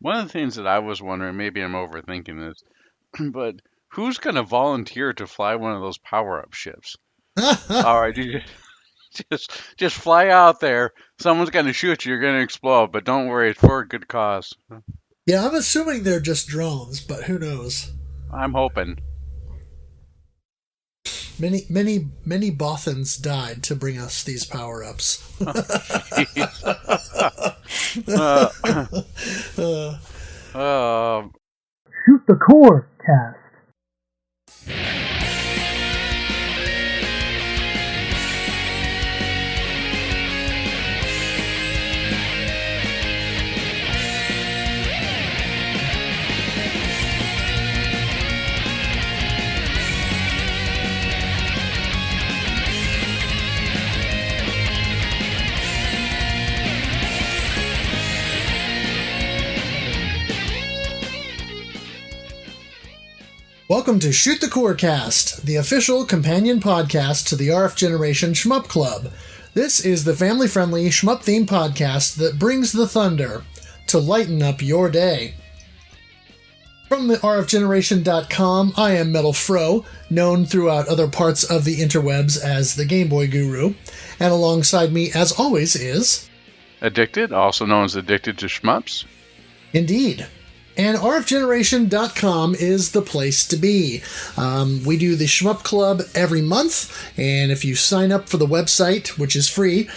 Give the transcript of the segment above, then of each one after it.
One of the things that I was wondering, maybe I'm overthinking this, but who's going to volunteer to fly one of those power-up ships? All right, you just fly out there. Someone's going to shoot you. You're going to explode, but don't worry, it's for a good cause. Yeah, I'm assuming they're just drones, but who knows? I'm hoping. Many Bothans died to bring us these power-ups. Shoot the core, cast. Welcome to Shoot the Core Cast, the official companion podcast to the RF Generation Shmup Club. This is the family-friendly shmup-themed podcast that brings the thunder to lighten up your day. From the rfgeneration.com, I am MetalFRO, known throughout other parts of the interwebs as the Game Boy Guru, and alongside me, as always, is... Addicted, also known as Addicted to Shmups. Indeed. And rfgeneration.com is the place to be. We do the Shmup Club every month, and if you sign up for the website, which is free,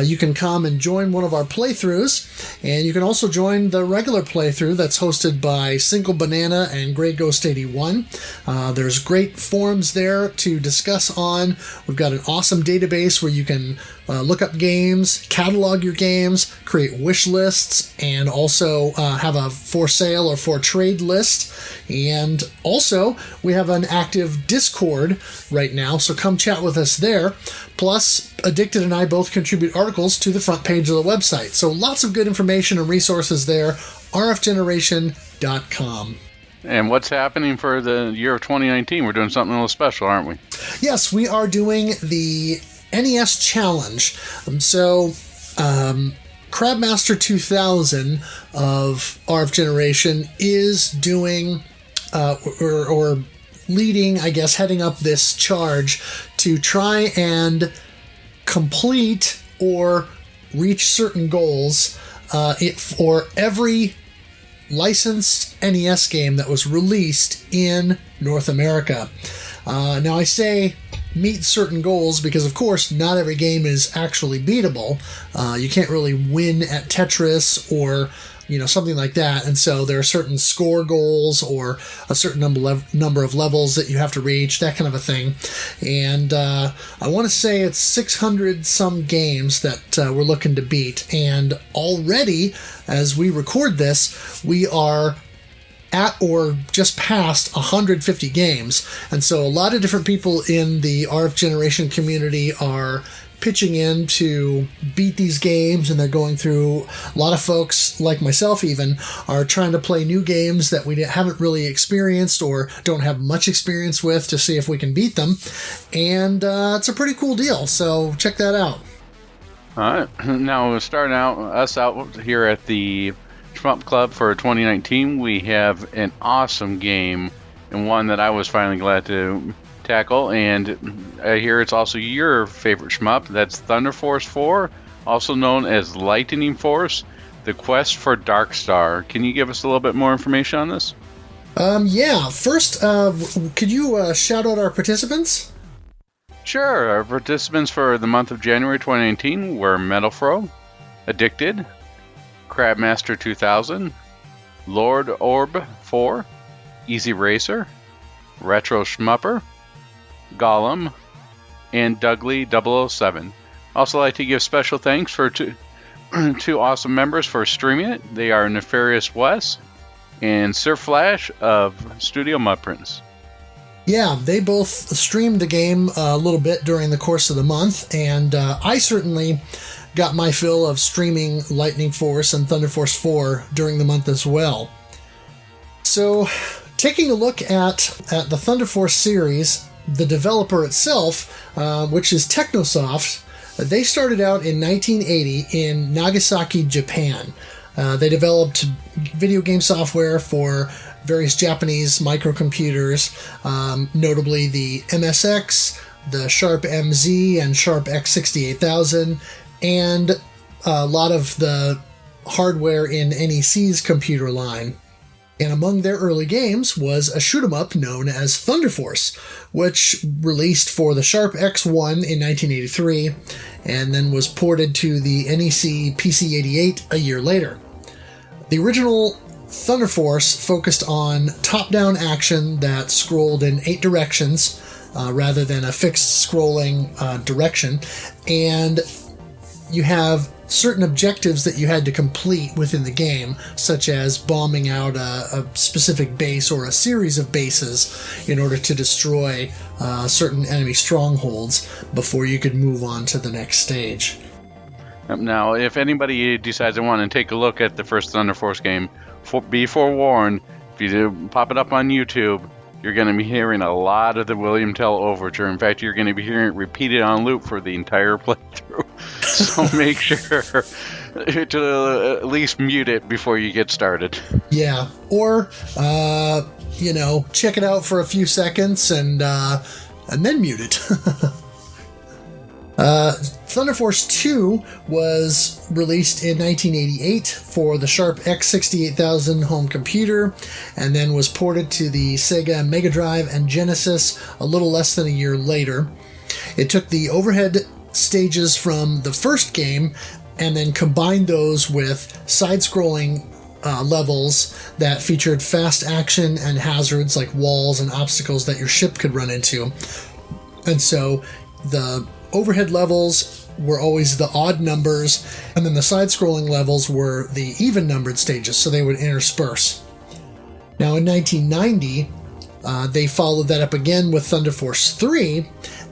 you can come and join one of our playthroughs, and you can also join the regular playthrough that's hosted by Single Banana and Grey Ghost 81. There's great forums there to discuss on. We've got an awesome database where you can look up games, catalog your games, create wish lists, and also have a for sale or for trade list. And also, we have an active Discord right now, so come chat with us there. Plus, Addicted and I both contribute articles to the front page of the website. So lots of good information and resources there, rfgeneration.com. And what's happening for the year of 2019? We're doing something a little special, aren't we? Yes, we are doing the NES Challenge. Crabmaster 2000 of RF Generation is doing, or leading, I guess, heading up this charge to try and complete or reach certain goals for every licensed NES game that was released in North America. Now, I say meet certain goals because, of course, not every game is actually beatable. You can't really win at Tetris or something like that, and so there are certain score goals or a certain number of levels that you have to reach, that kind of a thing. And I want to say it's 600 some games that we're looking to beat, and already, as we record this, we are at or just past 150 games. And so a lot of different people in the RF Generation community are pitching in to beat these games, and they're going through. A lot of folks, like myself even, are trying to play new games that we haven't really experienced or don't have much experience with to see if we can beat them. And it's a pretty cool deal, so check that out. All right. Now, we're starting us out here at the Shmup Club for 2019. We have an awesome game, and one that I was finally glad to tackle, and I hear it's also your favorite shmup. That's Thunder Force 4, also known as Lightening Force, The Quest for Dark Star. Can you give us a little bit more information on this? Yeah. First, could you shout out our participants? Sure. Our participants for the month of January 2019 were MetalFRO, Addicted, Crabmaster 2000, Lord Orb 4, Easy Racer, Retro Shmupper, Gollum, and Dougley 007. Also like to give special thanks for two awesome members for streaming it. They are Nefarious Wes and Sir Flash of Studio Mudprints. Yeah, they both streamed the game a little bit during the course of the month, and I certainly got my fill of streaming Lightning Force and Thunder Force 4 during the month as well. So, taking a look at the Thunder Force series, the developer itself, which is Technosoft, they started out in 1980 in Nagasaki, Japan. They developed video game software for various Japanese microcomputers, notably the MSX, the Sharp MZ, and Sharp X68000, and a lot of the hardware in NEC's computer line. And among their early games was a shoot-'em-up known as Thunder Force, which released for the Sharp X1 in 1983, and then was ported to the NEC PC-88 a year later. The original Thunder Force focused on top-down action that scrolled in 8 directions, rather than a fixed scrolling direction, and you have certain objectives that you had to complete within the game, such as bombing out a specific base or a series of bases in order to destroy certain enemy strongholds before you could move on to the next stage. Now, if anybody decides they want to take a look at the first Thunder Force game, be forewarned, if you do pop it up on YouTube, you're going to be hearing a lot of the William Tell overture. In fact, you're going to be hearing it repeated on loop for the entire playthrough. So make sure to at least mute it before you get started. Yeah, or check it out for a few seconds and then mute it. Thunder Force 2 was released in 1988 for the Sharp X68000 home computer, and then was ported to the Sega Mega Drive and Genesis a little less than a year later. It took the overhead stages from the first game and then combined those with side-scrolling levels that featured fast action and hazards like walls and obstacles that your ship could run into. And so the overhead levels were always the odd numbers, and then the side-scrolling levels were the even-numbered stages, so they would intersperse. Now in 1990, they followed that up again with Thunder Force 3,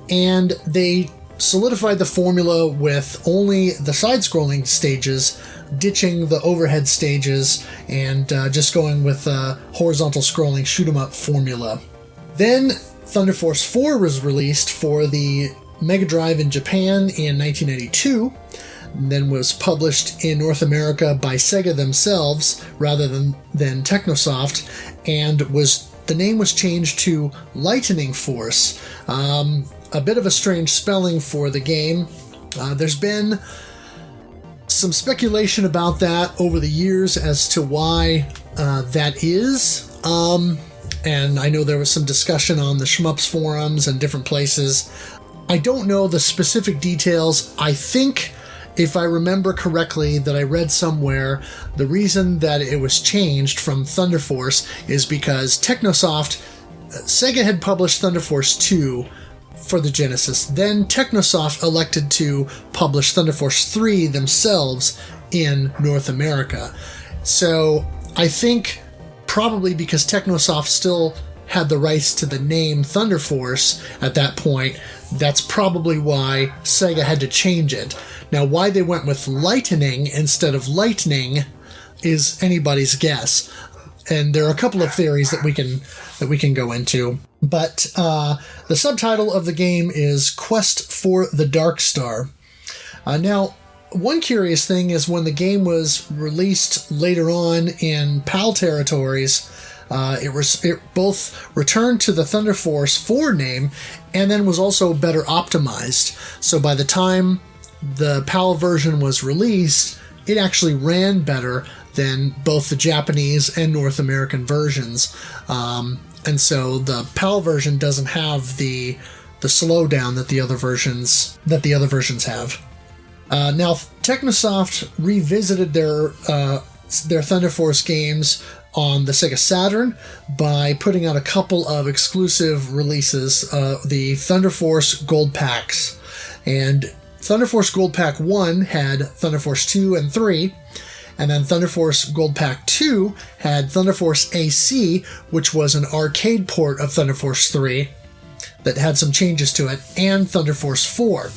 and they solidified the formula with only the side-scrolling stages, ditching the overhead stages, and just going with a horizontal scrolling shoot-'em-up formula. Then Thunder Force 4 was released for the Mega Drive in Japan in 1992, and then was published in North America by Sega themselves rather than Technosoft, and the name was changed to Lightening Force. A bit of a strange spelling for the game. There's been some speculation about that over the years as to why that is. And I know there was some discussion on the Shmups forums and different places. I don't know the specific details. I think, if I remember correctly, that I read somewhere the reason that it was changed from Thunder Force is because Sega had published Thunder Force 2 for the Genesis. Then Technosoft elected to publish Thunder Force 3 themselves in North America. So I think probably because Technosoft still had the rights to the name Thunder Force at that point, that's probably why Sega had to change it. Now, why they went with Lightning instead of Lightning is anybody's guess. And there are a couple of theories that we can go into. But the subtitle of the game is Quest for the Dark Star. Now, one curious thing is when the game was released later on in PAL territories, it both returned to the Thunder Force 4 name and then was also better optimized. So by the time the PAL version was released, it actually ran better than both the Japanese and North American versions. And so the PAL version doesn't have the slowdown that the other versions have. Now, Technosoft revisited their Thunder Force games on the Sega Saturn by putting out a couple of exclusive releases, the Thunder Force Gold Packs. And Thunder Force Gold Pack 1 had Thunder Force 2 and 3, and then Thunder Force Gold Pack 2 had Thunder Force AC, which was an arcade port of Thunder Force 3 that had some changes to it, and Thunder Force 4.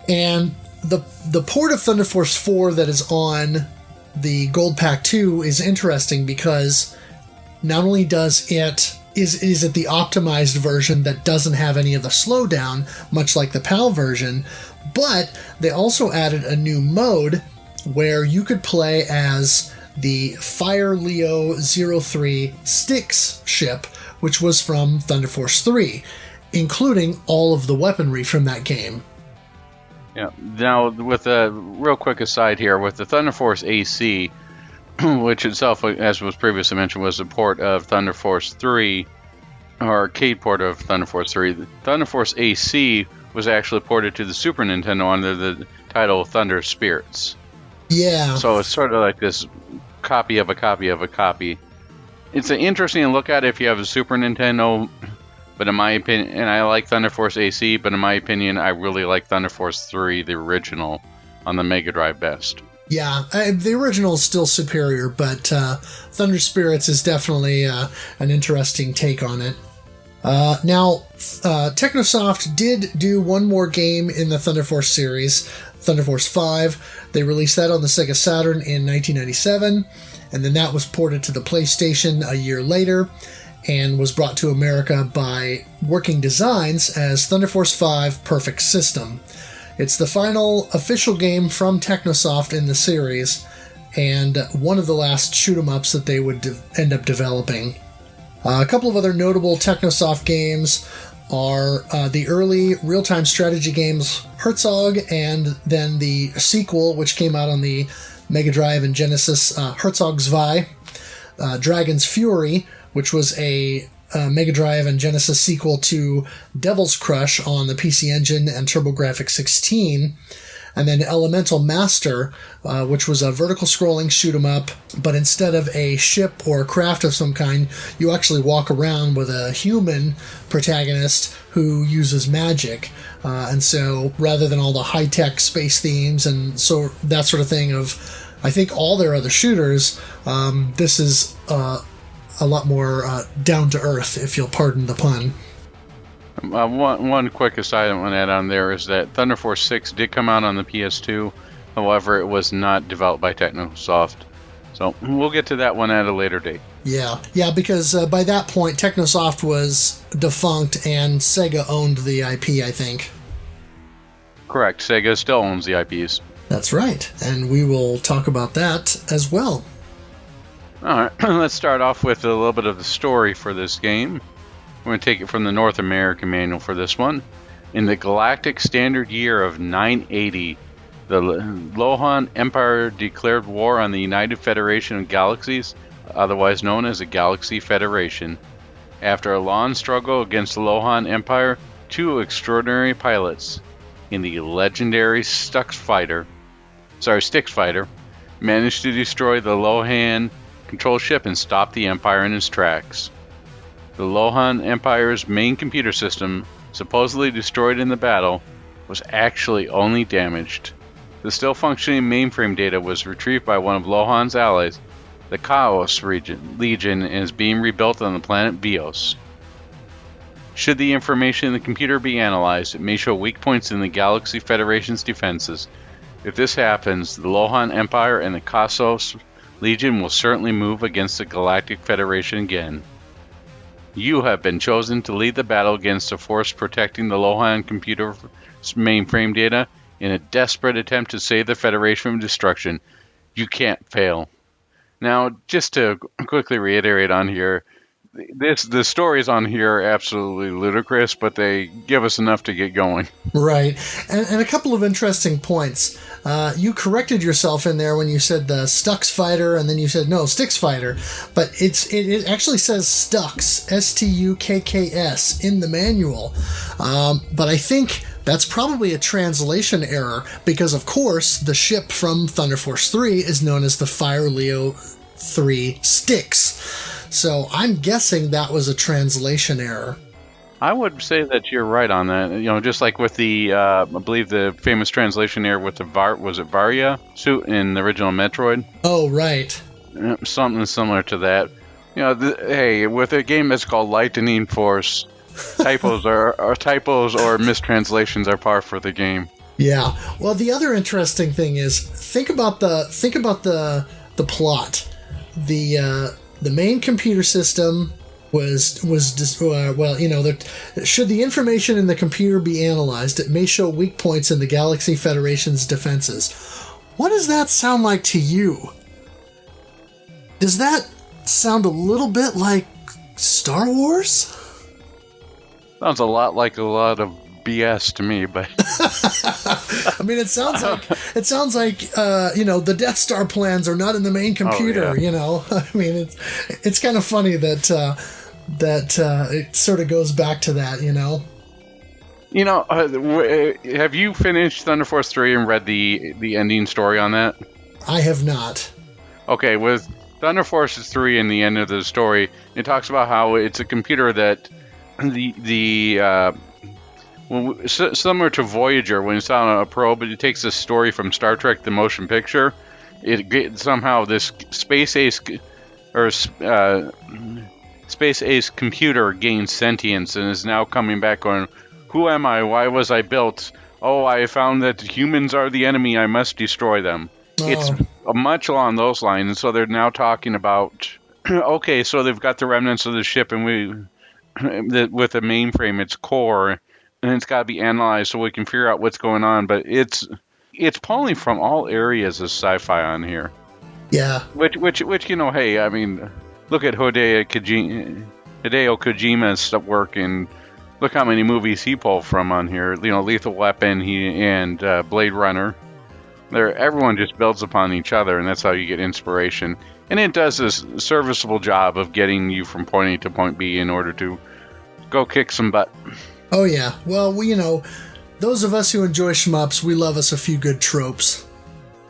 And the port of Thunder Force 4 that is on the Gold Pack 2 is interesting because not only is it the optimized version that doesn't have any of the slowdown, much like the PAL version, but they also added a new mode, where you could play as the Fire Leo 03 Styx ship, which was from Thunder Force 3, including all of the weaponry from that game. Yeah. Now, with a real quick aside here, with the Thunder Force AC, which itself, as was previously mentioned, was a port of Thunder Force 3, or arcade port of Thunder Force 3. The Thunder Force AC was actually ported to the Super Nintendo under the title Thunder Spirits. Yeah. So it's sort of like this copy of a copy of a copy. It's an interesting look at it if you have a Super Nintendo, but in my opinion, and I like Thunder Force AC, but in my opinion, I really like Thunder Force 3, the original, on the Mega Drive best. Yeah, the original is still superior, but Thunder Spirits is definitely an interesting take on it. Now, Technosoft did do one more game in the Thunder Force series, Thunder Force 5. They released that on the Sega Saturn in 1997, and then that was ported to the PlayStation a year later and was brought to America by Working Designs as Thunder Force 5 Perfect System. It's the final official game from Technosoft in the series, and one of the last shoot-'em-ups that they would end up developing. A couple of other notable Technosoft games are the early real-time strategy games Herzog, and then the sequel, which came out on the Mega Drive and Genesis, Herzog 2, Dragon's Fury, which was a Mega Drive and Genesis sequel to Devil's Crush on the PC Engine and TurboGrafx 16, and then Elemental Master, which was a vertical scrolling shoot 'em up, but instead of a ship or a craft of some kind, you actually walk around with a human protagonist who uses magic. And so rather than all the high-tech space themes and so that sort of thing of, I think, all their other shooters, this is a lot more down-to-earth, if you'll pardon the pun. One quick aside I want to add on there is that Thunder Force 6 did come out on the PS2. However, it was not developed by Technosoft. So we'll get to that one at a later date. Yeah, because by that point, Technosoft was defunct and Sega owned the IP, I think. Correct. Sega still owns the IPs. That's right, and we will talk about that as well. Alright, let's start off with a little bit of the story for this game. We're going to take it from the North American manual for this one. In the galactic standard year of 980, the Lohan Empire declared war on the United Federation of Galaxies, otherwise known as the Galaxy Federation. After a long struggle against the Lohan Empire, two extraordinary pilots in the legendary Styx fighter managed to destroy the Lohan control ship and stop the Empire in its tracks. The Lohan Empire's main computer system, supposedly destroyed in the battle, was actually only damaged. The still functioning mainframe data was retrieved by one of Lohan's allies, the Chaos Legion, and is being rebuilt on the planet Bios. Should the information in the computer be analyzed, it may show weak points in the Galaxy Federation's defenses. If this happens, the Lohan Empire and the Chaos Legion will certainly move against the Galactic Federation again. You have been chosen to lead the battle against a force protecting the Lohan computer mainframe data in a desperate attempt to save the Federation from destruction. You can't fail. Now, just to quickly reiterate on here, the stories on here are absolutely ludicrous, but they give us enough to get going. Right. And a couple of interesting points. You corrected yourself in there when you said the Styx fighter, and then you said, no, Styx fighter. But it actually says Stux, S-T-U-K-K-S, in the manual. But I think that's probably a translation error, because, of course, the ship from Thunder Force 3 is known as the Fire Leo 3 Styx. So I'm guessing that was a translation error. I would say that you're right on that. You know, just like with the, I believe the famous translation error with the Varia suit in the original Metroid? Oh, right. Something similar to that. You know, hey, with a game that's called Lightening Force, typos or mistranslations are par for the game. Yeah. Well, the other interesting thing is think about the plot. The main computer system was should the information in the computer be analyzed, it may show weak points in the Galaxy Federation's defenses. what does that sound like to you? Does that sound a little bit like Star Wars? Sounds a lot like a lot of BS to me, but I mean, it sounds like the Death Star plans are not in the main computer. Oh, yeah. You know, I mean, it's kind of funny that it sort of goes back to that. You know. Have you finished Thunder Force 3 and read the ending story on that? I have not. Okay, with Thunder Force 3 and the end of the story, it talks about how it's a computer that similar to Voyager when it's on a probe, it takes a story from Star Trek: The Motion Picture. Somehow this space ace computer gains sentience and is now coming back going, who am I? Why was I built? Oh, I found that humans are the enemy. I must destroy them. Oh. It's much along those lines. And so they're now talking about, okay, so they've got the remnants of the ship and with a mainframe, its core, and it's got to be analyzed so we can figure out what's going on. But it's pulling from all areas of sci-fi on here. Yeah. Which hey, I mean, look at Hideo Kojima's work, and look how many movies he pulled from on here. Lethal Weapon, and Blade Runner. Everyone just builds upon each other, and that's how you get inspiration. And it does this serviceable job of getting you from point A to point B in order to go kick some butt. Oh, yeah. Well, those of us who enjoy shmups, we love us a few good tropes.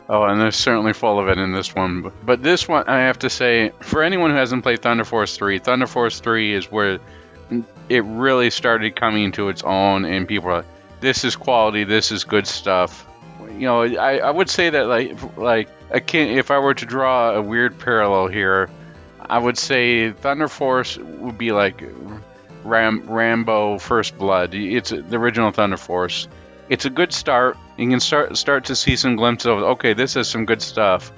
Oh, and they're certainly full of it in this one. But this one, I have to say, for anyone who hasn't played Thunder Force 3, Thunder Force 3 is where it really started coming to its own, and people are like, this is quality, this is good stuff. I would say that, if I were to draw a weird parallel here, I would say Thunder Force would be like Rambo First Blood. It's the original Thunder Force. It's a good start. You can start to see some glimpses of, okay, this is some good stuff.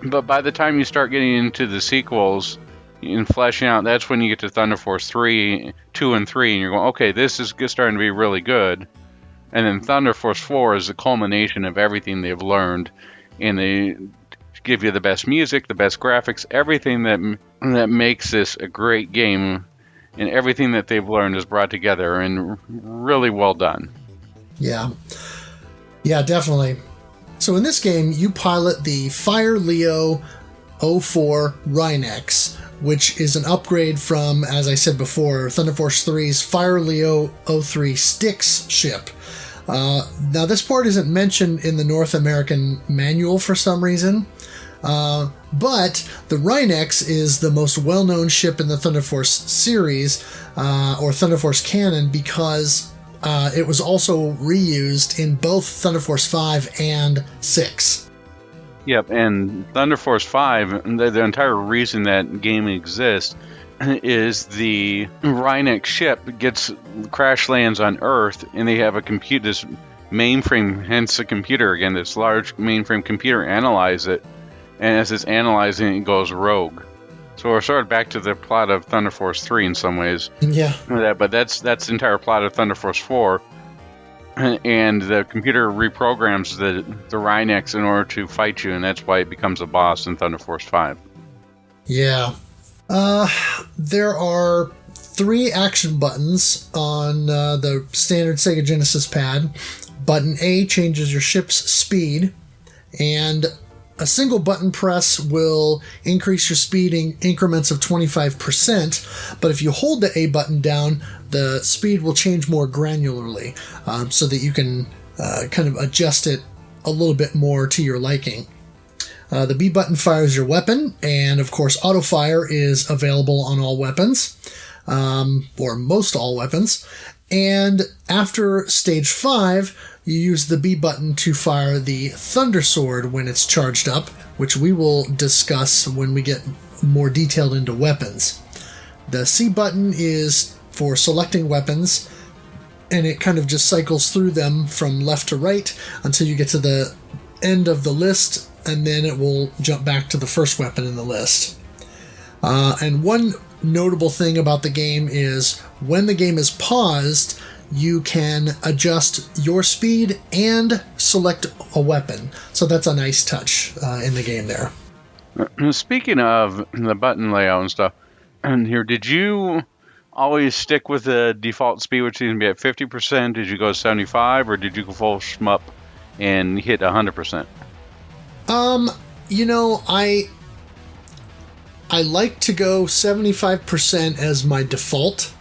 But by the time you start getting into the sequels and fleshing out, that's when you get to Thunder Force 2 and 3, and you're going, okay, this is starting to be really good. And then Thunder Force 4 is the culmination of everything they've learned, and they give you the best music, the best graphics, everything that makes this a great game, and everything that they've learned is brought together and really well done. Yeah. Yeah, definitely. So in this game, you pilot the Fire Leo 04 Rhinox, which is an upgrade from, as I said before, Thunder Force 3's Fire Leo 03 Styx ship. Now, this port isn't mentioned in the North American manual for some reason, but the Rhinox is the most well-known ship in the Thunder Force series, or Thunder Force canon, because it was also reused in both Thunder Force 5 and 6. Yep, and Thunder Force 5, the entire reason that game exists is the Rhinox ship crash lands on Earth, and they have this mainframe, hence the computer again, this large mainframe computer analyze it, and as it's analyzing it goes rogue. So we're sort of back to the plot of Thunder Force 3 in some ways. Yeah. But that's the entire plot of Thunder Force 4. And the computer reprograms the Rhinox in order to fight you, and that's why it becomes a boss in Thunder Force 5. Yeah. There are 3 action buttons on the standard Sega Genesis pad. Button A changes your ship's speed, and a single button press will increase your speed in increments of 25%, but if you hold the A button down, the speed will change more granularly, so that you can kind of adjust it a little bit more to your liking. The B button fires your weapon, and of course auto fire is available on all weapons, or most all weapons. And after stage 5, you use the B button to fire the Thunder Sword when it's charged up, which we will discuss when we get more detailed into weapons. The C button is for selecting weapons, and it kind of just cycles through them from left to right until you get to the end of the list, and then it will jump back to the first weapon in the list. And one notable thing about the game is when the game is paused, you can adjust your speed and select a weapon. So that's a nice touch in the game there. Speaking of the button layout and stuff, and here, did you always stick with the default speed, which seems to be at 50%? Did you go 75, or did you go full shmup and hit 100%? You know, I like to go 75% as my default.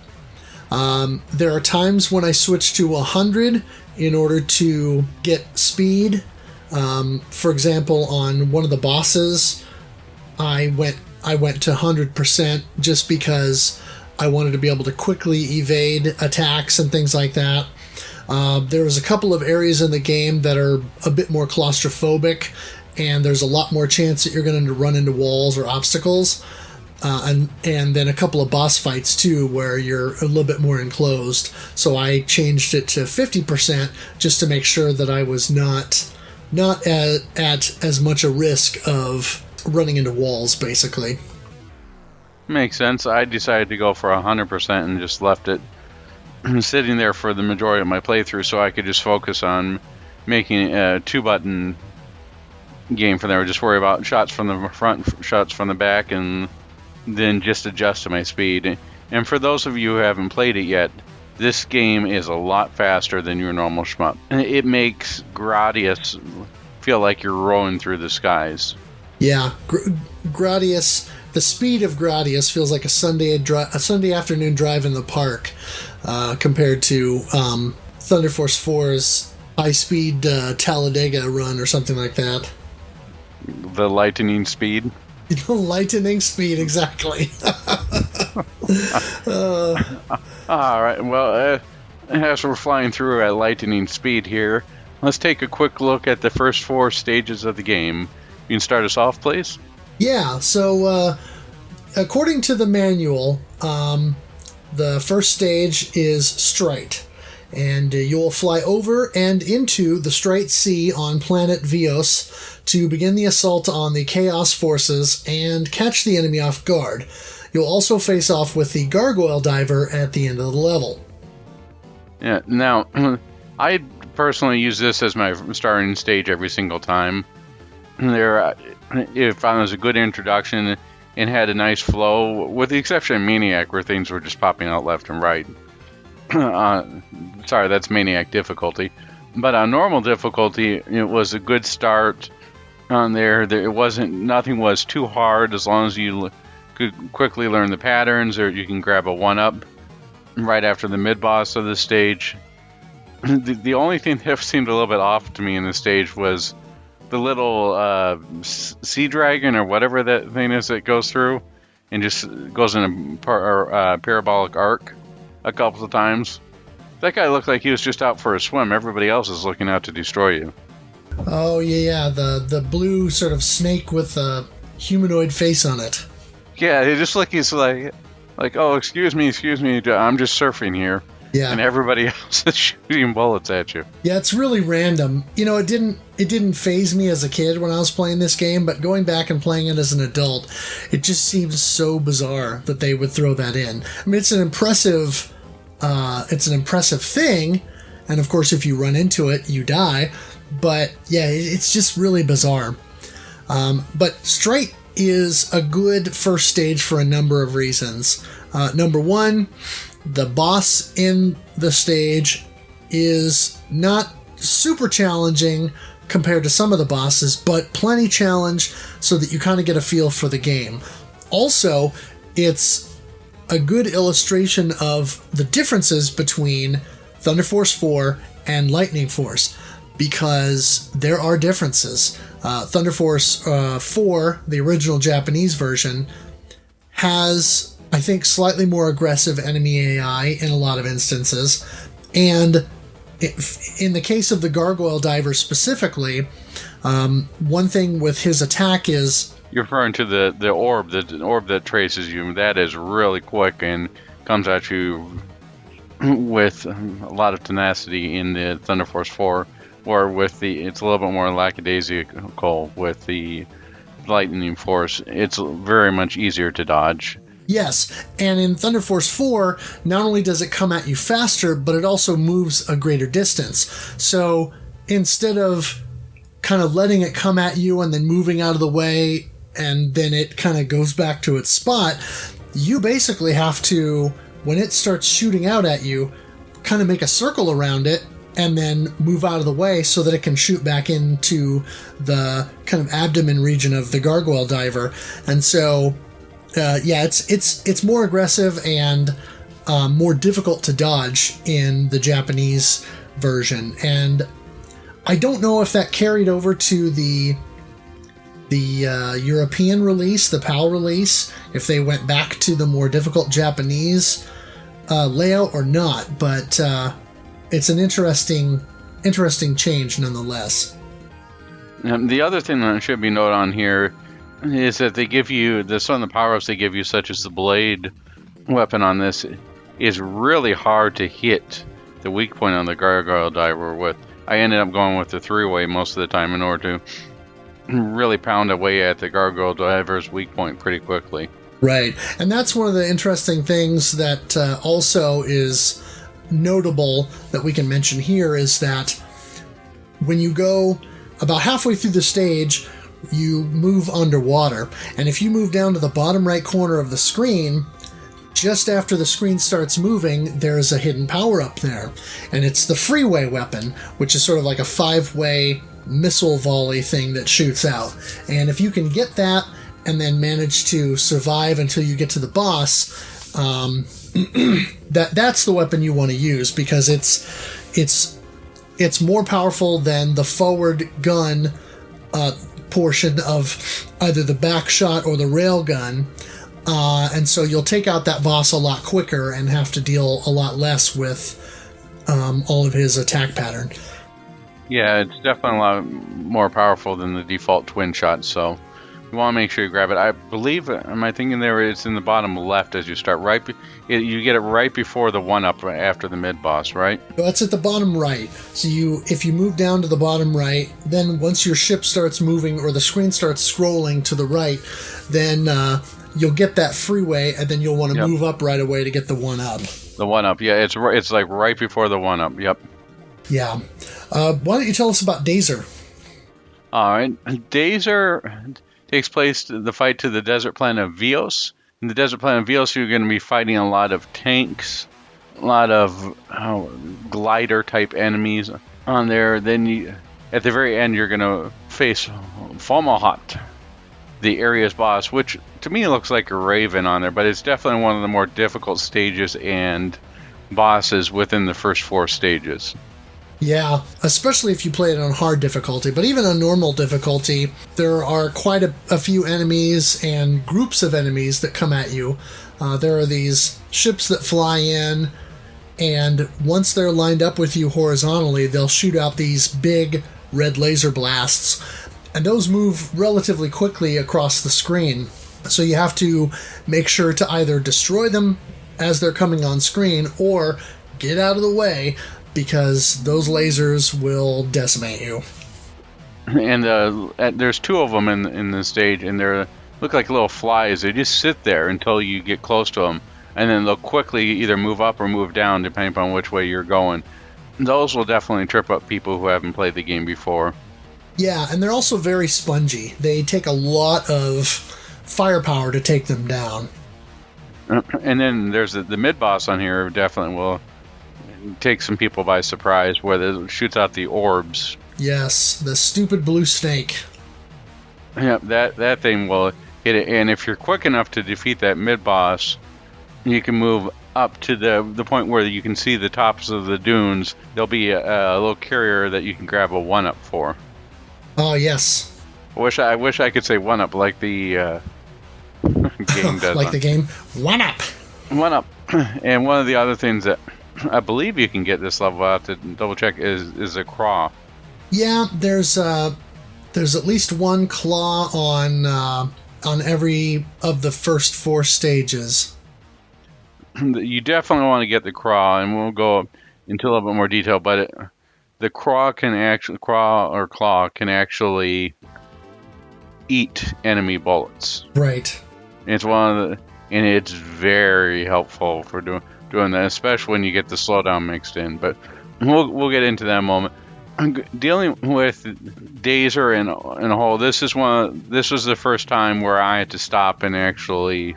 There are times when I switch to 100 in order to get speed. For example, on one of the bosses, I went to 100% just because I wanted to be able to quickly evade attacks and things like that. There was a couple of areas in the game that are a bit more claustrophobic, and there's a lot more chance that you're going to run into walls or obstacles. And then a couple of boss fights too, where you're a little bit more enclosed. So I changed it to 50% just to make sure that I was not at as much a risk of running into walls, basically. Makes sense. I decided to go for 100% and just left it sitting there for the majority of my playthrough, so I could just focus on making a 2-button game from there. Just worry about shots from the front, shots from the back, and then just adjust to my speed. And for those of you who haven't played it yet, this game is a lot faster than your normal shmup. It makes Gradius feel like you're rolling through the skies. Yeah, Gradius, the speed of Gradius feels like a Sunday afternoon drive in the park compared to Thunder Force 4's high-speed Talladega run or something like that. The lightning speed? Lightning speed, exactly. All right, well, as we're flying through at lightning speed here, let's take a quick look at the first 4 stages of the game. You can start us off, please? Yeah, so according to the manual, the first stage is Straight. And you'll fly over and into the Straight Sea on planet Vios to begin the assault on the Chaos Forces and catch the enemy off guard. You'll also face off with the Gargoyle Diver at the end of the level. Yeah, now, I personally use this as my starting stage every single time. It found it was a good introduction and had a nice flow, with the exception of Maniac, where things were just popping out left and right. Sorry, that's Maniac difficulty. But on normal difficulty, it was a good start on there. Nothing was too hard, as long as you could quickly learn the patterns, or you can grab a 1-up right after the mid-boss of the stage. The only thing that seemed a little bit off to me in the stage was the little sea dragon, or whatever that thing is that goes through and just goes in a parabolic arc a couple of times. That guy looked like he was just out for a swim. Everybody else is looking out to destroy you. Oh, yeah, the blue sort of snake with a humanoid face on it. Yeah, it just he's like, oh, excuse me, I'm just surfing here. Yeah. And everybody else is shooting bullets at you. Yeah, it's really random. You know, it didn't faze me as a kid when I was playing this game, but going back and playing it as an adult, it just seems so bizarre that they would throw that in. I mean, it's an impressive thing, and of course, if you run into it, you die. But yeah, it's just really bizarre. But Straight is a good first stage for a number of reasons. Number one, the boss in the stage is not super challenging compared to some of the bosses, but plenty challenge so that you kind of get a feel for the game. Also, it's a good illustration of the differences between Thunder Force 4 and Lightning Force, because there are differences. Thunder Force 4, the original Japanese version, has, I think, slightly more aggressive enemy AI in a lot of instances. And in the case of the Gargoyle Diver specifically, one thing with his attack is... You're referring to the orb that traces you. That is really quick and comes at you with a lot of tenacity in the Thunder Force 4, or it's a little bit more lackadaisical with the Lightning Force. It's very much easier to dodge. Yes, and in Thunder Force 4, not only does it come at you faster, but it also moves a greater distance. So instead of kind of letting it come at you and then moving out of the way, and then it kind of goes back to its spot, you basically have to, when it starts shooting out at you, kind of make a circle around it and then move out of the way so that it can shoot back into the kind of abdomen region of the gargoyle diver. And so it's more aggressive and more difficult to dodge in the Japanese version. And I don't know if that carried over to the European release, the PAL release, if they went back to the more difficult Japanese layout or not. But it's an interesting change nonetheless. The other thing that should be noted on here is that they give you some of the power-ups they give you, such as the blade weapon on this, is really hard to hit the weak point on the gargoyle diver with. I ended up going with the 3-way most of the time in order to really pound away at the gargoyle diver's weak point pretty quickly. Right, and that's one of the interesting things that also is notable that we can mention here is that when you go about halfway through the stage, you move underwater, and if you move down to the bottom right corner of the screen, just after the screen starts moving, there's a hidden power-up there, and it's the freeway weapon, which is sort of like a 5-way missile volley thing that shoots out. And if you can get that and then manage to survive until you get to the boss, that's the weapon you want to use, because it's more powerful than the forward gun portion of either the back shot or the rail gun, and so you'll take out that boss a lot quicker and have to deal a lot less with all of his attack pattern. Yeah, it's definitely a lot more powerful than the default twin shot, so you want to make sure you grab it. I believe, am I thinking there, it's in the bottom left as you start. You get it right before the 1-up after the mid-boss, right? That's at the bottom right. So if you move down to the bottom right, then once your ship starts moving or the screen starts scrolling to the right, then you'll get that freeway, and then you'll want to move up right away to get the 1-up. The 1-up, yeah, it's like right before the 1-up, yep. Yeah. Why don't you tell us about Dazer? All right. Dazer takes place the fight to the desert planet of Vios. In the desert planet of Vios, you're going to be fighting a lot of tanks, a lot of glider-type enemies on there. Then at the very end, you're going to face Fomalhaut, the area's boss, which to me looks like a raven on there, but it's definitely one of the more difficult stages and bosses within the first 4 stages. Yeah, especially if you play it on hard difficulty. But even on normal difficulty, there are quite a few enemies and groups of enemies that come at you. There are these ships that fly in, and once they're lined up with you horizontally, they'll shoot out these big red laser blasts, and those move relatively quickly across the screen. So you have to make sure to either destroy them as they're coming on screen or get out of the way, because those lasers will decimate you. And there's 2 of them in the stage, and they look like little flies. They just sit there until you get close to them, and then they'll quickly either move up or move down depending upon which way you're going. Those will definitely trip up people who haven't played the game before. Yeah, and they're also very spongy. They take a lot of firepower to take them down. And then there's the mid-boss on here definitely will take some people by surprise, where it shoots out the orbs. Yes, the stupid blue snake. Yeah, that thing will hit it. And if you're quick enough to defeat that mid-boss, you can move up to the point where you can see the tops of the dunes. There'll be a little carrier that you can grab a 1-up for. Oh, yes. I wish I could say 1-up like the game does. Like the game? 1-up! 1-up. And one of the other things that I believe you can get this level out to double check is a craw. Yeah, there's at least one claw on every of the first 4 stages. You definitely want to get the craw, and we'll go into a little bit more detail. But the claw can actually eat enemy bullets. Right. It's one of and it's very helpful for doing that, especially when you get the slowdown mixed in. But we'll get into that in a moment. Dealing with Dazer and a whole, this was the first time where I had to stop and actually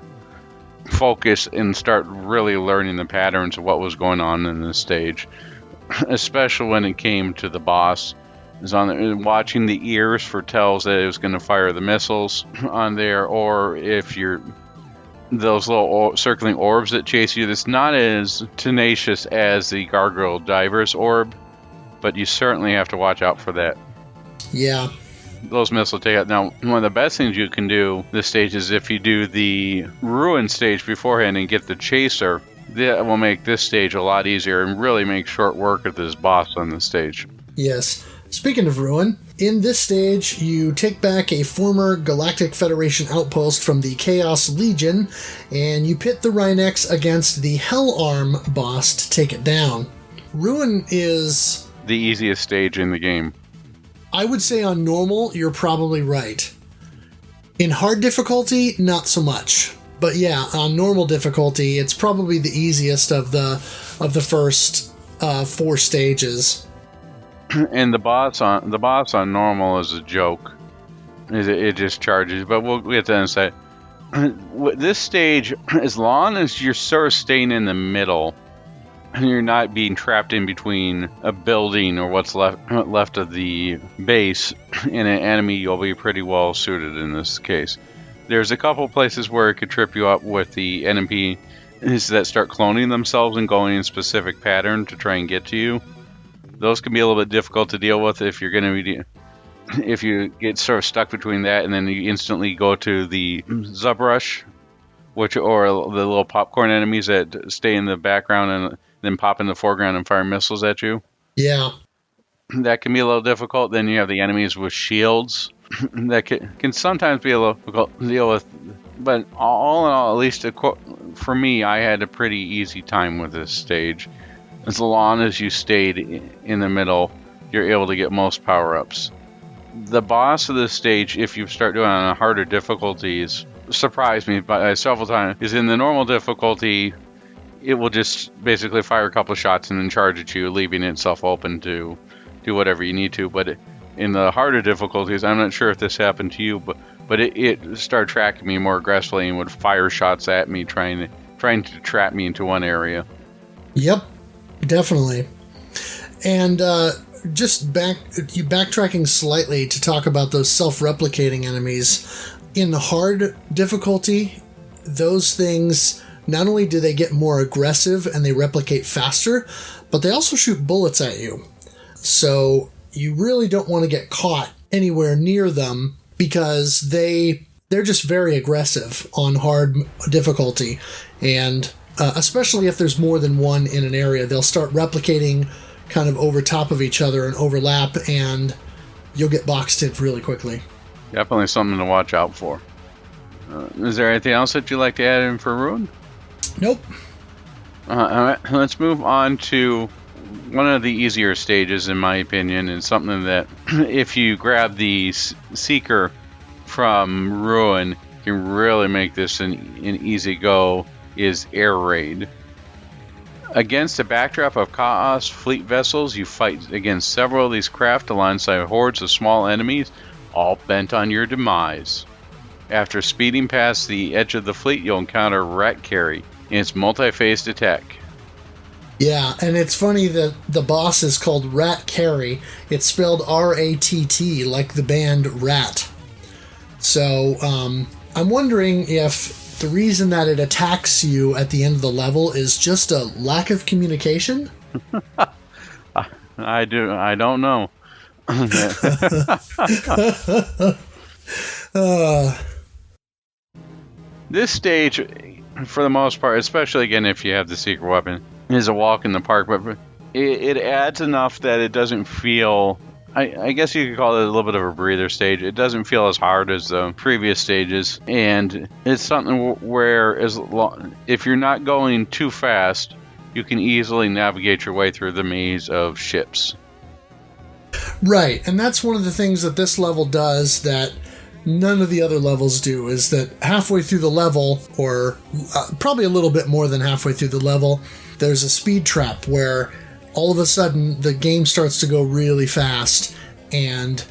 focus and start really learning the patterns of what was going on in this stage, especially when it came to the boss. Is on watching the ears for tells that it was going to fire the missiles on there, or if you're those little circling orbs that chase you. That's not as tenacious as the Gargoyle Diver's orb, but you certainly have to watch out for that. Yeah. Those missiles take out. Now, one of the best things you can do this stage is if you do the Ruin stage beforehand and get the Chaser, that will make this stage a lot easier and really make short work of this boss on the stage. Yes. Speaking of Ruin, in this stage, you take back a former Galactic Federation outpost from the Chaos Legion, and you pit the Rhynex against the Hell Arm boss to take it down. Ruin is the easiest stage in the game. I would say on normal, you're probably right. In hard difficulty, not so much. But yeah, on normal difficulty, it's probably the easiest of the first 4 stages. And the boss on normal is a joke. It just charges, but we'll get to that in a second. This stage, as long as you're sort of staying in the middle, and you're not being trapped in between a building or what's left of the base and an enemy, you'll be pretty well suited in this case. There's a couple places where it could trip you up with the enemy that start cloning themselves and going in a specific pattern to try and get to you. Those can be a little bit difficult to deal with if you're going to be, if you get sort of stuck between that and then you instantly go to the Zubrush, or the little popcorn enemies that stay in the background and then pop in the foreground and fire missiles at you. Yeah. That can be a little difficult. Then you have the enemies with shields that can sometimes be a little difficult to deal with. But all in all, at least for me, I had a pretty easy time with this stage. As long as you stayed in the middle, you're able to get most power-ups. The boss of this stage, if you start doing it on harder difficulties, surprised me by several times, is in the normal difficulty, it will just basically fire a couple of shots and then charge at you, leaving itself open to do whatever you need to. But in the harder difficulties, I'm not sure if this happened to you, but it started tracking me more aggressively and would fire shots at me, trying to trap me into one area. Yep. Definitely. And just backtracking slightly to talk about those self-replicating enemies. In the hard difficulty, those things, not only do they get more aggressive and they replicate faster, but they also shoot bullets at you. So you really don't want to get caught anywhere near them because they're just very aggressive on hard difficulty. And especially if there's more than one in an area, they'll start replicating kind of over top of each other and overlap, and you'll get boxed in really quickly. Definitely something to watch out for. Is there anything else that you'd like to add in for Ruin? Nope. All right, let's move on to one of the easier stages, in my opinion, and something that if you grab the Seeker from Ruin, can really make this an easy go, is Air Raid. Against a backdrop of Chaos fleet vessels, you fight against several of these craft alongside hordes of small enemies, all bent on your demise. After speeding past the edge of the fleet, you'll encounter Rat Carry in its multi-phased attack. Yeah, and it's funny that the boss is called Rat Carry. It's spelled R-A-T-T, like the band Rat. So, I'm wondering if the reason that it attacks you at the end of the level is just a lack of communication? I don't know. This stage, for the most part, especially again if you have the secret weapon, is a walk in the park, but it adds enough that it doesn't feel... I guess you could call it a little bit of a breather stage. It doesn't feel as hard as the previous stages, and it's something where if you're not going too fast, you can easily navigate your way through the maze of ships. Right, and that's one of the things that this level does that none of the other levels do, is that halfway through the level, or probably a little bit more than halfway through the level, there's a speed trap where all of a sudden the game starts to go really fast, and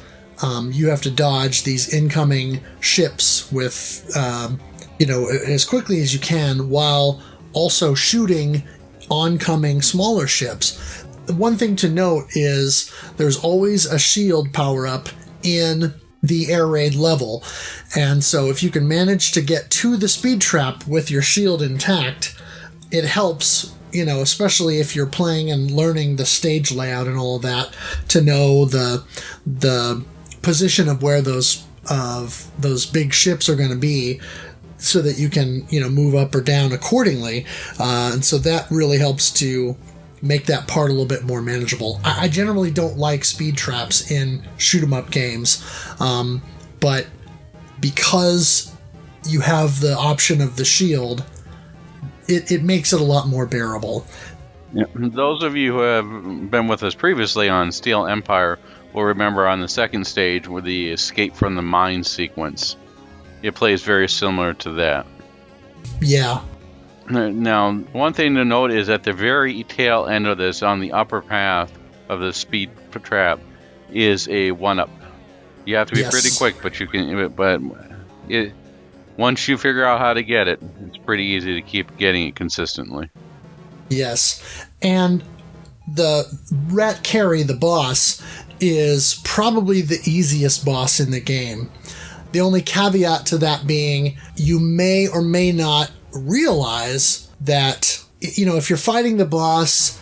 you have to dodge these incoming ships with, as quickly as you can, while also shooting oncoming smaller ships. One thing to note is there's always a shield power-up in the air raid level, and so if you can manage to get to the speed trap with your shield intact, it helps, especially if you're playing and learning the stage layout and all of that, to know the position of where those big ships are going to be, so that you can move up or down accordingly, and so that really helps to make that part a little bit more manageable. I generally don't like speed traps in shoot 'em up games, but because you have the option of the shield, it makes it a lot more bearable. Yeah. Those of you who have been with us previously on Steel Empire will remember on the second stage with the escape from the mine sequence. It plays very similar to that. Yeah. Now, one thing to note is at the very tail end of this, on the upper path of the speed trap, is a 1-up. You have to be pretty quick, but you can. But once you figure out how to get it, it's pretty easy to keep getting it consistently. Yes, and the Rat Carry, the boss, is probably the easiest boss in the game. The only caveat to that being, you may or may not realize that, if you're fighting the boss,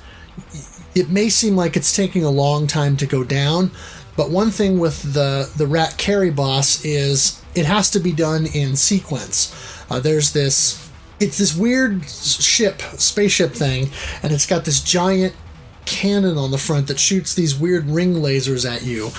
it may seem like it's taking a long time to go down, but one thing with the Rat Carry boss is it has to be done in sequence. It's this weird spaceship thing, and it's got this giant cannon on the front that shoots these weird ring lasers at you,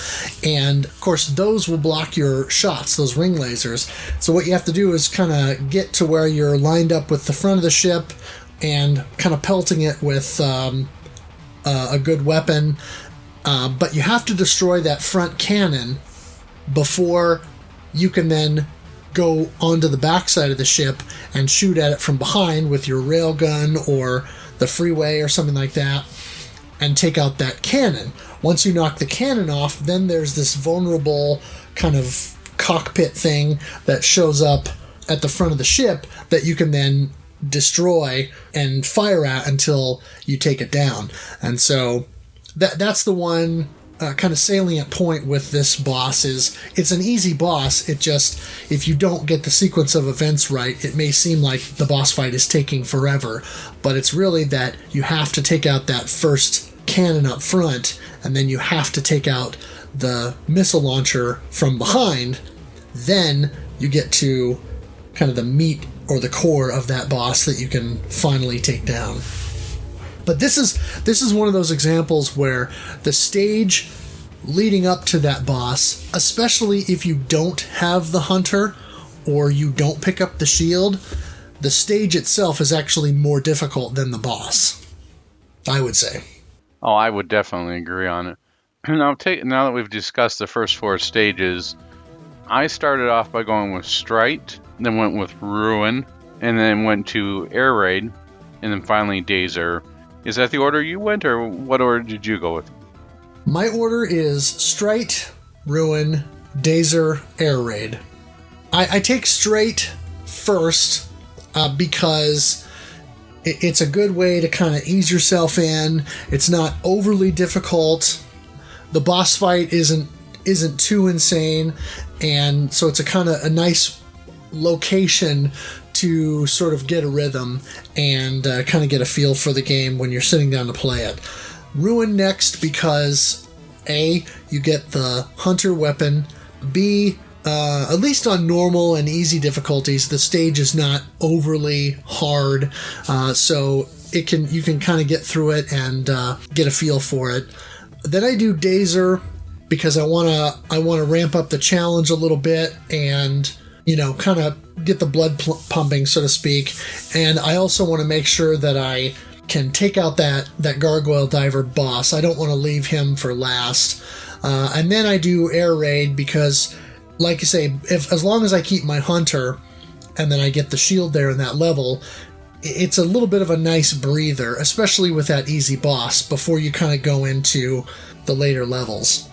and of course those will block your shots, those ring lasers. So what you have to do is kind of get to where you're lined up with the front of the ship and kind of pelting it with a good weapon, but you have to destroy that front cannon before you can then go onto the backside of the ship and shoot at it from behind with your railgun or the freeway or something like that, and take out that cannon. Once you knock the cannon off, then there's this vulnerable kind of cockpit thing that shows up at the front of the ship that you can then destroy and fire at until you take it down. And so that's the one kind of salient point with this boss, is it's an easy boss. It just, if you don't get the sequence of events right, it may seem like the boss fight is taking forever, but it's really that you have to take out that first cannon up front, and then you have to take out the missile launcher from behind. Then you get to kind of the meat or the core of that boss that you can finally take down. But this is one of those examples where the stage leading up to that boss, especially if you don't have the hunter or you don't pick up the shield, the stage itself is actually more difficult than the boss, I would say. Oh, I would definitely agree on it. Now that we've discussed the first 4 stages, I started off by going with Strite, then went with Ruin, and then went to Air Raid, and then finally Dazer. Is that the order you went, or what order did you go with? My order is Strite, Ruin, Dazer, Air Raid. I take Strite first because it's a good way to kind of ease yourself in. It's not overly difficult. The boss fight isn't too insane, and so it's a nice location to sort of get a rhythm and kind of get a feel for the game when you're sitting down to play it. Ruin next because A, you get the hunter weapon, B, at least on normal and easy difficulties, the stage is not overly hard, so you can kind of get through it and get a feel for it. Then I do Dazer because I wanna ramp up the challenge a little bit and kind of get the blood pumping, so to speak. And I also want to make sure that I can take out that gargoyle diver boss. I don't want to leave him for last. And then I do Air Raid because like you say, as long as I keep my hunter and then I get the shield there in that level, it's a little bit of a nice breather, especially with that easy boss before you kind of go into the later levels.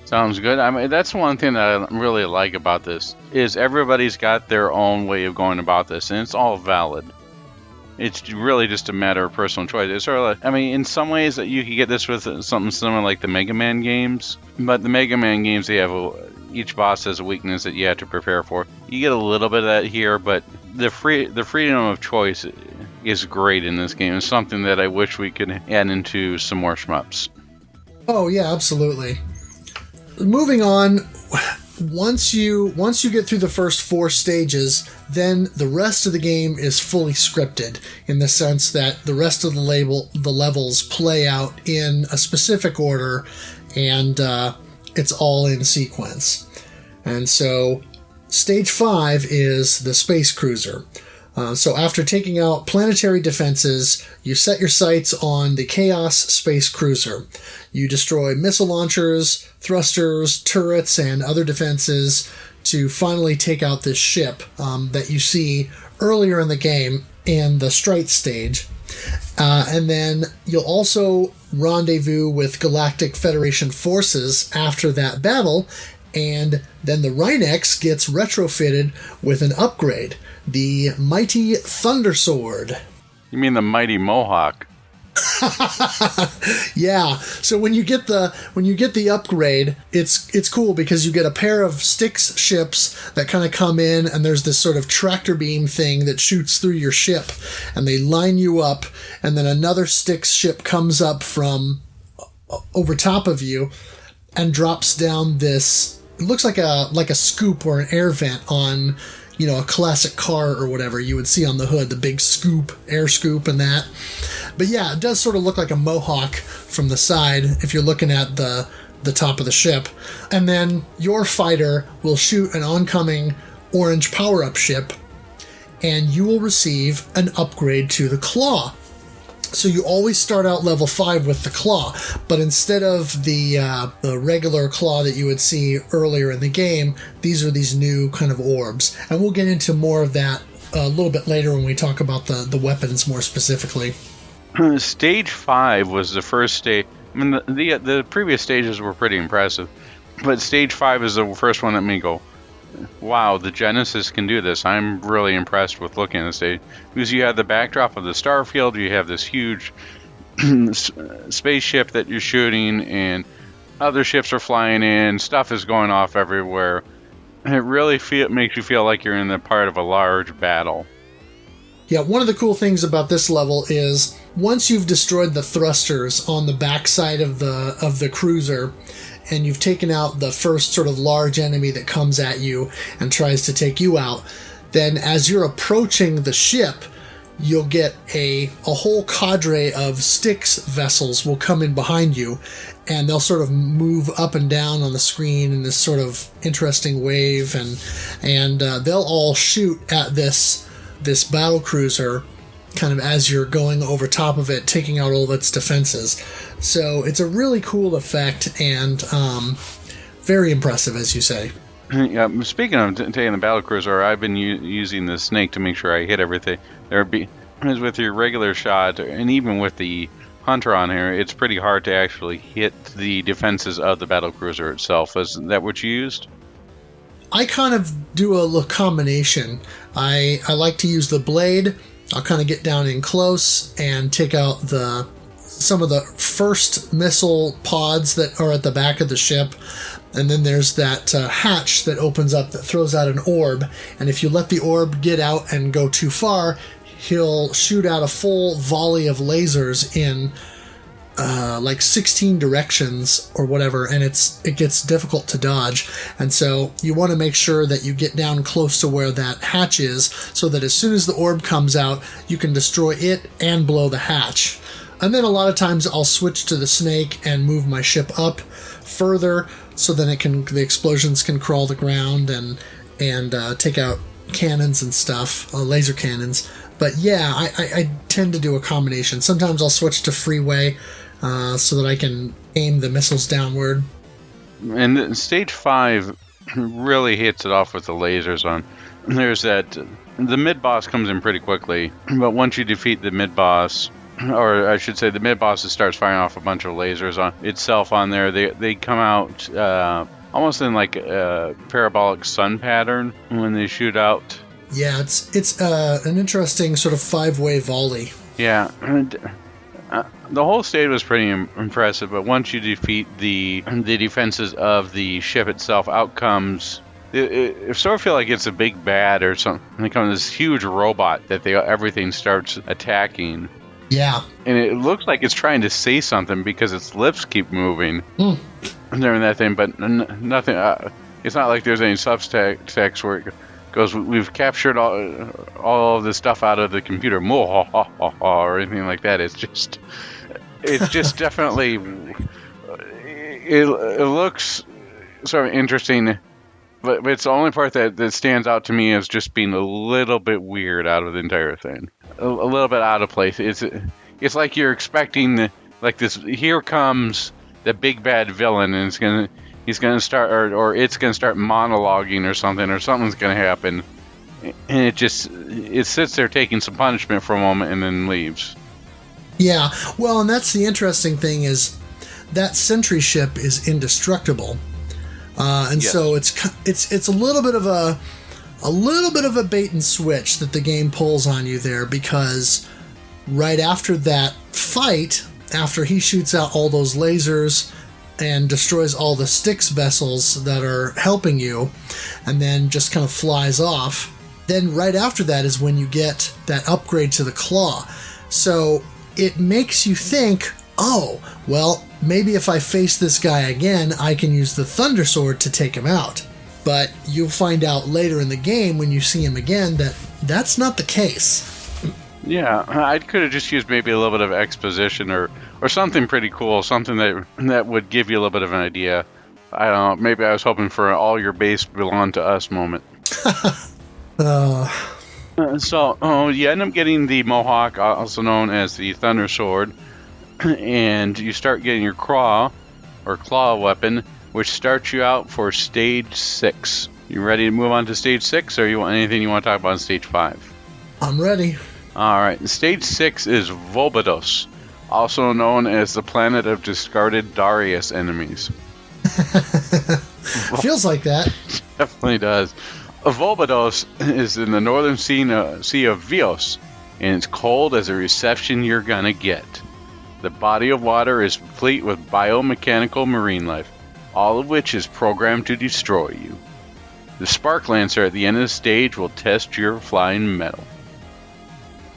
Sounds good. I mean, that's one thing that I really like about this, is everybody's got their own way of going about this, and it's all valid. It's really just a matter of personal choice. It's sort of like, I mean, in some ways you could get this with something similar like the Mega Man games, but the Mega Man games, each boss has a weakness that you have to prepare for. You get a little bit of that here, but the freedom of choice is great in this game. It's something that I wish we could add into some more shmups. Oh yeah, absolutely. Moving on, once you get through the first 4 stages, then the rest of the game is fully scripted, in the sense that the rest of the levels play out in a specific order, and it's all in sequence. And so stage 5 is the space cruiser. So after taking out planetary defenses, you set your sights on the Chaos Space Cruiser. You destroy missile launchers, thrusters, turrets, and other defenses to finally take out this ship that you see earlier in the game in the Strike stage. And then you'll also rendezvous with Galactic Federation forces after that battle, and then the Rhinox gets retrofitted with an upgrade, the Mighty Thunder Sword. You mean the Mighty Mohawk? Yeah. So when you get the upgrade, it's cool because you get a pair of Styx ships that kind of come in, and there's this sort of tractor beam thing that shoots through your ship, and they line you up, and then another Styx ship comes up from over top of you and drops down this. It looks like a scoop or an air vent on, a classic car or whatever you would see on the hood, the big scoop, air scoop and that. But yeah, it does sort of look like a Mohawk from the side if you're looking at the top of the ship. And then your fighter will shoot an oncoming orange power-up ship, and you will receive an upgrade to the Claw. So you always start out level 5 with the Claw, but instead of the regular Claw that you would see earlier in the game, these are these new kind of orbs. And we'll get into more of that a little bit later when we talk about the weapons more specifically. Stage 5 was the first stage. I mean, the previous stages were pretty impressive, but Stage 5 is the first one that made me go, wow, the Genesis can do this. I'm really impressed with looking at the stage. Because you have the backdrop of the starfield, you have this huge spaceship that you're shooting, and other ships are flying in, stuff is going off everywhere. And it really makes you feel like you're in the part of a large battle. Yeah, one of the cool things about this level is once you've destroyed the thrusters on the backside of the cruiser, and you've taken out the first sort of large enemy that comes at you and tries to take you out, then as you're approaching the ship, you'll get a whole cadre of Styx vessels will come in behind you, and they'll sort of move up and down on the screen in this sort of interesting wave, and they'll all shoot at this battle cruiser kind of as you're going over top of it, taking out all of its defenses. So it's a really cool effect, and very impressive, as you say. Yeah, speaking of taking the battle cruiser, I've been using the snake to make sure I hit everything. With your regular shot, and even with the hunter on here, it's pretty hard to actually hit the defenses of the battle cruiser itself. Is that what you used? I kind of do a little combination. I like to use the blade. I'll kind of get down in close and take out some of the first missile pods that are at the back of the ship. And then there's that hatch that opens up that throws out an orb. And if you let the orb get out and go too far, he'll shoot out a full volley of lasers in like 16 directions or whatever, and it gets difficult to dodge. And so you want to make sure that you get down close to where that hatch is, so that as soon as the orb comes out, you can destroy it and blow the hatch. And then a lot of times I'll switch to the snake and move my ship up further, so then the explosions can crawl the ground and take out cannons and stuff, laser cannons. But yeah, I tend to do a combination. Sometimes I'll switch to freeway so that I can aim the missiles downward. And Stage 5 really hits it off with the lasers on. There's that. The mid-boss comes in pretty quickly, but once you defeat the mid-boss, or I should say the mid-boss starts firing off a bunch of lasers on itself on there, they come out almost in like a parabolic sun pattern when they shoot out. Yeah, it's an interesting sort of 5-way volley. Yeah, and the whole stage was pretty impressive, but once you defeat the defenses of the ship itself, out comes... It sort of feel like it's a big bad or something. They come this huge robot that everything starts attacking. Yeah. And it looks like it's trying to say something because its lips keep moving during that thing, but nothing. It's not like there's any subtext where it goes, we've captured all of the stuff out of the computer, or anything like that. It's just definitely, it looks sort of interesting. But it's the only part that stands out to me as just being a little bit weird out of the entire thing. A little bit out of place. It's like you're expecting like this. Here comes the big bad villain, and he's gonna start, or it's gonna start monologuing or something's gonna happen, and it sits there taking some punishment for a moment and then leaves. Yeah, well, and that's the interesting thing is that sentry ship is indestructible. And yes. So it's a little bit of a bait and switch that the game pulls on you there, because right after that fight, after he shoots out all those lasers and destroys all the Styx vessels that are helping you, and then just kind of flies off, then right after that is when you get that upgrade to the claw. So it makes you think, oh, well, maybe if I face this guy again, I can use the Thunder Sword to take him out. But you'll find out later in the game when you see him again that that's not the case. Yeah, I could have just used maybe a little bit of exposition or something pretty cool, something that would give you a little bit of an idea. I don't know, maybe I was hoping for an all your base belong to us moment. So you end up getting the Mohawk, also known as the Thunder Sword, and you start getting your claw weapon, which starts you out for stage 6. You ready to move on to stage 6, or you want anything you want to talk about in stage 5? I'm ready. All right. Stage 6 is Volbados, also known as the planet of discarded Darius enemies. Feels like that. Definitely does. Volbados is in the northern sea of Vios, and it's cold as a reception you're gonna get. The body of water is complete with biomechanical marine life, all of which is programmed to destroy you. The Spark Lancer at the end of the stage will test your flying metal.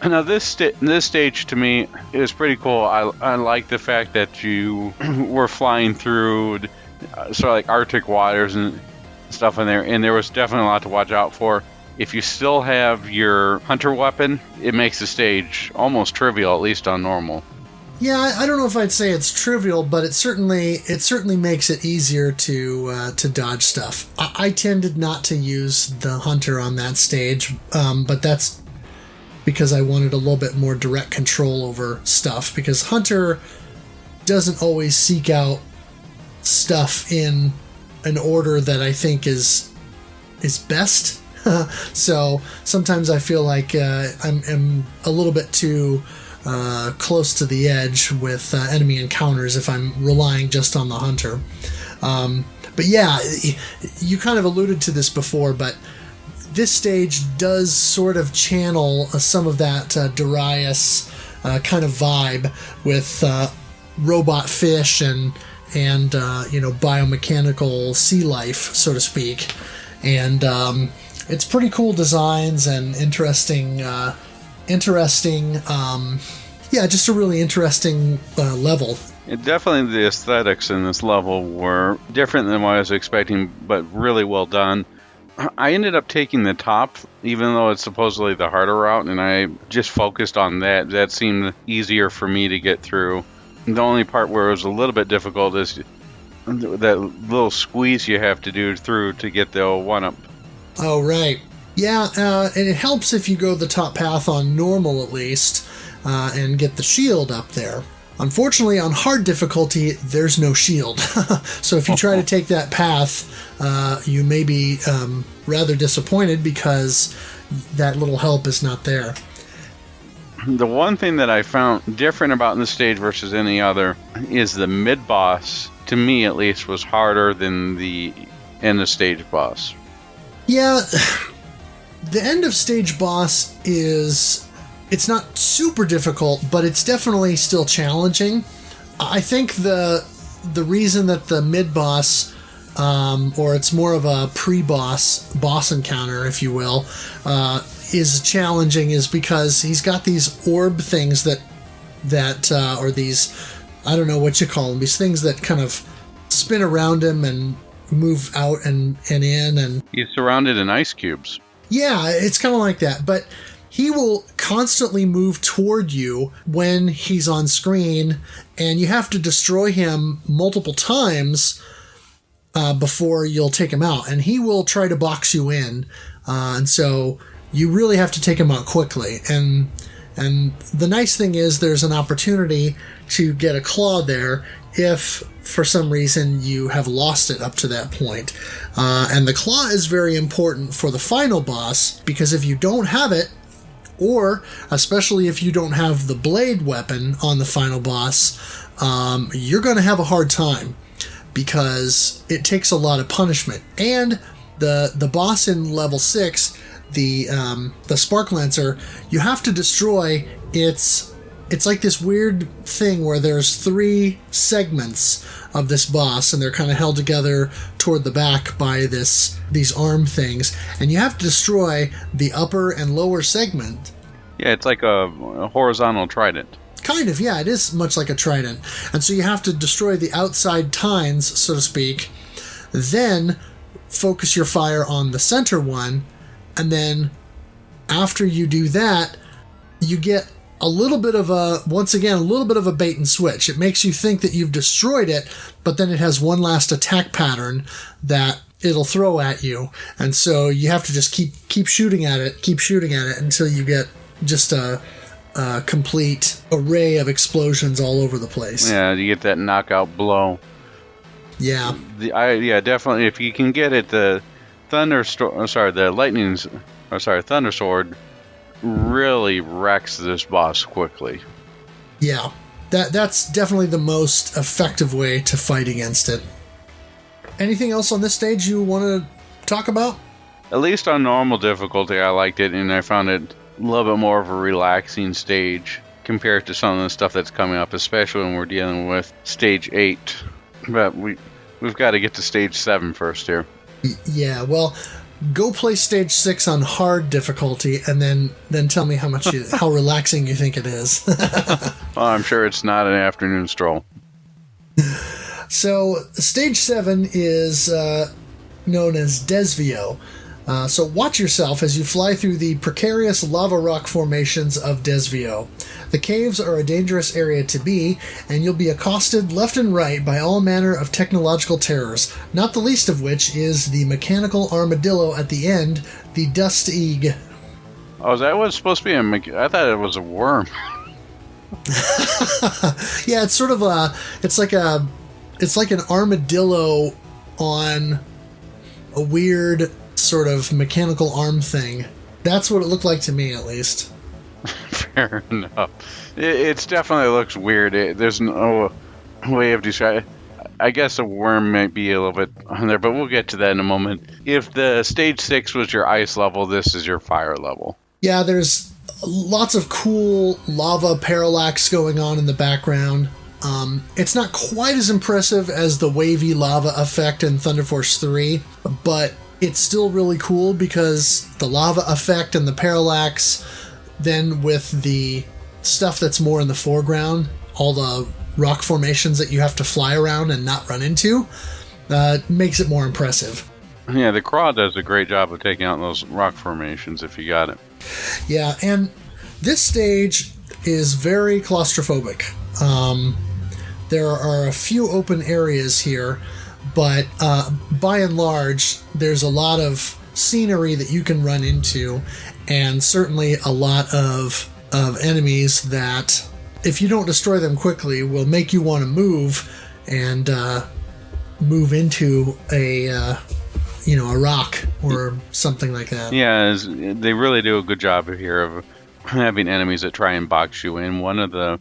Now this stage to me is pretty cool. I like the fact that you were flying through sort of like Arctic waters and stuff in there, and there was definitely a lot to watch out for. If you still have your hunter weapon, it makes the stage almost trivial, at least on normal. Yeah, I don't know if I'd say it's trivial, but it certainly makes it easier to dodge stuff. I tended not to use the hunter on that stage, but that's because I wanted a little bit more direct control over stuff, because hunter doesn't always seek out stuff in an order that I think is best. So sometimes I feel like I'm a little bit too close to the edge with enemy encounters if I'm relying just on the hunter. But yeah, you kind of alluded to this before, but this stage does sort of channel some of that Darius kind of vibe with robot fish and biomechanical sea life, so to speak. And it's pretty cool designs and interesting, just a really interesting level. Definitely the aesthetics in this level were different than what I was expecting, but really well done. I ended up taking the top, even though it's supposedly the harder route, and I just focused on that. That seemed easier for me to get through. The only part where it was a little bit difficult is that little squeeze you have to do through to get the 1-up. Oh, right. Yeah, and it helps if you go the top path on normal at least, and get the shield up there. Unfortunately, on hard difficulty, there's no shield. So if you try to take that path, you may be rather disappointed because that little help is not there. The one thing that I found different about this stage versus any other is the mid-boss, to me at least, was harder than the end of stage boss. Yeah, the end of stage boss it's not super difficult, but it's definitely still challenging. I think the reason that the mid-boss, or it's more of a boss encounter, if you will, is challenging is because he's got these orb things that or these, I don't know what you call them, these things that kind of spin around him and move out and in. And he's surrounded in ice cubes. Yeah, it's kind of like that, but he will constantly move toward you when he's on screen, and you have to destroy him multiple times before you'll take him out. And he will try to box you in, and so you really have to take him out quickly. And the nice thing is there's an opportunity to get a claw there if for some reason you have lost it up to that point. And the claw is very important for the final boss, because if you don't have it, or especially if you don't have the blade weapon on the final boss, you're going to have a hard time, because it takes a lot of punishment. And the boss in level 6, the Spark Lancer, you have to destroy it's like this weird thing where there's 3 segments of this boss, and they're kind of held together toward the back by these arm things, and you have to destroy the upper and lower segment. Yeah, it's like a horizontal trident. Kind of, yeah, it is much like a trident. And so you have to destroy the outside tines, so to speak, then focus your fire on the center one, and then after you do that, you get a little bit of a bait and switch. It makes you think that you've destroyed it, but then it has one last attack pattern that it'll throw at you. And so you have to just keep shooting at it until you get just a complete array of explosions all over the place. Yeah, you get that knockout blow. Yeah. Definitely. If you can get it, the Thunder Sword really wrecks this boss quickly. Yeah, that's definitely the most effective way to fight against it. Anything else on this stage you want to talk about? At least on normal difficulty, I liked it, and I found it a little bit more of a relaxing stage compared to some of the stuff that's coming up, especially when we're dealing with stage 8. But we've got to get to stage 7 first here. Yeah, well, go play stage 6 on hard difficulty, and then tell me how relaxing you think it is. Well, I'm sure it's not an afternoon stroll. So stage 7 is known as Desvio. So watch yourself as you fly through the precarious lava rock formations of Desvio. The caves are a dangerous area to be, and you'll be accosted left and right by all manner of technological terrors, not the least of which is the mechanical armadillo at the end, the Dust Eag. Oh, is that what it's supposed to be? I thought it was a worm. Yeah, it's sort of it's like an armadillo on a weird sort of mechanical arm thing. That's what it looked like to me, at least. Fair enough. It definitely looks weird. There's no way of describing. I guess a worm might be a little bit on there, but we'll get to that in a moment. If the stage 6 was your ice level, this is your fire level. Yeah, there's lots of cool lava parallax going on in the background. It's not quite as impressive as the wavy lava effect in Thunder Force 3, but it's still really cool because the lava effect and the parallax, then with the stuff that's more in the foreground, all the rock formations that you have to fly around and not run into, makes it more impressive. Yeah, the craw does a great job of taking out those rock formations if you got it. Yeah, and this stage is very claustrophobic. There are a few open areas here, but by and large, there's a lot of scenery that you can run into, and certainly a lot of enemies that if you don't destroy them quickly, will make you want to move and move into a rock or something like that. Yeah, they really do a good job here of having enemies that try and box you in. One of the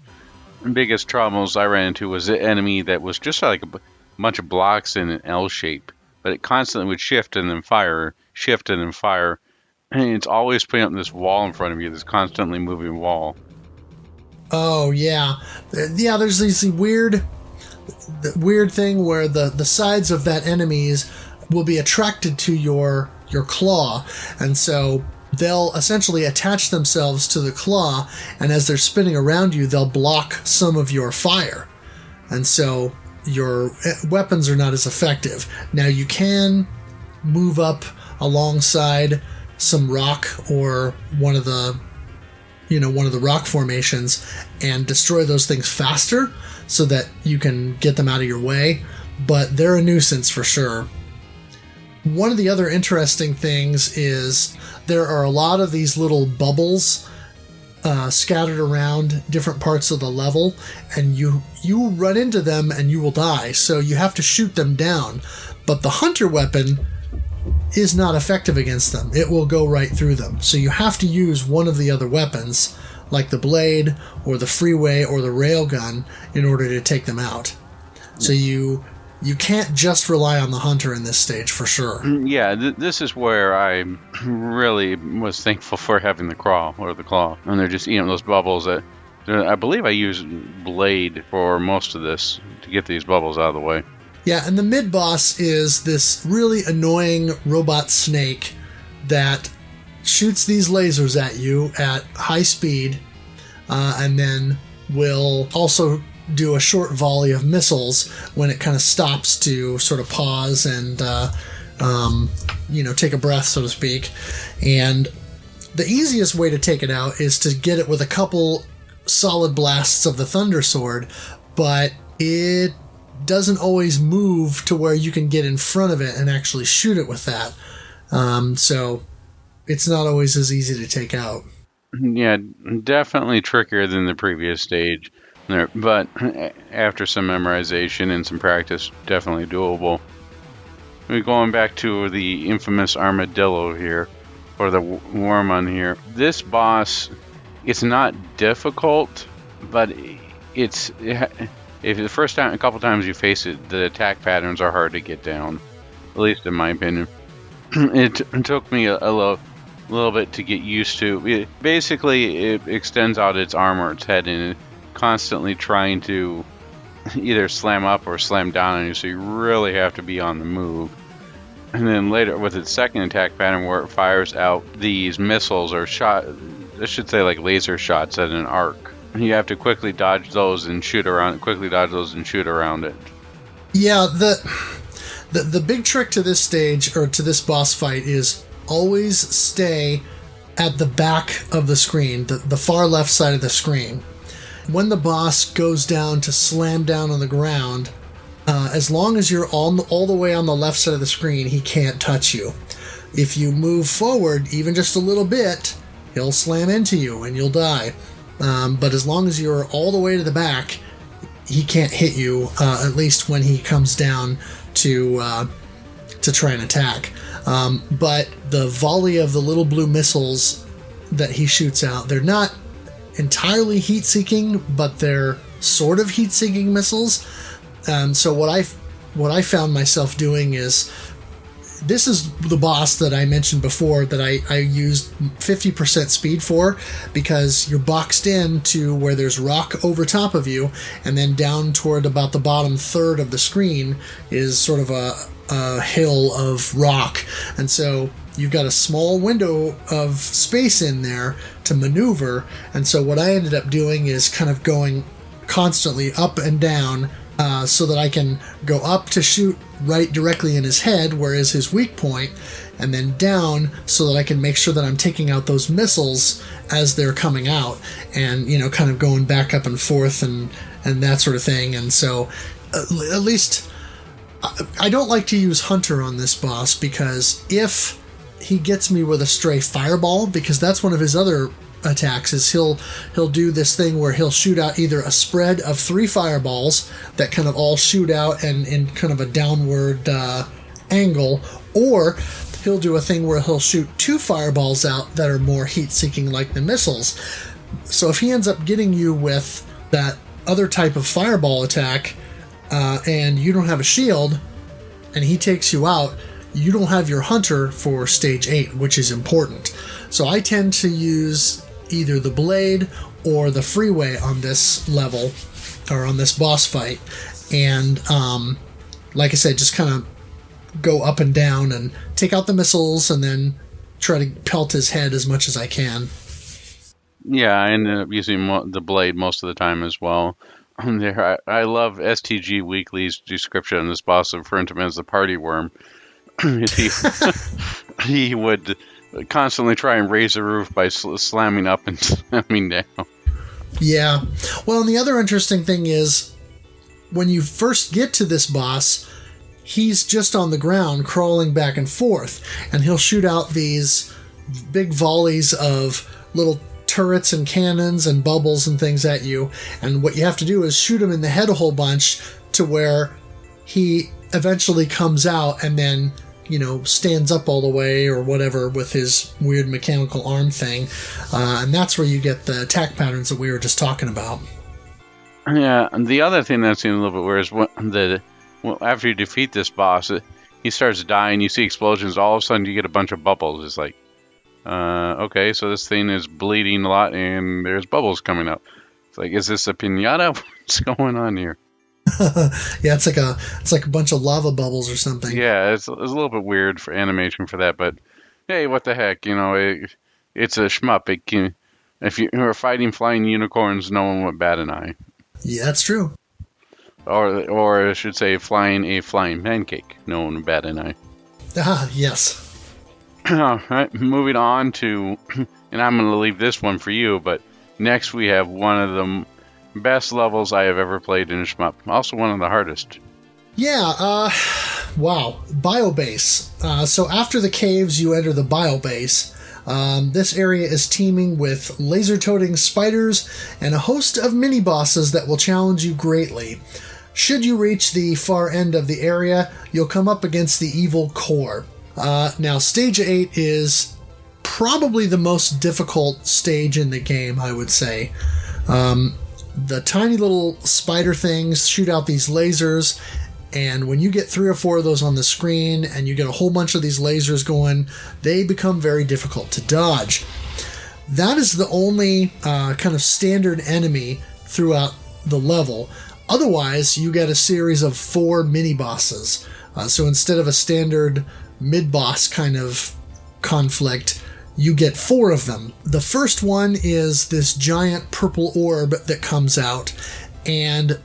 biggest troubles I ran into was an enemy that was just like a bunch of blocks in an L shape, but it constantly would shift and then fire, shift and then fire. And it's always putting up this wall in front of you, this constantly moving wall. Oh, yeah. Yeah, there's this weird thing where the sides of that enemies will be attracted to your claw, and so they'll essentially attach themselves to the claw, and as they're spinning around you, they'll block some of your fire, and so your weapons are not as effective. Now, you can move up alongside some rock or one of the rock formations and destroy those things faster so that you can get them out of your way, but they're a nuisance for sure. One of the other interesting things is there are a lot of these little bubbles scattered around different parts of the level, and you run into them and you will die, so you have to shoot them down. But the hunter weapon is not effective against them. It will go right through them. So you have to use one of the other weapons, like the blade or the freeway or the railgun, in order to take them out. So you can't just rely on the hunter in this stage for sure. Yeah, this is where I really was thankful for having the claw. And they're just eating those bubbles. I believe I used blade for most of this to get these bubbles out of the way. Yeah, and the mid-boss is this really annoying robot snake that shoots these lasers at you at high speed, and then will also do a short volley of missiles when it kind of stops to sort of pause and take a breath, so to speak. And the easiest way to take it out is to get it with a couple solid blasts of the Thunder Sword, but it doesn't always move to where you can get in front of it and actually shoot it with that. So it's not always as easy to take out. Yeah, definitely trickier than the previous stage. But after some memorization and some practice, definitely doable. We're going back to the infamous armadillo here, or the worm here. This boss, it's not difficult, but if the first time, a couple times you face it, the attack patterns are hard to get down, at least in my opinion. It took me a little bit to get used to. Basically, it extends out its arm or its head and constantly trying to either slam up or slam down on you, so you really have to be on the move. And then later with its second attack pattern where it fires out these missiles or like laser shots at an arc. You have to quickly dodge those and shoot around it. Yeah, the big trick to this stage, or to this boss fight, is always stay at the back of the screen, the far left side of the screen. When the boss goes down to slam down on the ground, as long as you're all the way on the left side of the screen, he can't touch you. If you move forward even just a little bit, he'll slam into you and you'll die. But as long as you're all the way to the back, he can't hit you, at least when he comes down to try and attack. But the volley of the little blue missiles that he shoots out, they're not entirely heat-seeking, but they're sort of heat-seeking missiles. So what I found myself doing is, this is the boss that I mentioned before that I used 50% speed for, because you're boxed in to where there's rock over top of you, and then down toward about the bottom third of the screen is sort of a hill of rock. And so you've got a small window of space in there to maneuver. And so what I ended up doing is kind of going constantly up and down, so that I can go up to shoot right directly in his head, where is his weak point, and then down so that I can make sure that I'm taking out those missiles as they're coming out, and kind of going back up and forth and that sort of thing. And so at least I don't like to use Hunter on this boss, because if he gets me with a stray fireball, because that's one of his other attacks is he'll do this thing where he'll shoot out either a spread of 3 fireballs that kind of all shoot out and in kind of a downward angle, or he'll do a thing where he'll shoot 2 fireballs out that are more heat-seeking like the missiles. So if he ends up getting you with that other type of fireball attack and you don't have a shield and he takes you out, you don't have your hunter for stage 8, which is important. So I tend to use either the blade or the freeway on this level, or on this boss fight. And like I said, just kind of go up and down and take out the missiles and then try to pelt his head as much as I can. Yeah, I ended up using the blade most of the time as well. I love STG Weekly's description of this boss, referring to him as the party worm. He would constantly try and raise the roof by slamming up and slamming down. Yeah. Well, and the other interesting thing is, when you first get to this boss, he's just on the ground crawling back and forth, and he'll shoot out these big volleys of little turrets and cannons and bubbles and things at you, and what you have to do is shoot him in the head a whole bunch to where he eventually comes out and then, you know, stands up all the way or whatever with his weird mechanical arm thing, and that's where you get the attack patterns that we were just talking about. Yeah, and the other thing that seems a little bit weird is after you defeat this boss, he starts dying, you see explosions, all of a sudden you get a bunch of bubbles. It's like, okay, so this thing is bleeding a lot and there's bubbles coming up. It's like, is this a piñata? What's going on here? Yeah, it's like a bunch of lava bubbles or something. Yeah, it's a little bit weird for animation for that, but hey, what the heck, you know, it's a shmup. If you were fighting flying unicorns, no one would bat an eye. Yeah, that's true. Or I should say, flying a flying pancake, no one would bat an eye. Ah, yes. All right, moving on to, and I'm going to leave this one for you, but next we have one of the best levels I have ever played in a shmup. Also one of the hardest. Yeah, wow. Biobase. So after the caves, you enter the biobase. This area is teeming with laser-toting spiders and a host of mini-bosses that will challenge you greatly. Should you reach the far end of the area, you'll come up against the evil core. Now, Stage 8 is probably the most difficult stage in the game, I would say. The tiny little spider things shoot out these lasers, and when you get 3 or 4 of those on the screen and you get a whole bunch of these lasers going, they become very difficult to dodge. That is the only kind of standard enemy throughout the level. Otherwise, you get a series of 4 mini-bosses. So instead of a standard mid-boss kind of conflict, you get 4 of them. The first one is this giant purple orb that comes out and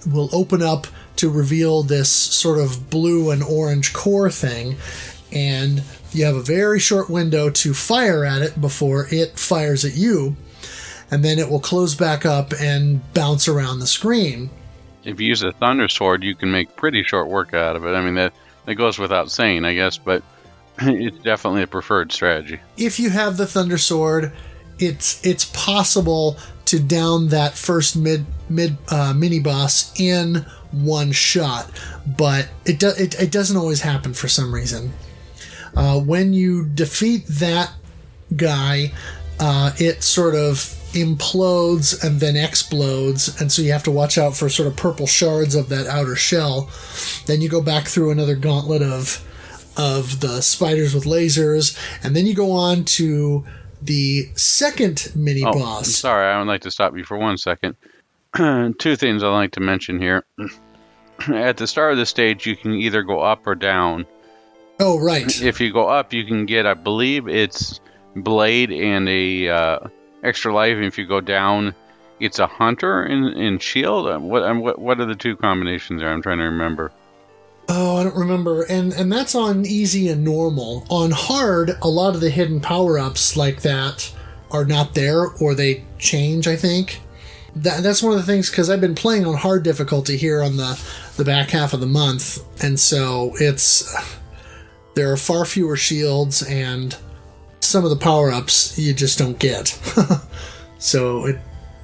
will open up to reveal this sort of blue and orange core thing, and you have a very short window to fire at it before it fires at you, and then it will close back up and bounce around the screen. If you use a Thunder Sword, you can make pretty short work out of it. I mean, that goes without saying, I guess, but it's definitely a preferred strategy. If you have the Thunder Sword, it's possible to down that first mini boss in one shot, but it doesn't always happen for some reason. When you defeat that guy, it sort of implodes and then explodes, and so you have to watch out for sort of purple shards of that outer shell. Then you go back through another gauntlet of the spiders with lasers, and then you go on to the second mini boss. I'm sorry, I would like to stop you for 1 second. 2 things I'd like to mention here. At the start of the stage, you can either go up or down. Oh, right. If you go up, you can get, I believe it's blade and a extra life. And if you go down, it's a hunter and shield. What are the 2 combinations there? I'm trying to remember. Oh, I don't remember. And that's on easy and normal. On hard, a lot of the hidden power-ups like that are not there, or they change, I think. That's one of the things, because I've been playing on hard difficulty here on the back half of the month, and so there are far fewer shields, and some of the power-ups you just don't get. So it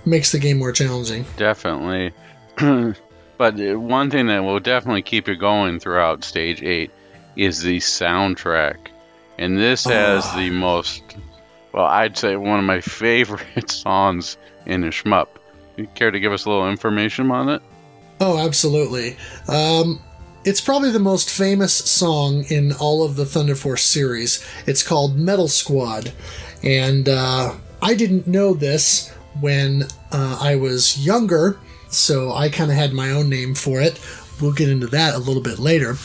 makes the game more challenging. Definitely. But one thing that will definitely keep you going throughout Stage 8 is the soundtrack. And this has the most, well, I'd say one of my favorite songs in the shmup. You care to give us a little information on it? Oh, absolutely. It's probably the most famous song in all of the Thunder Force series. It's called Metal Squad. And I didn't know this when I was younger, so I kind of had my own name for it. We'll get into that a little bit later.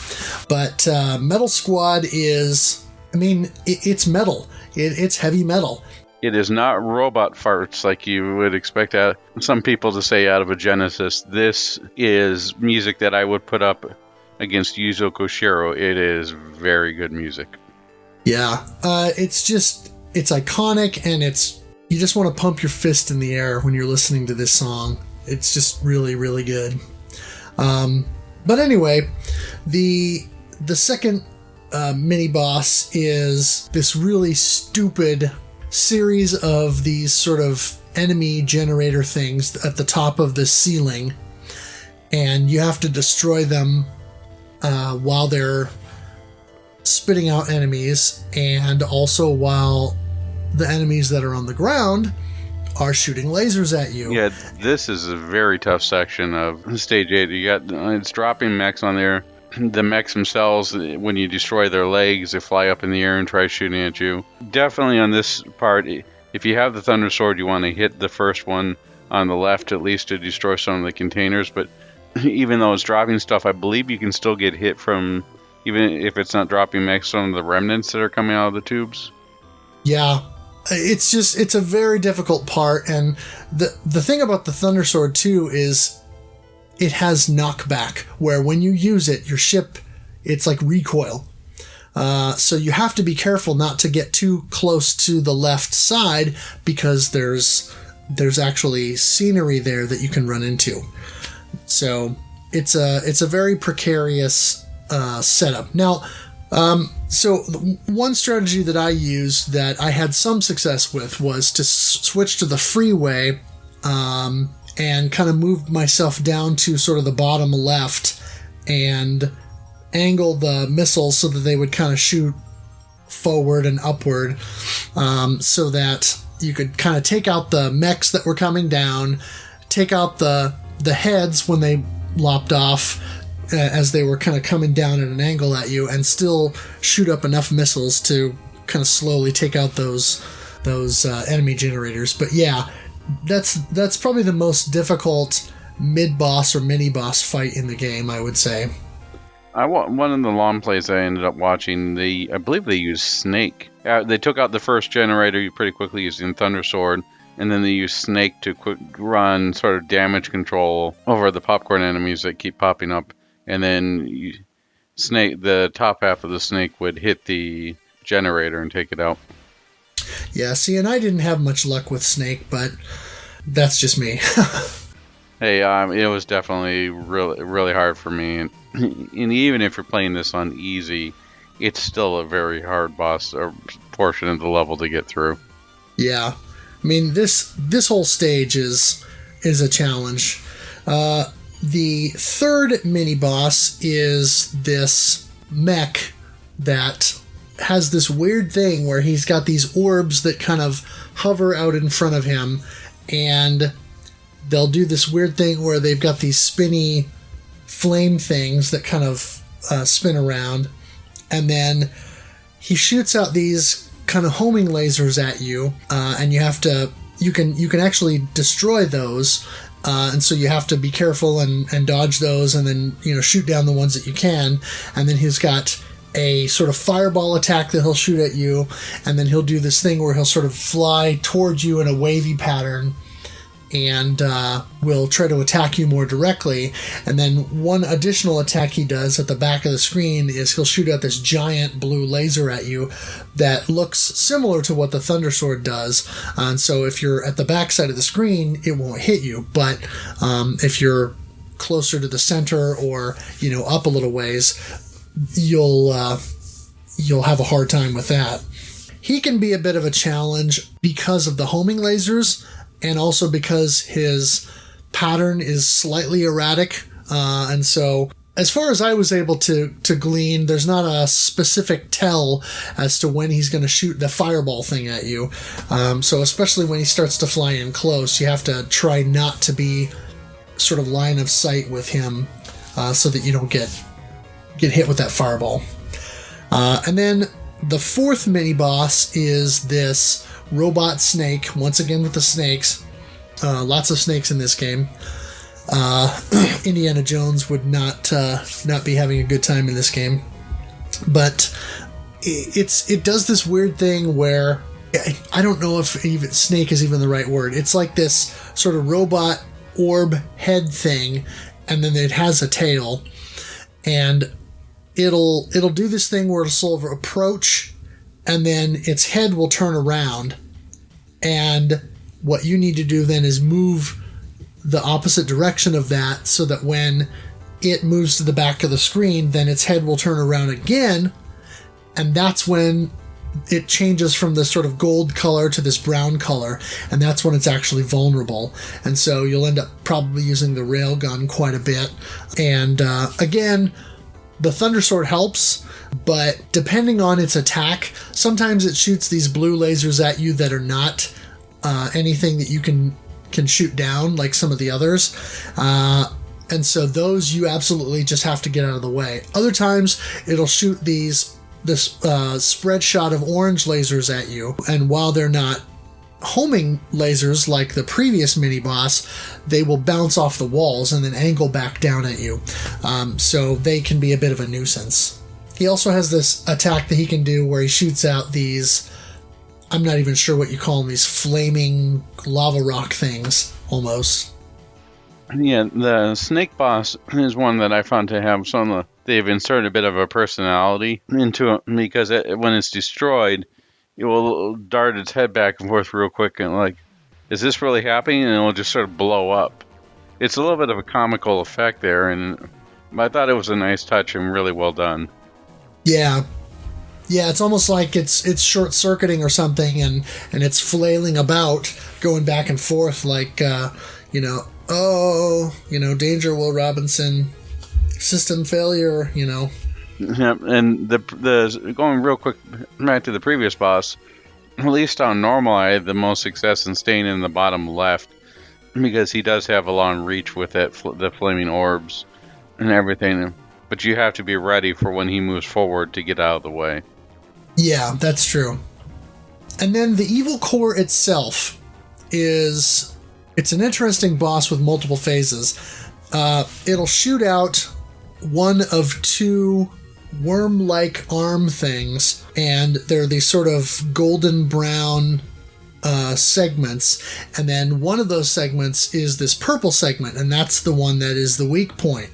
But Metal Squad is, I mean, it's metal. It's heavy metal. It is not robot farts like you would expect some people to say out of a Genesis. This is music that I would put up against Yuzo Koshiro. It is very good music. Yeah. It's iconic, and you just want to pump your fist in the air when you're listening to this song. It's just really, really good. But anyway, the second mini boss is this really stupid series of these sort of enemy generator things at the top of the ceiling, and you have to destroy them while they're spitting out enemies, and also while the enemies that are on the ground are shooting lasers at you. Yeah, this is a very tough section of Stage 8. It's dropping mechs on there. The mechs themselves, when you destroy their legs, they fly up in the air and try shooting at you. Definitely on this part, if you have the Thunder Sword, you want to hit the first one on the left at least to destroy some of the containers. But even though it's dropping stuff, I believe you can still get hit from, even if it's not dropping mechs, some of the remnants that are coming out of the tubes. Yeah. It's a very difficult part, and the thing about the Thunder Sword too is it has knockback, where when you use it, your ship, it's like recoil. So you have to be careful not to get too close to the left side, because there's actually scenery there that you can run into. So it's a very precarious setup. Now, so one strategy that I used that I had some success with was to switch to the freeway, and kind of moved myself down to sort of the bottom left and angle the missiles so that they would kind of shoot forward and upward, so that you could kind of take out the mechs that were coming down, take out the heads when they lopped off as they were kind of coming down at an angle at you, and still shoot up enough missiles to kind of slowly take out those enemy generators. But yeah, that's probably the most difficult mid-boss or mini-boss fight in the game, I would say. One of the long plays I ended up watching, I believe they used Snake. They took out the first generator pretty quickly using Thunder Sword, and then they used Snake to run sort of damage control over the popcorn enemies that keep popping up. And then the top half of the Snake would hit the generator and take it out. Yeah, see, and I didn't have much luck with Snake, but that's just me. Hey, it was definitely really, really hard for me. And even if you're playing this on easy, it's still a very hard boss or portion of the level to get through. Yeah. I mean, this whole stage is a challenge. The third mini-boss is this mech that has this weird thing where he's got these orbs that kind of hover out in front of him, and they'll do this weird thing where they've got these spinny flame things that kind of spin around, and then he shoots out these kind of homing lasers at you, and you can actually destroy those. And so you have to be careful and dodge those, and then shoot down the ones that you can. And then he's got a sort of fireball attack that he'll shoot at you, and then he'll do this thing where he'll sort of fly towards you in a wavy pattern, and will try to attack you more directly. And then one additional attack he does at the back of the screen is he'll shoot out this giant blue laser at you that looks similar to what the Thunder Sword does. And so if you're at the back side of the screen, it won't hit you. But if you're closer to the center or up a little ways, you'll have a hard time with that. he can be a bit of a challenge because of the homing lasers, and also because his pattern is slightly erratic. And so, as far as I was able to glean, there's not a specific tell as to when he's going to shoot the fireball thing at you. So especially when he starts to fly in close, you have to try not to be sort of line of sight with him, so that you don't get hit with that fireball. And then the fourth mini-boss is this robot snake, once again with the snakes. Lots of snakes in this game. Indiana Jones would not be having a good time in this game. But it does this weird thing where, I don't know if even snake is even the right word. It's like this sort of robot orb head thing, and then it has a tail. And it'll do this thing where it'll sort of approach, and then its head will turn around. And what you need to do then is move the opposite direction of that, so that when it moves to the back of the screen, then its head will turn around again, and that's when it changes from this sort of gold color to this brown color, and that's when it's actually vulnerable. And so you'll end up probably using the railgun quite a bit. And again, the Thunder Sword helps, but depending on its attack, sometimes it shoots these blue lasers at you that are not anything that you can shoot down like some of the others. And so those you absolutely just have to get out of the way. Other times it'll shoot this spread shot of orange lasers at you, and while they're not homing lasers like the previous mini boss, they will bounce off the walls and then angle back down at you. So they can be a bit of a nuisance. He also has this attack that he can do where he shoots out these, I'm not even sure what you call them, these flaming lava rock things, almost. Yeah, the snake boss is one that I found to have they've inserted a bit of a personality into it, because when it's destroyed, it will dart its head back and forth real quick, and like, is this really happening? And it will just sort of blow up. It's a little bit of a comical effect there, and I thought it was a nice touch and really well done. Yeah, it's almost like it's short-circuiting or something, and it's flailing about, going back and forth like, danger, Will Robinson, system failure, Yeah, and the going real quick back to the previous boss, at least on normal, I had the most success in staying in the bottom left, because he does have a long reach with the flaming orbs and everything. But you have to be ready for when he moves forward to get out of the way. Yeah, that's true. And then the evil core itself it's an interesting boss with multiple phases. It'll shoot out one of two worm-like arm things, and they're these sort of golden brown segments, and then one of those segments is this purple segment, and that's the one that is the weak point.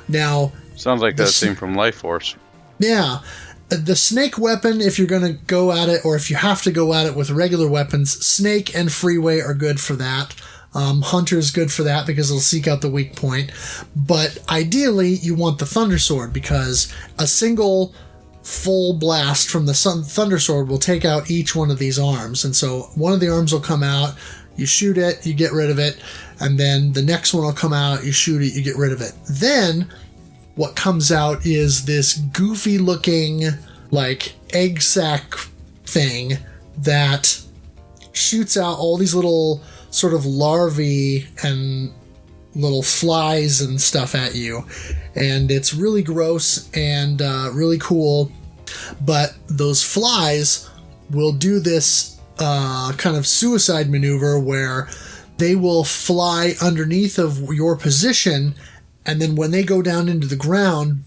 Now, sounds like that scene from Life Force. Yeah. The snake weapon, if you're going to go at it, or if you have to go at it with regular weapons, snake and freeway are good for that. Hunter's good for that because it'll seek out the weak point. But ideally, you want the Thunder Sword, because a single full blast from the Thunder Sword will take out each one of these arms. And so one of the arms will come out, you shoot it, you get rid of it, and then the next one will come out, you shoot it, you get rid of it. Then what comes out is this goofy looking, like, egg sack thing that shoots out all these little sort of larvae and little flies and stuff at you. And it's really gross and really cool. But those flies will do this kind of suicide maneuver where they will fly underneath of your position, and then when they go down into the ground,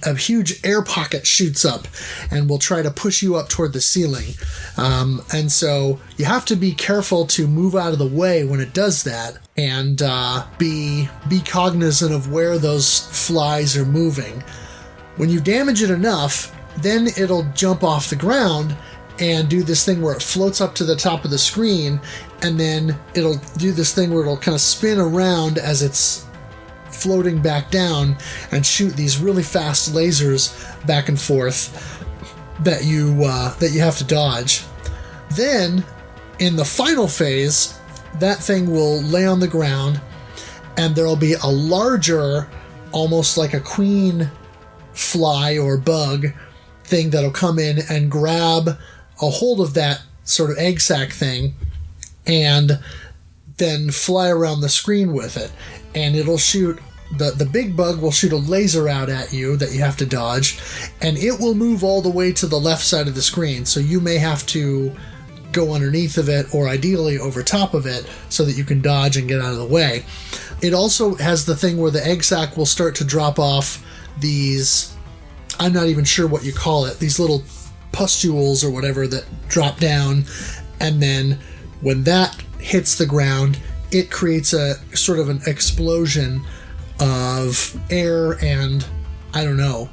a huge air pocket shoots up and will try to push you up toward the ceiling. And so you have to be careful to move out of the way when it does that, and be cognizant of where those flies are moving. When you damage it enough, then it'll jump off the ground and do this thing where it floats up to the top of the screen, and then it'll do this thing where it'll kind of spin around as it's floating back down and shoot these really fast lasers back and forth. that you have to dodge. Then, in the final phase, that thing will lay on the ground, and there'll be a larger, almost like a queen fly or bug thing that'll come in and grab a hold of that sort of egg sac thing, and then fly around the screen with it. And it'll shoot, the big bug will shoot a laser out at you that you have to dodge, and it will move all the way to the left side of the screen. So you may have to go underneath of it, or ideally over top of it, so that you can dodge and get out of the way. It also has the thing where the egg sac will start to drop off these, I'm not even sure what you call it, these little pustules or whatever that drop down, and then when that hits the ground, it creates a sort of an explosion of air and, I don't know,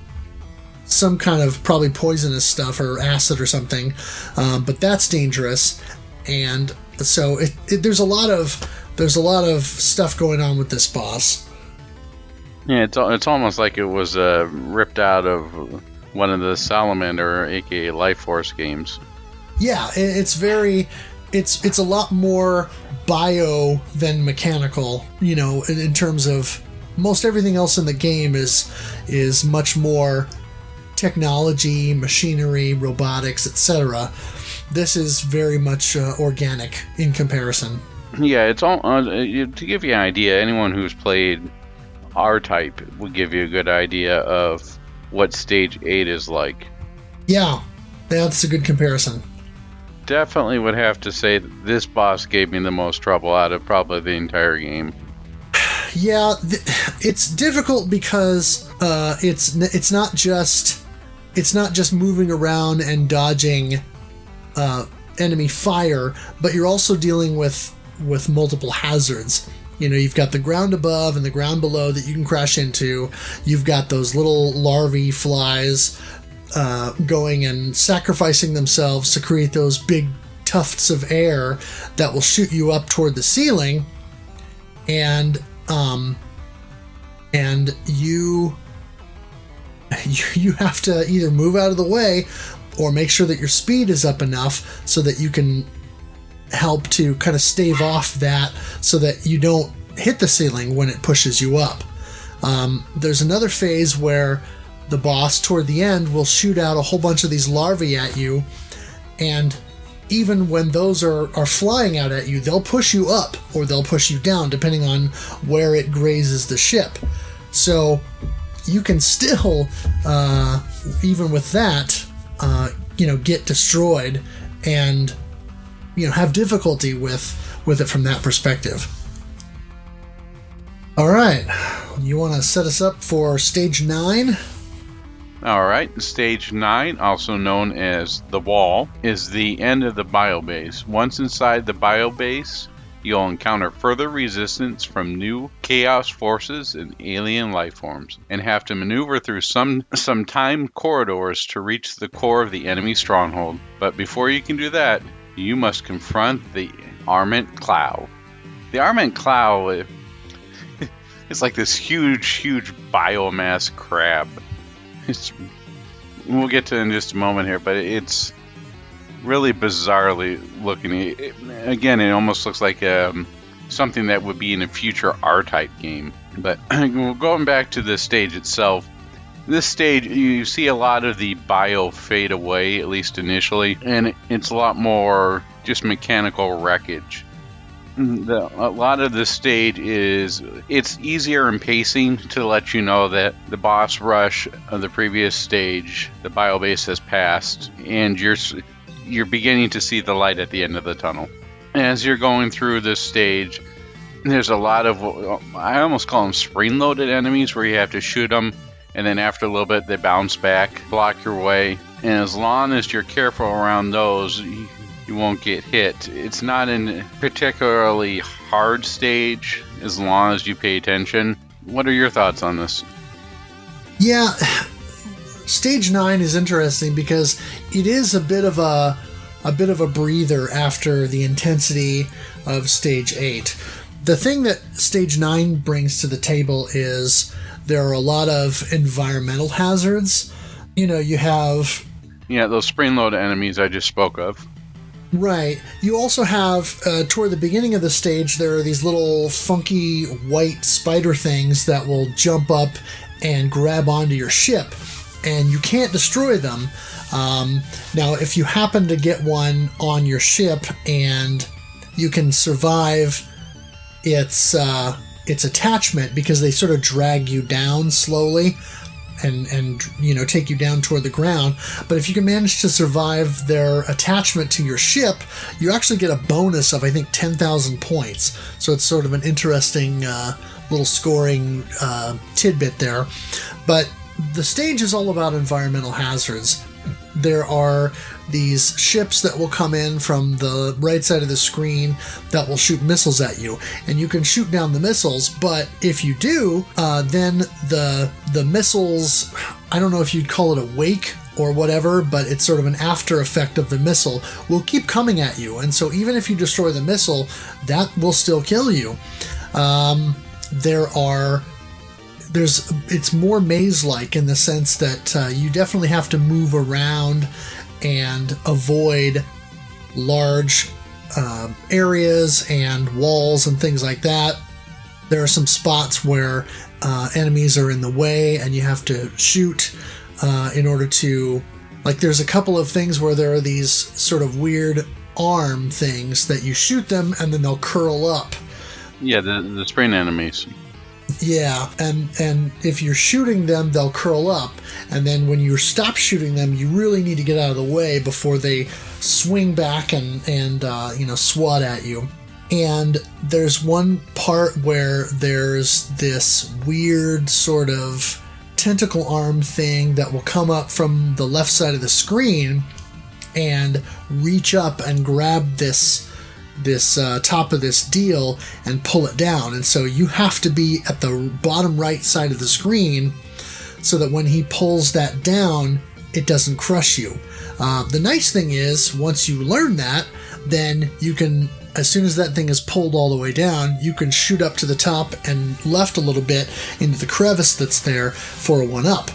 some kind of probably poisonous stuff or acid or something, but that's dangerous. And so there's a lot of stuff going on with this boss. Yeah, it's almost like it was ripped out of one of the Salamander, aka Life Force games. Yeah, it's a lot more bio than mechanical. You know, in terms of most everything else in the game is much more technology, machinery, robotics, etc. This is very much organic in comparison. Yeah, it's all to give you an idea. Anyone who's played R-Type will give you a good idea of what Stage 8 is like. Yeah, that's a good comparison. Definitely would have to say that this boss gave me the most trouble out of probably the entire game. Yeah, it's difficult because it's not just moving around and dodging enemy fire, but you're also dealing with multiple hazards. You know, you've got the ground above and the ground below that you can crash into. You've got those little larvae flies going and sacrificing themselves to create those big tufts of air that will shoot you up toward the ceiling, and you have to either move out of the way or make sure that your speed is up enough so that you can help to kind of stave off that so that you don't hit the ceiling when it pushes you up. There's another phase where the boss toward the end will shoot out a whole bunch of these larvae at you, and even when those are flying out at you, they'll push you up or they'll push you down depending on where it grazes the ship. So you can still, even with that, get destroyed and have difficulty with it from that perspective. All right, you want to set us up for Stage 9? Alright, Stage 9, also known as the Wall, is the end of the biobase. Once inside the biobase, you'll encounter further resistance from new chaos forces and alien life forms, and have to maneuver through some timed corridors to reach the core of the enemy stronghold. But before you can do that, you must confront the Armament Cloud. The Armament Cloud is like this huge biomass crab. We'll get to it in just a moment here, but it's really bizarrely looking. Again, it almost looks like something that would be in a future R-Type game. But going back to the stage itself, this stage, you see a lot of the bio fade away, at least initially, and it's a lot more just mechanical wreckage. A lot of the stage it's easier in pacing to let you know that the boss rush of the previous stage, the biobase has passed, and you're beginning to see the light at the end of the tunnel. As you're going through this stage, there's a lot of, I almost call them spring-loaded enemies, where you have to shoot them, and then after a little bit they bounce back, block your way, and as long as you're careful around those, you won't get hit. It's not a particularly hard stage as long as you pay attention. What are your thoughts on this? Yeah, Stage 9 is interesting because it is a bit of a breather after the intensity of Stage 8. The thing that Stage 9 brings to the table is there are a lot of environmental hazards. You have Yeah, those spring-loaded enemies I just spoke of. Right. You also have, toward the beginning of the stage, there are these little funky white spider things that will jump up and grab onto your ship, and you can't destroy them. Now, if you happen to get one on your ship and you can survive its attachment, because they sort of drag you down slowly and take you down toward the ground. But if you can manage to survive their attachment to your ship, you actually get a bonus of, I think, 10,000 points. So it's sort of an interesting little scoring tidbit there. But the stage is all about environmental hazards. There are these ships that will come in from the right side of the screen that will shoot missiles at you, and you can shoot down the missiles, but if you do, then the missiles, I don't know if you'd call it a wake or whatever, but it's sort of an after effect of the missile, will keep coming at you, and so even if you destroy the missile, that will still kill you. It's more maze-like in the sense that you definitely have to move around and avoid large areas and walls and things like that. There are some spots where enemies are in the way and you have to shoot in order to... Like, there's a couple of things where there are these sort of weird arm things that you shoot them and then they'll curl up. Yeah, the spring enemies. Yeah, and if you're shooting them, they'll curl up, and then when you stop shooting them, you really need to get out of the way before they swing back and swat at you. And there's one part where there's this weird sort of tentacle arm thing that will come up from the left side of the screen and reach up and grab this top of this deal and pull it down. And so you have to be at the bottom right side of the screen so that when he pulls that down, it doesn't crush you. The nice thing is, once you learn that, then you can, as soon as that thing is pulled all the way down, you can shoot up to the top and left a little bit into the crevice that's there for a 1-up.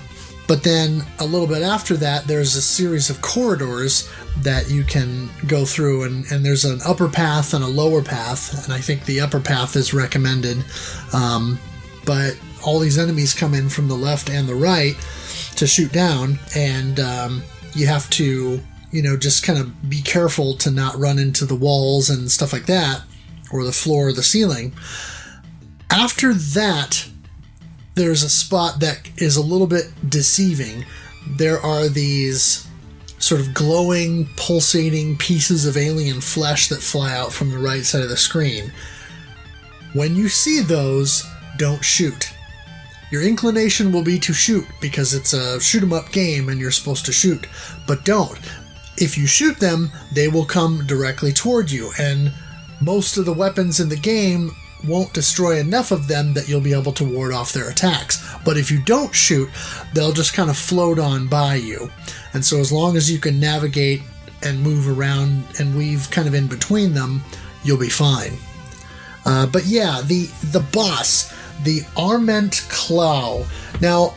But then a little bit after that, there's a series of corridors that you can go through, and there's an upper path and a lower path, and I think the upper path is recommended. But all these enemies come in from the left and the right to shoot down, and you have to, just kind of be careful to not run into the walls and stuff like that, or the floor or the ceiling. After that, there's a spot that is a little bit deceiving. There are these sort of glowing, pulsating pieces of alien flesh that fly out from the right side of the screen. When you see those, don't shoot. Your inclination will be to shoot because it's a shoot 'em up game and you're supposed to shoot, but don't. If you shoot them, they will come directly toward you, and most of the weapons in the game won't destroy enough of them that you'll be able to ward off their attacks. But if you don't shoot, they'll just kind of float on by you. And so as long as you can navigate and move around and weave kind of in between them, you'll be fine. But yeah, the boss, the Arment Claw. Now,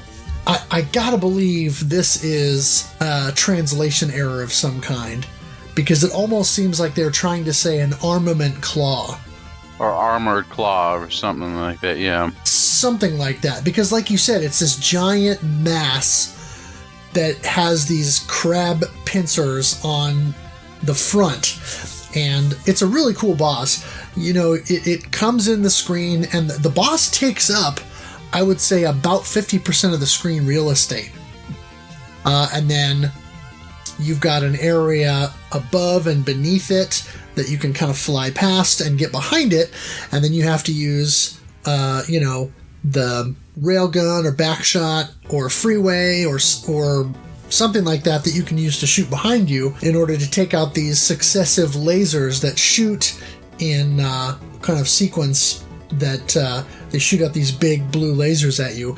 I gotta believe this is a translation error of some kind, because it almost seems like they're trying to say an armament claw. Or armored claw or something like that, yeah. Something like that, because like you said, it's this giant mass that has these crab pincers on the front, and it's a really cool boss. It comes in the screen, and the boss takes up, I would say, about 50% of the screen real estate. And then you've got an area above and beneath it that you can kind of fly past and get behind it, and then you have to use, the railgun or backshot or freeway or something like that you can use to shoot behind you in order to take out these successive lasers that shoot in kind of sequence that they shoot out these big blue lasers at you.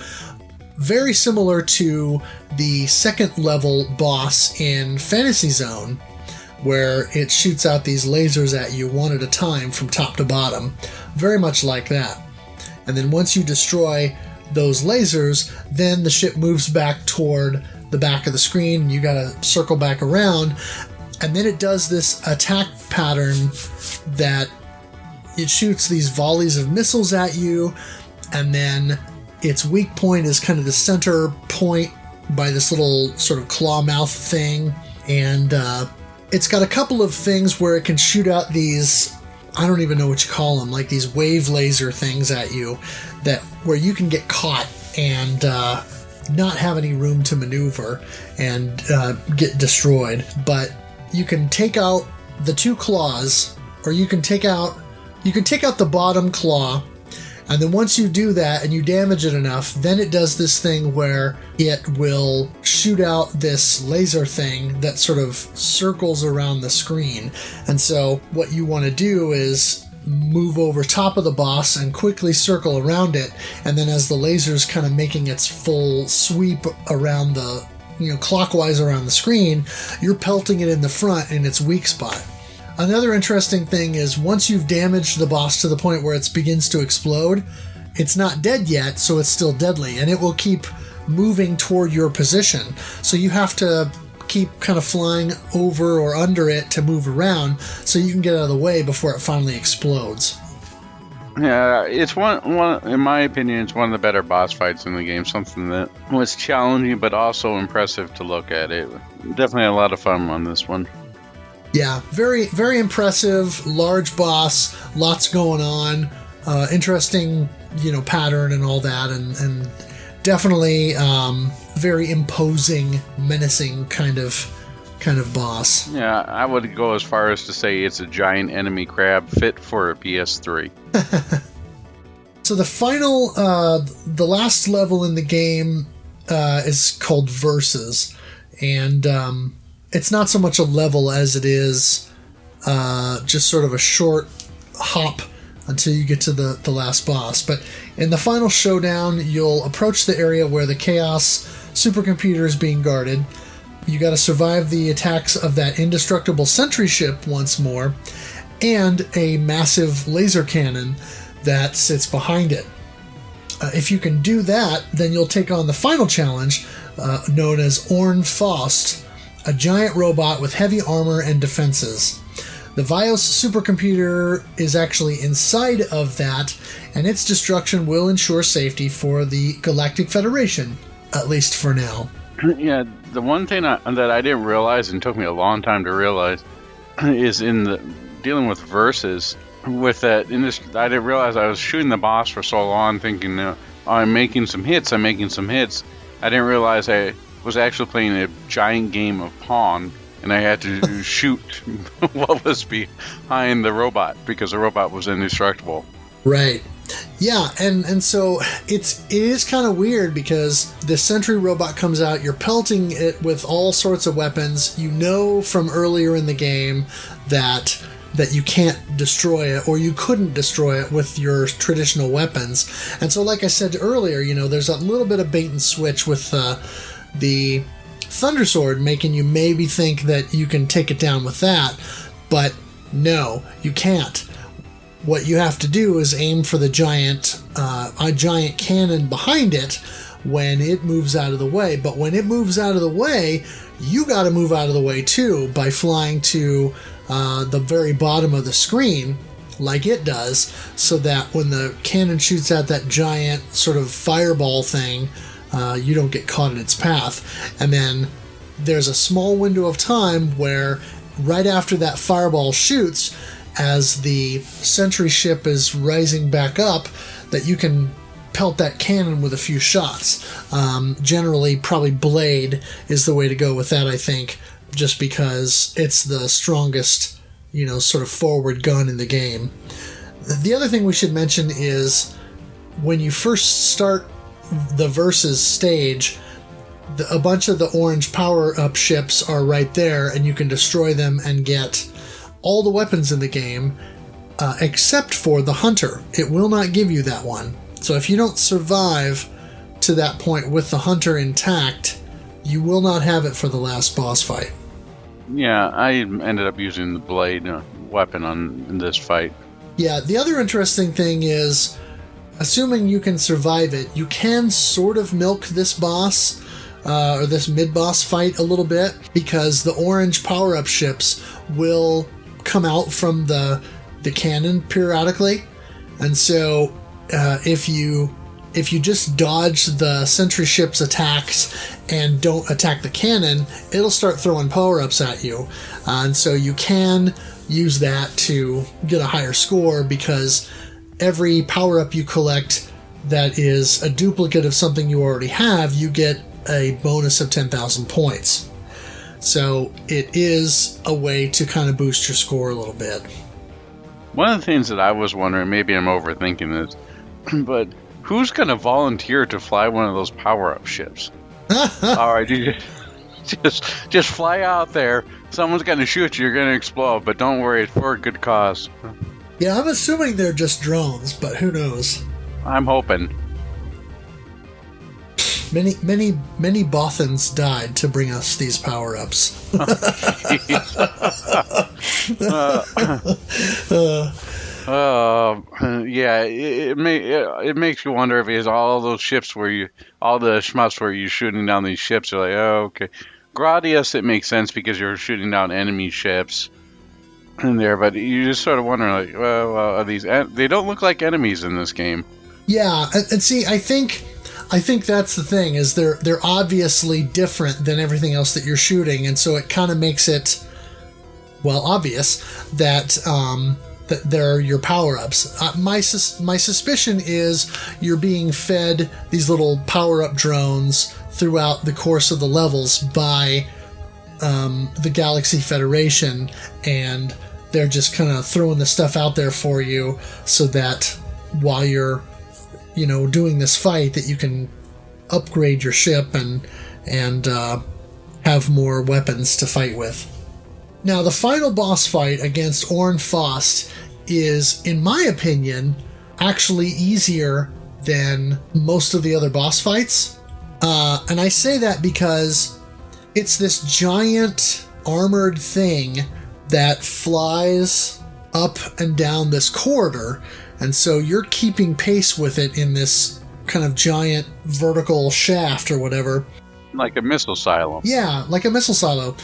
Very similar to the second level boss in Fantasy Zone, where it shoots out these lasers at you one at a time from top to bottom. Very much like that. And then once you destroy those lasers, then the ship moves back toward the back of the screen, and you gotta circle back around. And then it does this attack pattern that it shoots these volleys of missiles at you, and then its weak point is kind of the center point by this little sort of claw mouth thing. And it's got a couple of things where it can shoot out these, I don't even know what you call them, like these wave laser things at you, that where you can get caught and not have any room to maneuver and get destroyed. But you can take out the two claws, or you can take out the bottom claw, and then once you do that and you damage it enough, then it does this thing where it will shoot out this laser thing that sort of circles around the screen. And so what you want to do is move over top of the boss and quickly circle around it, and then as the laser's kind of making its full sweep around the, clockwise around the screen, you're pelting it in the front in its weak spot. Another interesting thing is once you've damaged the boss to the point where it begins to explode, it's not dead yet, so it's still deadly, and it will keep moving toward your position. So you have to keep kind of flying over or under it to move around so you can get out of the way before it finally explodes. Yeah, it's one in my opinion, it's one of the better boss fights in the game. Something that was challenging but also impressive to look at. It definitely had a lot of fun on this one. Yeah, very, very impressive, large boss, lots going on, interesting, pattern and all that, and definitely very imposing, menacing kind of boss. Yeah, I would go as far as to say it's a giant enemy crab fit for a PS3. So the final, the last level in the game is called Versus, and it's not so much a level as it is just sort of a short hop until you get to the last boss. But in the final showdown, you'll approach the area where the Chaos supercomputer is being guarded. You got to survive the attacks of that indestructible sentry ship once more, and a massive laser cannon that sits behind it. If you can do that, then you'll take on the final challenge, known as Orn Faust, a giant robot with heavy armor and defenses. The Vios supercomputer is actually inside of that, and its destruction will ensure safety for the Galactic Federation, at least for now. Yeah, the one thing that I didn't realize, and took me a long time to realize, is dealing with Versus. With that, I didn't realize I was shooting the boss for so long, thinking, I'm making some hits. I didn't realize I was actually playing a giant game of Pong, and I had to shoot what was behind the robot, because the robot was indestructible. Right. Yeah, and so it is kind of weird, because the sentry robot comes out, you're pelting it with all sorts of weapons. You know from earlier in the game that you can't destroy it, or you couldn't destroy it with your traditional weapons. And so, like I said earlier, there's a little bit of bait and switch with the Thunder Sword, making you maybe think that you can take it down with that, but no, you can't. What you have to do is aim for the giant cannon behind it when it moves out of the way. But when it moves out of the way, you got to move out of the way too by flying to the very bottom of the screen, like it does, so that when the cannon shoots out that giant sort of fireball thing, you don't get caught in its path. And then there's a small window of time where right after that fireball shoots, as the sentry ship is rising back up, that you can pelt that cannon with a few shots. Generally, probably blade is the way to go with that, I think, just because it's the strongest, sort of forward gun in the game. The other thing we should mention is when you first start the Versus stage, a bunch of the orange power-up ships are right there, and you can destroy them and get all the weapons in the game, except for the Hunter. It will not give you that one. So if you don't survive to that point with the Hunter intact, you will not have it for the last boss fight. Yeah, I ended up using the blade weapon in this fight. Yeah, the other interesting thing is, assuming you can survive it, you can sort of milk this boss. or this mid-boss fight a little bit, because the orange power-up ships will come out from the cannon periodically. And so if you just dodge the sentry ship's attacks and don't attack the cannon, it'll start throwing power-ups at you. And so you can use that to get a higher score, because every power-up you collect that is a duplicate of something you already have, you get a bonus of 10,000 points. So it is a way to kind of boost your score a little bit. One of the things that I was wondering, maybe I'm overthinking this, but who's going to volunteer to fly one of those power-up ships? All right, you just fly out there. Someone's going to shoot you. You're going to explode, but don't worry, it's for a good cause. Yeah, I'm assuming they're just drones, but who knows? I'm hoping. Many Bothans died to bring us these power-ups. Yeah, it makes you wonder if it's all those ships all the shmups where you're shooting down these ships are like, oh, okay. Gradius, it makes sense because you're shooting down enemy ships in there, but you just sort of wonder, like, well, are these? They don't look like enemies in this game. Yeah, and see, I think that's the thing, is they're obviously different than everything else that you're shooting, and so it kind of makes it, well, obvious that that they're your power-ups. My suspicion is you're being fed these little power-up drones throughout the course of the levels by the Galaxy Federation, and they're just kind of throwing the stuff out there for you so that while you're doing this fight, that you can upgrade your ship and have more weapons to fight with. Now, the final boss fight against Orn Faust is, in my opinion, actually easier than most of the other boss fights. And I say that because it's this giant armored thing that flies up and down this corridor, and so you're keeping pace with it in this kind of giant vertical shaft or whatever. Like a missile silo. Yeah, like a missile silo.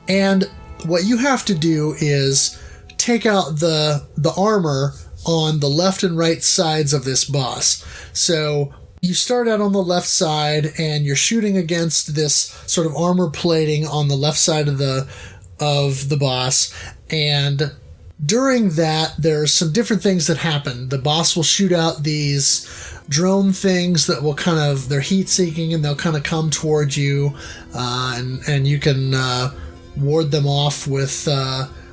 And what you have to do is take out the armor on the left and right sides of this boss. So you start out on the left side and you're shooting against this sort of armor plating on the left side of the boss, and during that there's some different things that happen. The boss will shoot out these drone things that will they're heat seeking, and they'll kind of come towards you, and you can ward them off with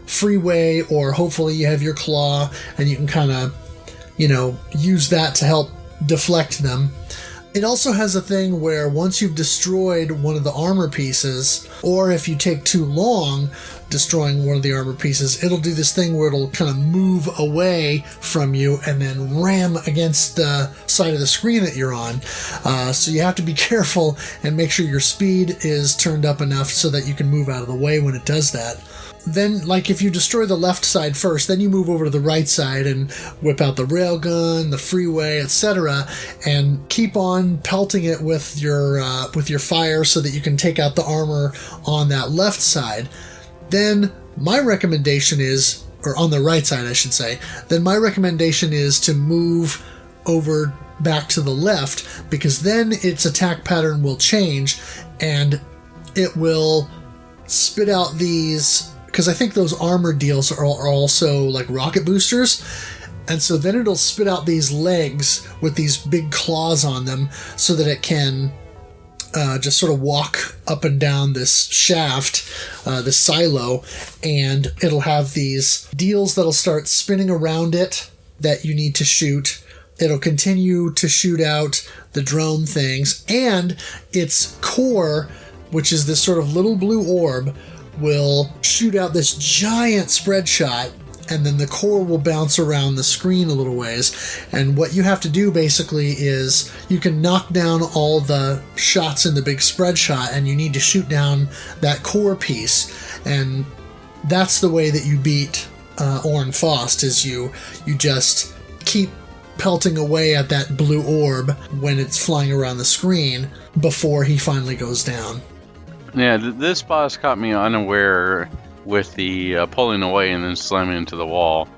freeway, or hopefully you have your claw and you can kind of use that to help deflect them. It also has a thing where once you've destroyed one of the armor pieces, or if you take too long destroying one of the armor pieces, it'll do this thing where it'll kind of move away from you and then ram against the side of the screen that you're on. So you have to be careful and make sure your speed is turned up enough so that you can move out of the way when it does that. Then, like, if you destroy the left side first, then you move over to the right side and whip out the railgun, the freeway, etc., and keep on pelting it with your fire so that you can take out the armor on that left side. Then my recommendation is, or on the right side I should say, then my recommendation is to move over back to the left, because then its attack pattern will change and it will spit out these, because I think those armor deals are also like rocket boosters, and so then it'll spit out these legs with these big claws on them so that it can just sort of walk up and down this shaft, this silo, and it'll have these deals that'll start spinning around it that you need to shoot. It'll continue to shoot out the drone things, and its core, which is this sort of little blue orb, will shoot out this giant spread shot, and then the core will bounce around the screen a little ways. And what you have to do basically is you can knock down all the shots in the big spread shot, and you need to shoot down that core piece. And that's the way that you beat Orn Faust, is you just keep pelting away at that blue orb when it's flying around the screen before he finally goes down. Yeah, this boss caught me unaware with the pulling away and then slamming into the wall.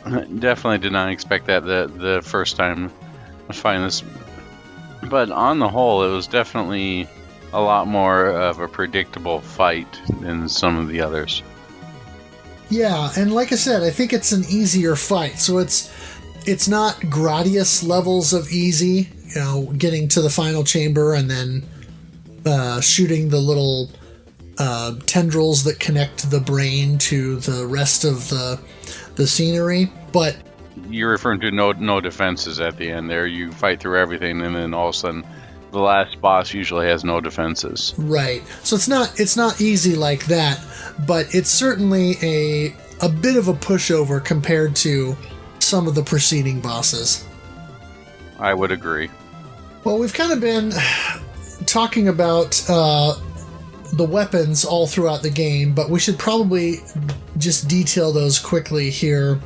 Definitely did not expect that the first time I find this. But on the whole, it was definitely a lot more of a predictable fight than some of the others. Yeah, and like I said, I think it's an easier fight. So it's not Gradius levels of easy, getting to the final chamber and then shooting the little tendrils that connect the brain to the rest of the scenery. But you're referring to no defenses at the end there. You fight through everything, and then all of a sudden, the last boss usually has no defenses. Right. So it's not easy like that, but it's certainly a bit of a pushover compared to some of the preceding bosses. I would agree. Well, we've kind of been talking about the weapons all throughout the game, but we should probably just detail those quickly here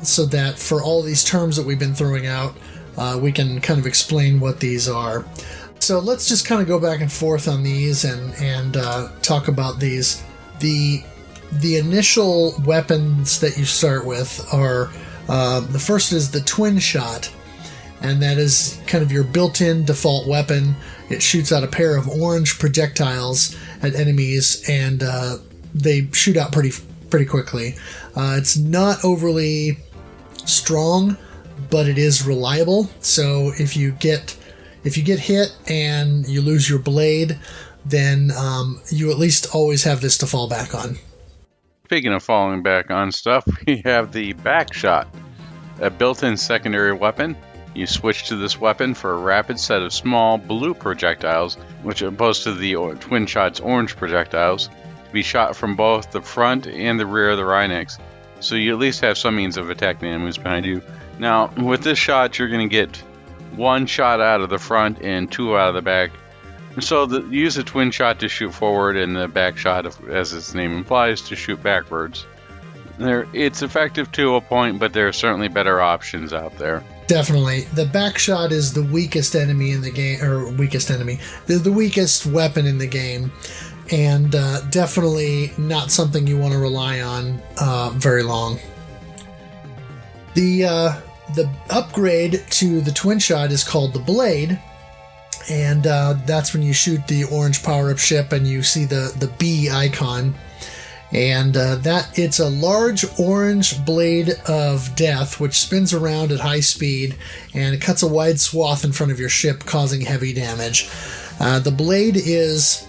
so that for all these terms that we've been throwing out, we can kind of explain what these are. So let's just kind of go back and forth on these and talk about these. The initial weapons that you start with are, the first is the twin shot, and that is kind of your built-in default weapon. It shoots out a pair of orange projectiles at enemies, and they shoot out pretty quickly. It's not overly strong, but it is reliable. So if you get hit and you lose your blade, then you at least always have this to fall back on. Speaking of falling back on stuff, we have the back shot, a built-in secondary weapon. You switch to this weapon for a rapid set of small blue projectiles, which opposed to the twin shot's orange projectiles, to be shot from both the front and the rear of the Rhinox, so you at least have some means of attacking the enemies behind you. Now, with this shot, you're going to get one shot out of the front and two out of the back. So use the twin shot to shoot forward, and the back shot, as its name implies, to shoot backwards. It's effective to a point, but there are certainly better options out there. Definitely. The back shot is the weakest enemy in the game, or weakest enemy, the weakest weapon in the game, and definitely not something you want to rely on very long. The upgrade to the twin shot is called the Blade, and that's when you shoot the orange power-up ship and you see the B icon. And it's a large orange blade of death which spins around at high speed, and it cuts a wide swath in front of your ship, causing heavy damage. The blade is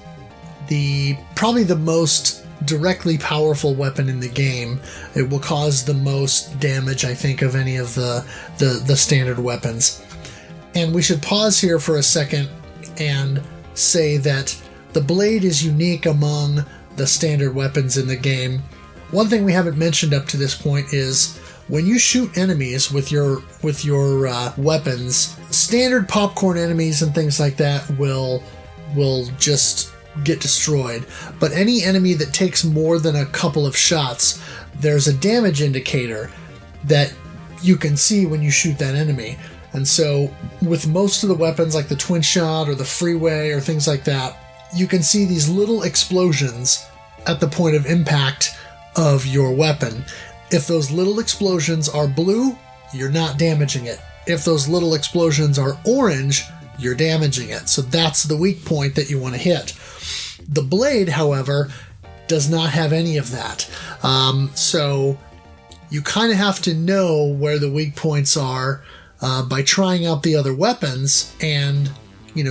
probably the most directly powerful weapon in the game. It will cause the most damage, I think, of any of the standard weapons. And we should pause here for a second and say that the blade is unique among the standard weapons in the game. One thing we haven't mentioned up to this point is when you shoot enemies with your weapons, standard popcorn enemies and things like that will just get destroyed. But any enemy that takes more than a couple of shots, there's a damage indicator that you can see when you shoot that enemy. And so with most of the weapons like the twin shot or the freeway or things like that, you can see these little explosions at the point of impact of your weapon. If those little explosions are blue, you're not damaging it. If those little explosions are orange, you're damaging it. So that's the weak point that you want to hit. The blade, however, does not have any of that. So you kind of have to know where the weak points are by trying out the other weapons and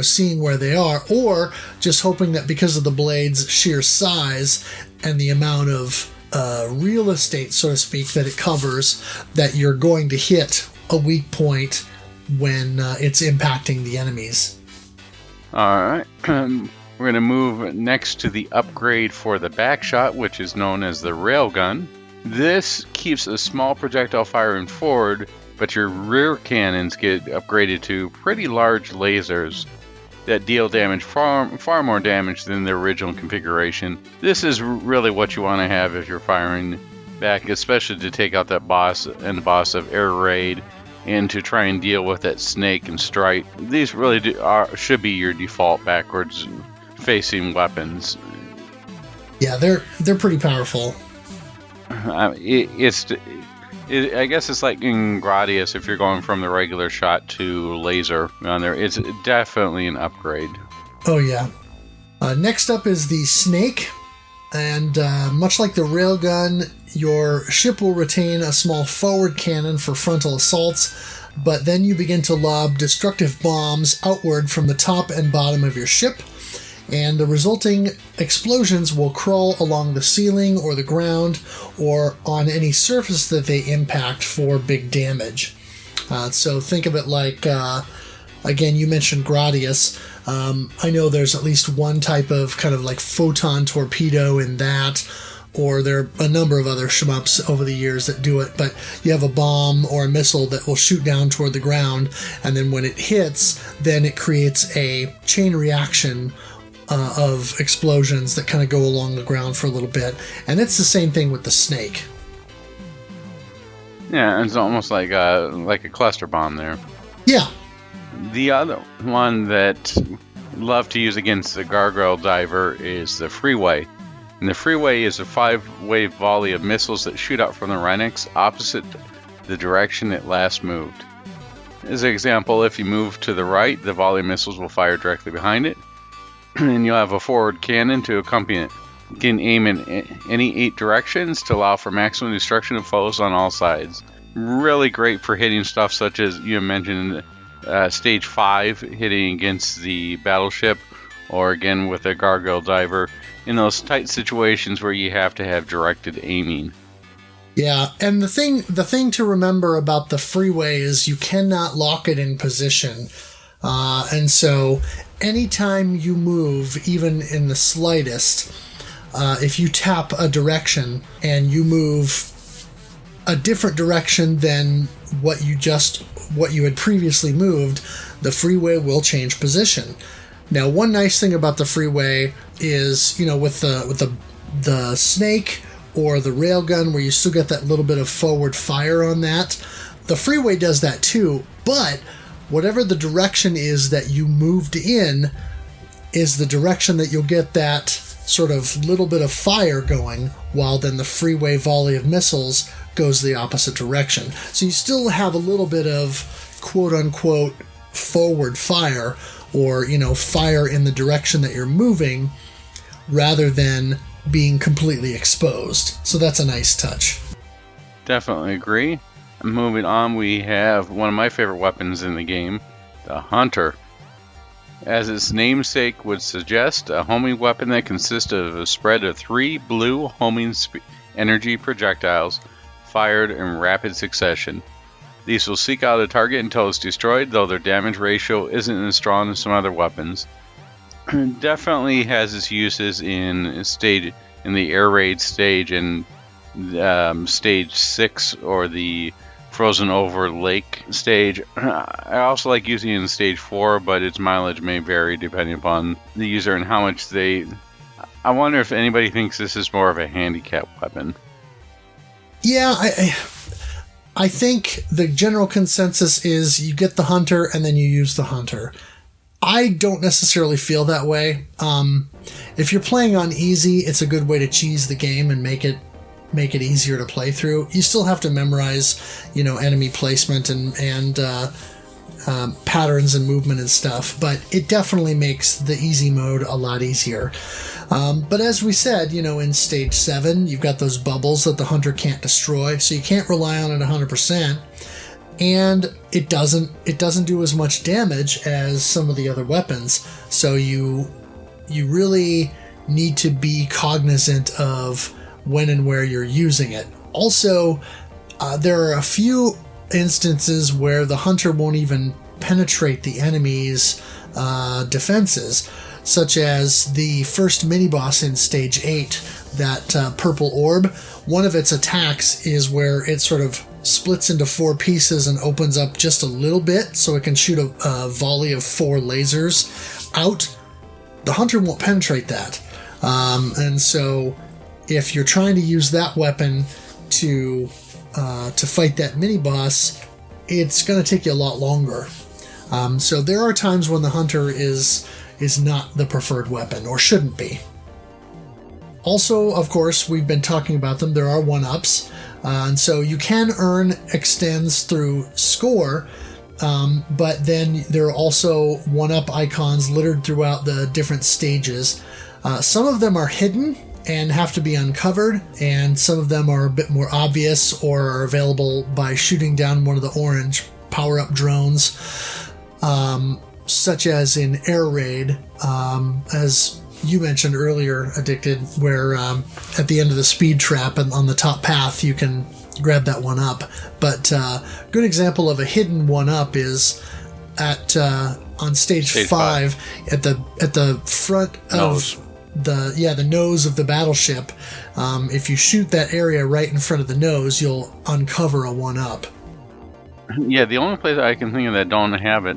seeing where they are, or just hoping that because of the blade's sheer size and the amount of real estate, so to speak, that it covers, that you're going to hit a weak point when it's impacting the enemies. Alright, we're going to move next to the upgrade for the back shot, which is known as the railgun. This keeps a small projectile firing forward, but your rear cannons get upgraded to pretty large lasers that deal damage, far more damage than the original configuration. This is really what you want to have if you're firing back, especially to take out that boss and the boss of Air Raid and to try and deal with that snake and strike. These really should be your default backwards facing weapons. Yeah, they're pretty powerful. I guess it's like in Gradius if you're going from the regular shot to laser on there. It's definitely an upgrade. Oh yeah. Next up is the snake, and much like the railgun, your ship will retain a small forward cannon for frontal assaults, but then you begin to lob destructive bombs outward from the top and bottom of your ship, and the resulting explosions will crawl along the ceiling or the ground or on any surface that they impact for big damage. So think of it like, again, you mentioned Gradius. I know there's at least one type of kind of like photon torpedo in that, or there are a number of other shmups over the years that do it, but you have a bomb or a missile that will shoot down toward the ground, and then when it hits, then it creates a chain reaction of explosions that kind of go along the ground for a little bit, and it's the same thing with the snake. Yeah, it's almost like a cluster bomb there. Yeah. The other one that I love to use against the gargoyle diver is the freeway. And the freeway is a 5-wave volley of missiles that shoot out from the Renix opposite the direction it last moved. As an example, if you move to the right, the volley of missiles will fire directly behind it, and you'll have a forward cannon to accompany it. You can aim in any 8 directions to allow for maximum destruction of foes on all sides. Really great for hitting stuff such as you mentioned Stage 5, hitting against the battleship, or again with a gargoyle diver, in those tight situations where you have to have directed aiming. Yeah, and the thing to remember about the freeway is you cannot lock it in position. And so anytime you move, even in the slightest, if you tap a direction and you move a different direction than what you had previously moved, the freeway will change position. Now, one nice thing about the freeway is, with the snake or the railgun, where you still get that little bit of forward fire on that, the freeway does that too, but whatever the direction is that you moved in is the direction that you'll get that sort of little bit of fire going, while then the freeway volley of missiles goes the opposite direction. So you still have a little bit of quote-unquote forward fire, or, fire in the direction that you're moving, rather than being completely exposed. So that's a nice touch. Definitely agree. Moving on, we have one of my favorite weapons in the game, the Hunter. As its namesake would suggest, a homing weapon that consists of a spread of 3 blue homing energy projectiles fired in rapid succession. These will seek out a target until it's destroyed, though their damage ratio isn't as strong as some other weapons. Definitely has its uses in the air raid stage and stage 6, or the frozen over lake stage. I also like using it in stage 4, but its mileage may vary depending upon the user and how much I wonder if anybody thinks this is more of a handicap weapon. Yeah, I think the general consensus is you get the Hunter and then you use the Hunter. I don't necessarily feel that way. If you're playing on easy, it's a good way to cheese the game and make it easier to play through. You still have to memorize, enemy placement and patterns and movement and stuff, but it definitely makes the easy mode a lot easier. But as we said, in stage 7, you've got those bubbles that the Hunter can't destroy, so you can't rely on it 100%. And it doesn't do as much damage as some of the other weapons, so you really need to be cognizant of when and where you're using it. Also, there are a few instances where the Hunter won't even penetrate the enemy's defenses, such as the first mini-boss in Stage 8, that purple orb. One of its attacks is where it sort of splits into 4 pieces and opens up just a little bit, so it can shoot a volley of 4 lasers out. The Hunter won't penetrate that. And so if you're trying to use that weapon to fight that mini-boss, it's going to take you a lot longer. So there are times when the hunter is not the preferred weapon, or shouldn't be. Also, of course, we've been talking about them. There are 1-ups. And so you can earn extends through score, but then there are also 1-up icons littered throughout the different stages. Some of them are hidden and have to be uncovered, and some of them are a bit more obvious or are available by shooting down one of the orange power-up drones, such as in Air Raid, as you mentioned earlier, Addicted, where at the end of the speed trap and on the top path you can grab that 1-up. But good example of a hidden 1-up is at on stage 5 at the front of the nose of the battleship. If you shoot that area right in front of the nose, you'll uncover a 1-up. Yeah, the only place I can think of that don't have it,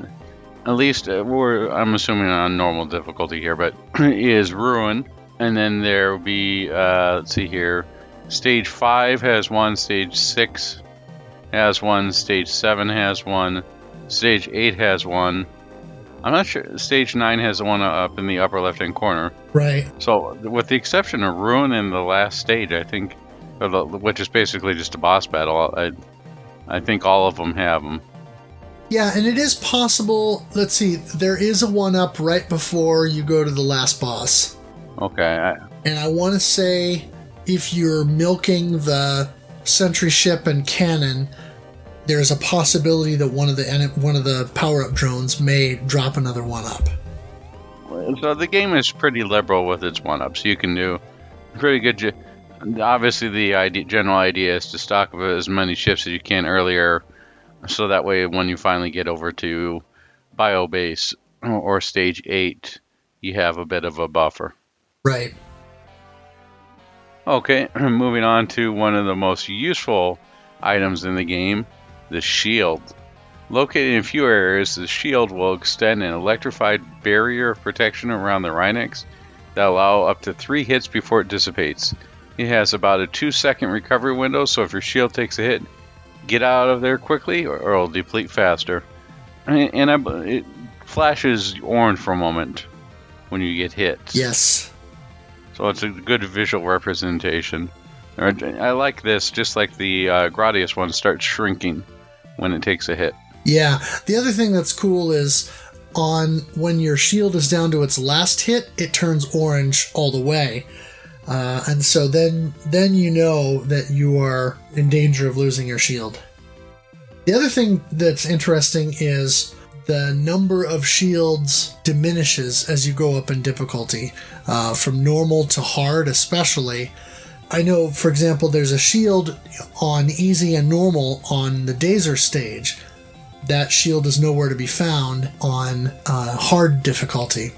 at least I'm assuming on normal difficulty here, but is Ruin. And then there will be, let's see here, stage 5 has one, stage 6 has one, stage 7 has one, stage 8 has one. I'm not sure, stage 9 has one up in the upper left-hand corner. Right. So, with the exception of Ruin in the last stage, I think, which is basically just a boss battle, I think all of them have them. Yeah, and it is possible, let's see, there is a 1-up right before you go to the last boss. Okay. And I want to say, if you're milking the sentry ship and cannon, there's a possibility that one of the power-up drones may drop another 1-up. So the game is pretty liberal with its 1-ups. You can do pretty good. Obviously, the general idea is to stock up as many ships as you can earlier, so that way when you finally get over to Biobase or Stage 8, you have a bit of a buffer. Right. Okay, moving on to one of the most useful items in the game, the shield. Located in a few areas, the shield will extend an electrified barrier of protection around the Rhinox that allow up to 3 hits before it dissipates. It has about a 2-second recovery window, so if your shield takes a hit, get out of there quickly or it'll deplete faster. And it flashes orange for a moment when you get hit. Yes. So it's a good visual representation. I like this, just like the Gradius one starts shrinking when it takes a hit. Yeah. The other thing that's cool is when your shield is down to its last hit, it turns orange all the way. And so then you know that you are in danger of losing your shield. The other thing that's interesting is the number of shields diminishes as you go up in difficulty, from normal to hard especially. I know, for example, there's a shield on easy and normal on the Dazer stage. That shield is nowhere to be found on hard difficulty.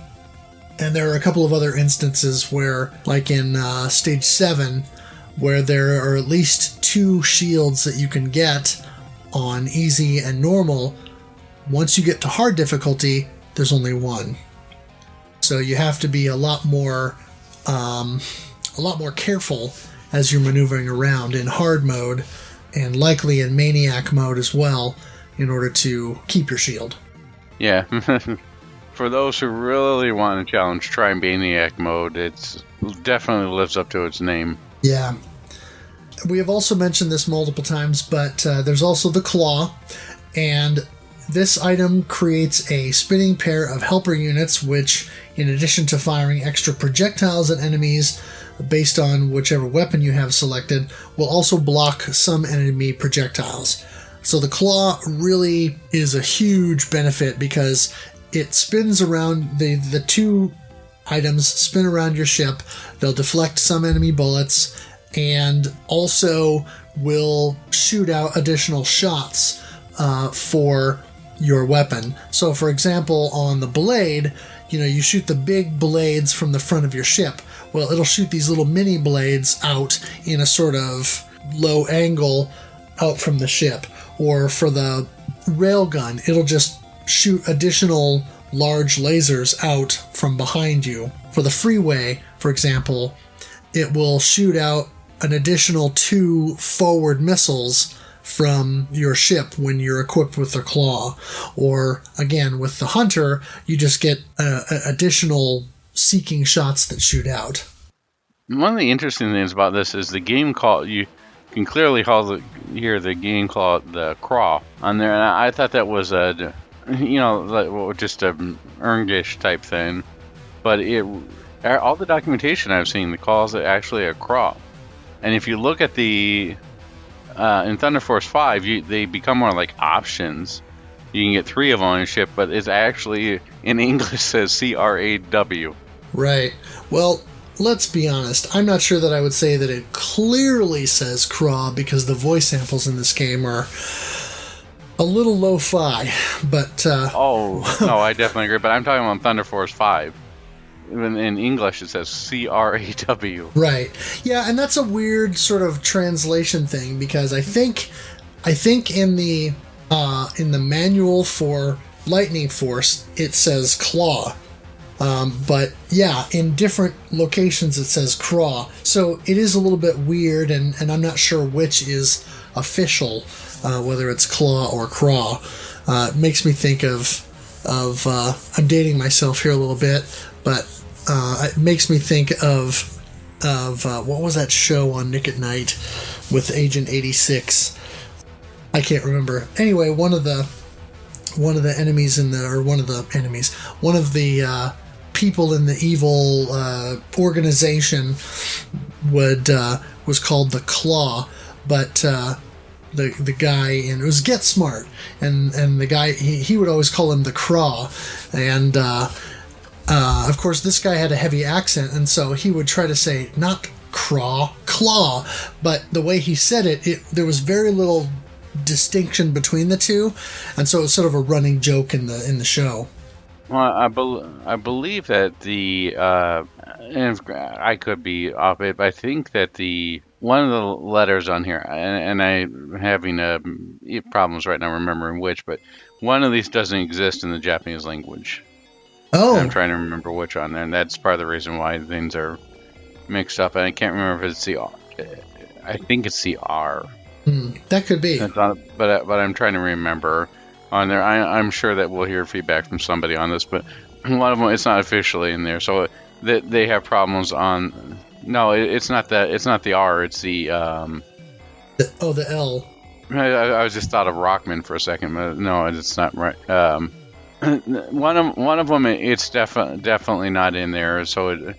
And there are a couple of other instances where, like in stage 7, where there are at least 2 shields that you can get on easy and normal. Once you get to hard difficulty, there's only 1. So you have to be a lot more careful as you're maneuvering around in hard mode, and likely in maniac mode as well, in order to keep your shield. Yeah. For those who really want a challenge, try Maniac mode. It definitely lives up to its name. Yeah. We have also mentioned this multiple times, but there's also the Claw, and this item creates a spinning pair of helper units, which, in addition to firing extra projectiles at enemies based on whichever weapon you have selected, will also block some enemy projectiles. So the Claw really is a huge benefit because it spins around, the 2 items spin around your ship. They'll deflect some enemy bullets and also will shoot out additional shots for your weapon. So for example, on the blade, you shoot the big blades from the front of your ship. Well, it'll shoot these little mini blades out in a sort of low angle out from the ship. Or for the railgun, it'll just shoot additional large lasers out from behind you. For the freeway, for example, it will shoot out an additional 2 forward missiles from your ship when you're equipped with the claw. Or, again, with the hunter, you just get additional seeking shots that shoot out. One of the interesting things about this is the game you can clearly hear the game call it the craw on there, and I thought that was just a Ergish type thing, but all the documentation I've seen, the call is actually a craw. And if you look at in Thunder Force 5, they become more like options. You can get 3 of them on your ship, but it's actually, in English, says CRAW. Right. Well, let's be honest. I'm not sure that I would say that it clearly says craw, because the voice samples in this game are a little lo-fi, but... Oh, no, I definitely agree, but I'm talking about Thunder Force 5. In English, it says CRAW. Right. Yeah, and that's a weird sort of translation thing, because I think in the manual for Lightning Force it says claw, but yeah, in different locations it says craw. So it is a little bit weird, and I'm not sure which is official, whether it's claw or craw. It makes me think of I'm dating myself here a little bit, but it makes me think of what was that show on Nick at Night with Agent 86? I can't remember. Anyway, one of the people in the evil organization was called the Claw, but the guy, and it was Get Smart, and the guy he would always call him the Craw, and of course this guy had a heavy accent, and so he would try to say not craw, claw, but the way he said it there was very little distinction between the two, and so it was sort of a running joke in the show. Well, I believe that and I could be off it, but I think that one of the letters on here, and I'm having problems right now remembering which, but one of these doesn't exist in the Japanese language. Oh. I'm trying to remember which on there, and that's part of the reason why things are mixed up, and I can't remember if it's I think it's the R. That could be. But I'm trying to remember on there. I'm sure that we'll hear feedback from somebody on this, but one of them, it's not officially in there, so they have problems on. No, it's not that. It's not the R. It's the. The L. I was just thought of Rockman for a second, but no, it's not right. One of them, it's definitely not in there. So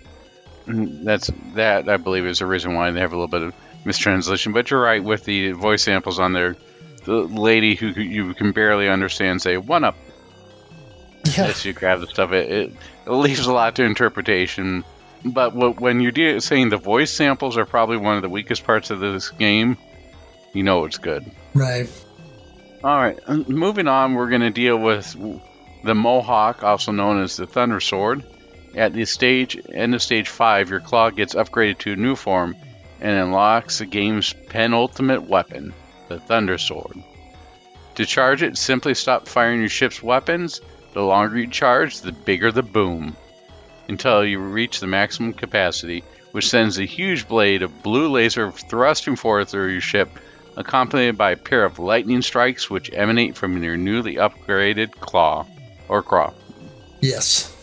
that I believe is the reason why they have a little bit of mistranslation. But you're right with the voice samples on there. The lady who you can barely understand say "one up." Yeah. As you grab the stuff, it leaves a lot to interpretation. But when you're saying the voice samples are probably one of the weakest parts of this game, you know it's good. Right. All right. Moving on, we're going to deal with the Mohawk, also known as the Thunder Sword. At the end of stage 5, your claw gets upgraded to a new form and unlocks the game's penultimate weapon, the Thunder Sword. To charge it, simply stop firing your ship's weapons. The longer you charge, the bigger the boom, until you reach the maximum capacity, which sends a huge blade of blue laser thrusting forward through your ship, accompanied by a pair of lightning strikes which emanate from your newly upgraded claw. Or craw. Yes.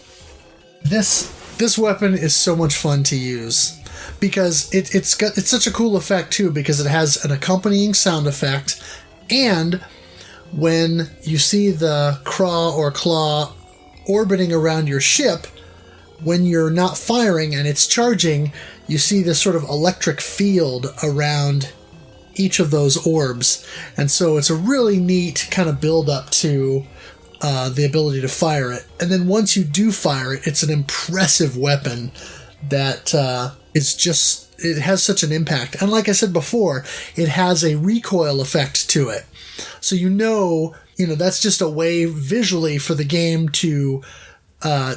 This weapon is so much fun to use, because it's such a cool effect too, because it has an accompanying sound effect, and when you see the craw or claw orbiting around your ship, when you're not firing and it's charging, you see this sort of electric field around each of those orbs, and so it's a really neat kind of build up to the ability to fire it. And then once you do fire it, it's an impressive weapon that it has such an impact. And like I said before, it has a recoil effect to it. So you know that's just a way visually for the game to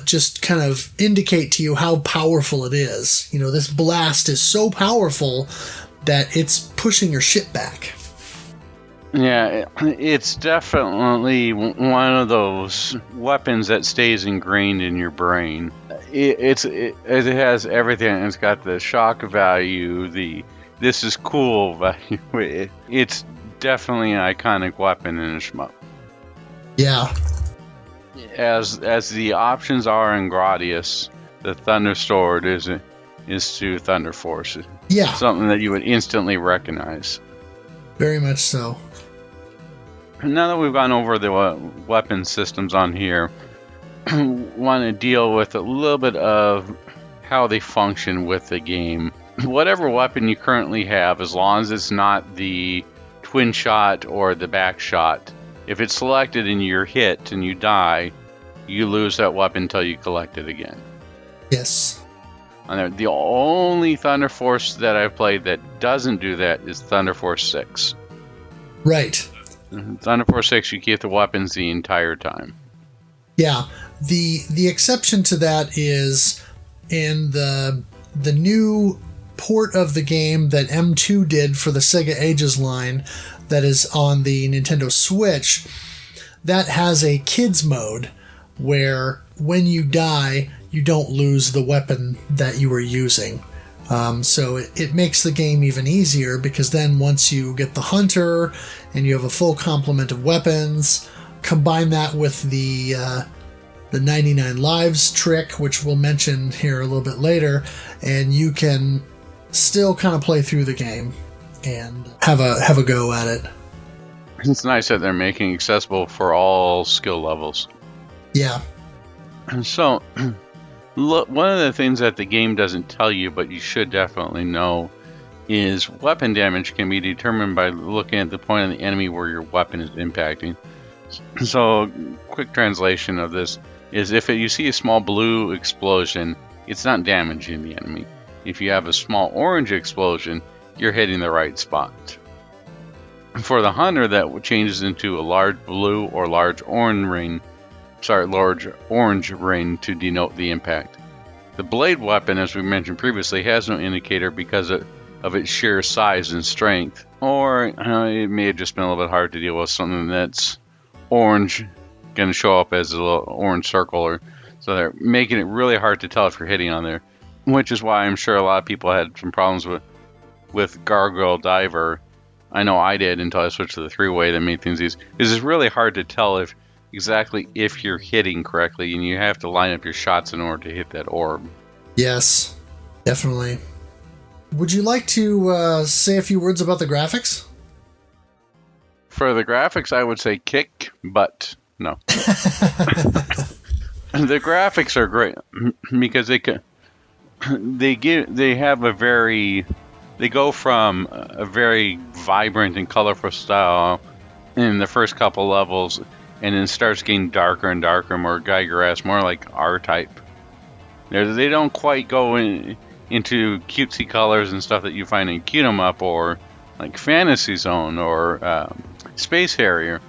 just kind of indicate to you how powerful it is. This blast is so powerful that it's pushing your ship back. Yeah, it's definitely one of those weapons that stays ingrained in your brain. It has everything. It's got the shock value, this is cool value. It's definitely an iconic weapon in a shmup. Yeah. As the options are in Gradius, the Thunder Sword is to Thunder Force. Yeah. Something that you would instantly recognize. Very much so. Now that we've gone over the weapon systems on here, want to deal with a little bit of how they function with the game. Whatever weapon you currently have, as long as it's not the twin shot or the back shot, if it's selected and you're hit and you die, you lose that weapon until you collect it again. Yes. And the only Thunder Force that I've played that doesn't do that is Thunder Force 6. Right. Thunder Force 6, you keep the weapons the entire time. Yeah. The exception to that is in the new port of the game that M2 did for the Sega Ages line that is on the Nintendo Switch. That has a kids mode where when you die, you don't lose the weapon that you were using. So it makes the game even easier, because then once you get the hunter and you have a full complement of weapons, combine that with the 99 lives trick, which we'll mention here a little bit later, and you can still kind of play through the game and have a go at it. It's nice that they're making it accessible for all skill levels. Yeah. So, look, one of the things that the game doesn't tell you, but you should definitely know, is weapon damage can be determined by looking at the point of the enemy where your weapon is impacting. So, quick translation of this is if you see a small blue explosion, it's not damaging the enemy. If you have a small orange explosion, you're hitting the right spot. For the hunter, that changes into a large blue or large orange ring to denote the impact. The blade weapon, as we mentioned previously, has no indicator because of its sheer size and strength, or it may have just been a little bit hard to deal with something that's orange, going to show up as a little orange circle, so they're making it really hard to tell if you're hitting on there, which is why I'm sure a lot of people had some problems with Gargoyle Diver. I know I did until I switched to the 3-way that made things easy. It's really hard to tell exactly if you're hitting correctly, and you have to line up your shots in order to hit that orb. Yes, definitely. Would you like to say a few words about the graphics? For the graphics, I would say kick butt. No. The graphics are great because they go from a very vibrant and colorful style in the first couple levels, and then starts getting darker and darker, more Geiger-esque, more like R-type. They don't quite go into cutesy colors and stuff that you find in Cute 'em Up or like Fantasy Zone or Space Harrier,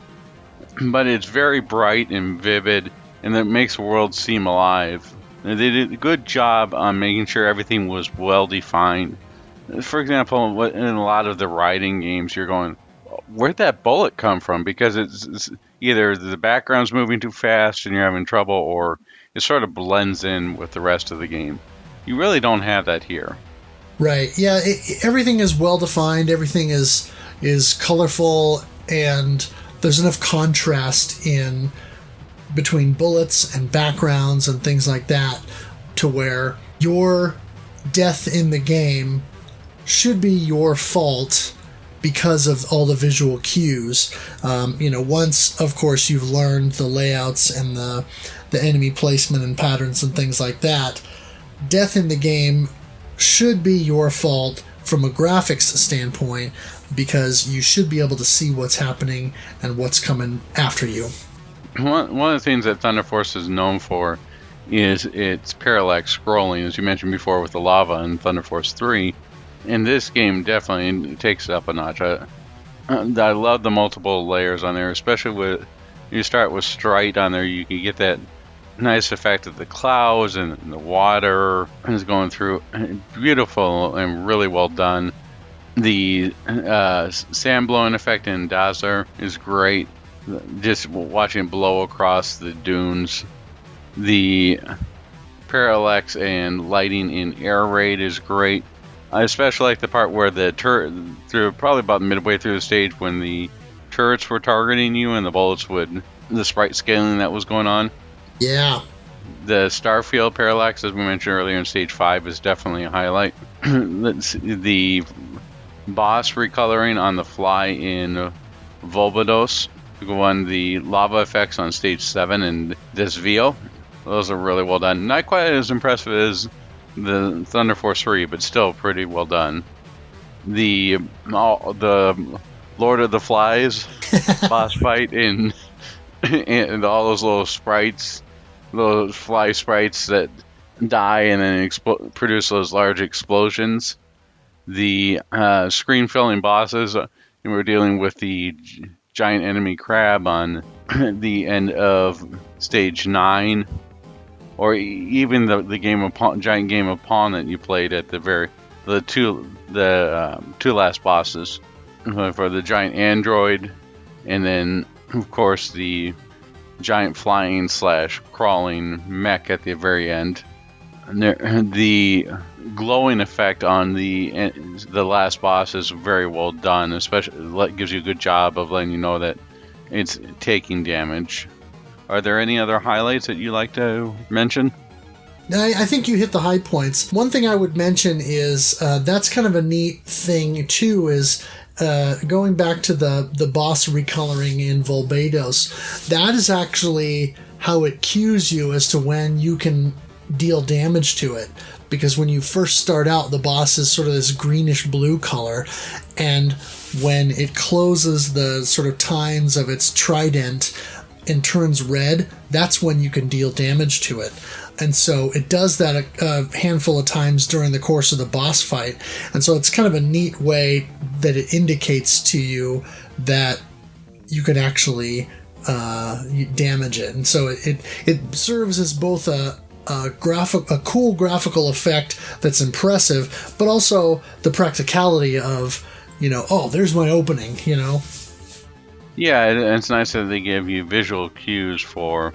but it's very bright and vivid, and that makes the world seem alive. They did a good job on making sure everything was well defined. For example, in a lot of the riding games, you're going, where'd that bullet come from? Because it's either the background's moving too fast and you're having trouble, or it sort of blends in with the rest of the game. You really don't have that here. Right. Yeah. Everything is well defined. Everything is colorful, and there's enough contrast in between bullets and backgrounds and things like that to where your death in the game should be your fault because of all the visual cues. Once, of course, you've learned the layouts and the enemy placement and patterns and things like that, death in the game should be your fault from a graphics standpoint, because you should be able to see what's happening and what's coming after you. One of the things that Thunder Force is known for is its parallax scrolling, as you mentioned before with the lava in Thunder Force 3. And this game definitely takes it up a notch. I love the multiple layers on there, especially with you start with Strite on there. You can get that nice effect of the clouds and the water is going through. Beautiful and really well done. The sand blowing effect in Dazzler is great. Just watching it blow across the dunes. The parallax and lighting in Air Raid is great. I especially like the part where the through probably about midway through the stage when the turrets were targeting you and the bullets the sprite scaling that was going on. Yeah. The Starfield parallax, as we mentioned earlier in stage 5, is definitely a highlight. The boss recoloring on the fly in Volbados, the lava effects on stage 7 and Desvio, those are really well done. Not quite as impressive as the Thunder Force 3, but still pretty well done. The Lord of the Flies boss fight and all those little sprites, those fly sprites that die and then produce those large explosions. The screen filling bosses, we're dealing with the giant enemy crab on the end of stage 9. Or even the giant game of Pawn that you played at the two last bosses for the giant android, and then of course the giant flying / crawling mech at the very end. And the glowing effect on the last boss is very well done. Especially gives you a good job of letting you know that it's taking damage. Are there any other highlights that you like to mention? I think you hit the high points. One thing I would mention is that's kind of a neat thing too, is going back to the boss recoloring in Volbados. That is actually how it cues you as to when you can deal damage to it. Because when you first start out, the boss is sort of this greenish blue color, and when it closes the sort of tines of its trident and turns red, that's when you can deal damage to it. And so it does that a handful of times during the course of the boss fight. And so it's kind of a neat way that it indicates to you that you can actually damage it. And so it serves as both a cool graphical effect that's impressive, but also the practicality of, oh, there's my opening, Yeah, it's nice that they give you visual cues for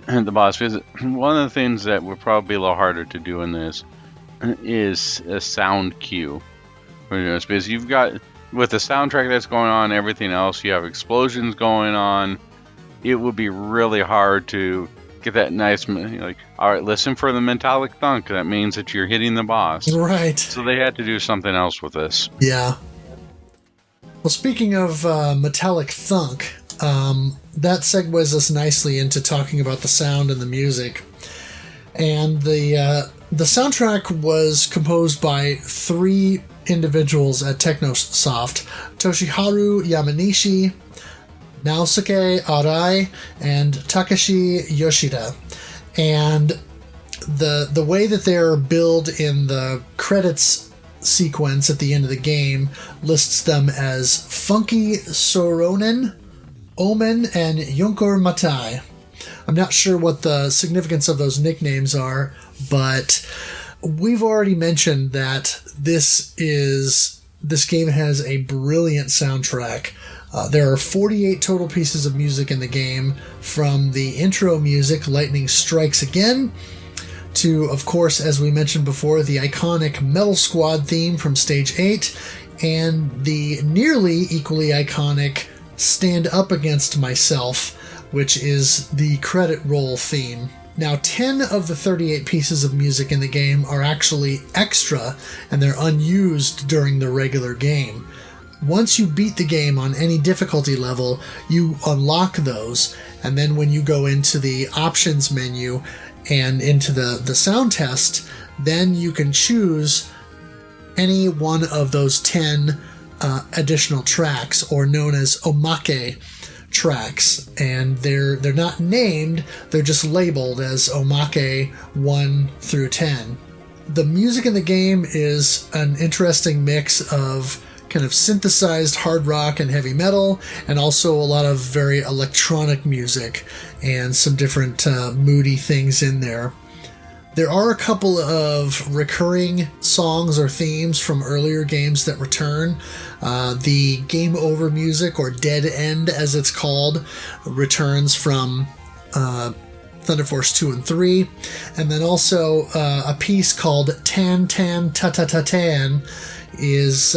the boss visit. One of the things that would probably be a little harder to do in this is a sound cue. Because you've got, with the soundtrack that's going on, everything else, you have explosions going on. It would be really hard to get that nice, all right, listen for the metallic thunk. That means that you're hitting the boss. Right. So they had to do something else with this. Yeah. Well, speaking of metallic thunk, that segues us nicely into talking about the sound and the music. And the soundtrack was composed by 3 individuals at Technosoft: Toshiharu Yamanishi, Naosuke Arai, and Takashi Yoshida. And the way that they're billed in the credits sequence at the end of the game lists them as Funky Soronen, Omen, and Yonkor Matai. I'm not sure what the significance of those nicknames are, but we've already mentioned that this game has a brilliant soundtrack. There are 48 total pieces of music in the game, from the intro music, Lightning Strikes Again, to, of course, as we mentioned before, the iconic Metal Squad theme from Stage 8, and the nearly equally iconic Stand Up Against Myself, which is the credit roll theme. Now, 10 of the 38 pieces of music in the game are actually extra, and they're unused during the regular game. Once you beat the game on any difficulty level, you unlock those, and then when you go into the options menu and into the sound test, then you can choose any one of those 10 additional tracks, or known as omake tracks. And they're not named, they're just labeled as omake 1 through 10. The music in the game is an interesting mix of kind of synthesized hard rock and heavy metal, and also a lot of very electronic music and some different moody things in there. There are a couple of recurring songs or themes from earlier games that return. The game over music, or dead end as it's called, returns from Thunder Force 2 and 3. And then also a piece called Tan Tan Ta Ta Ta Tan is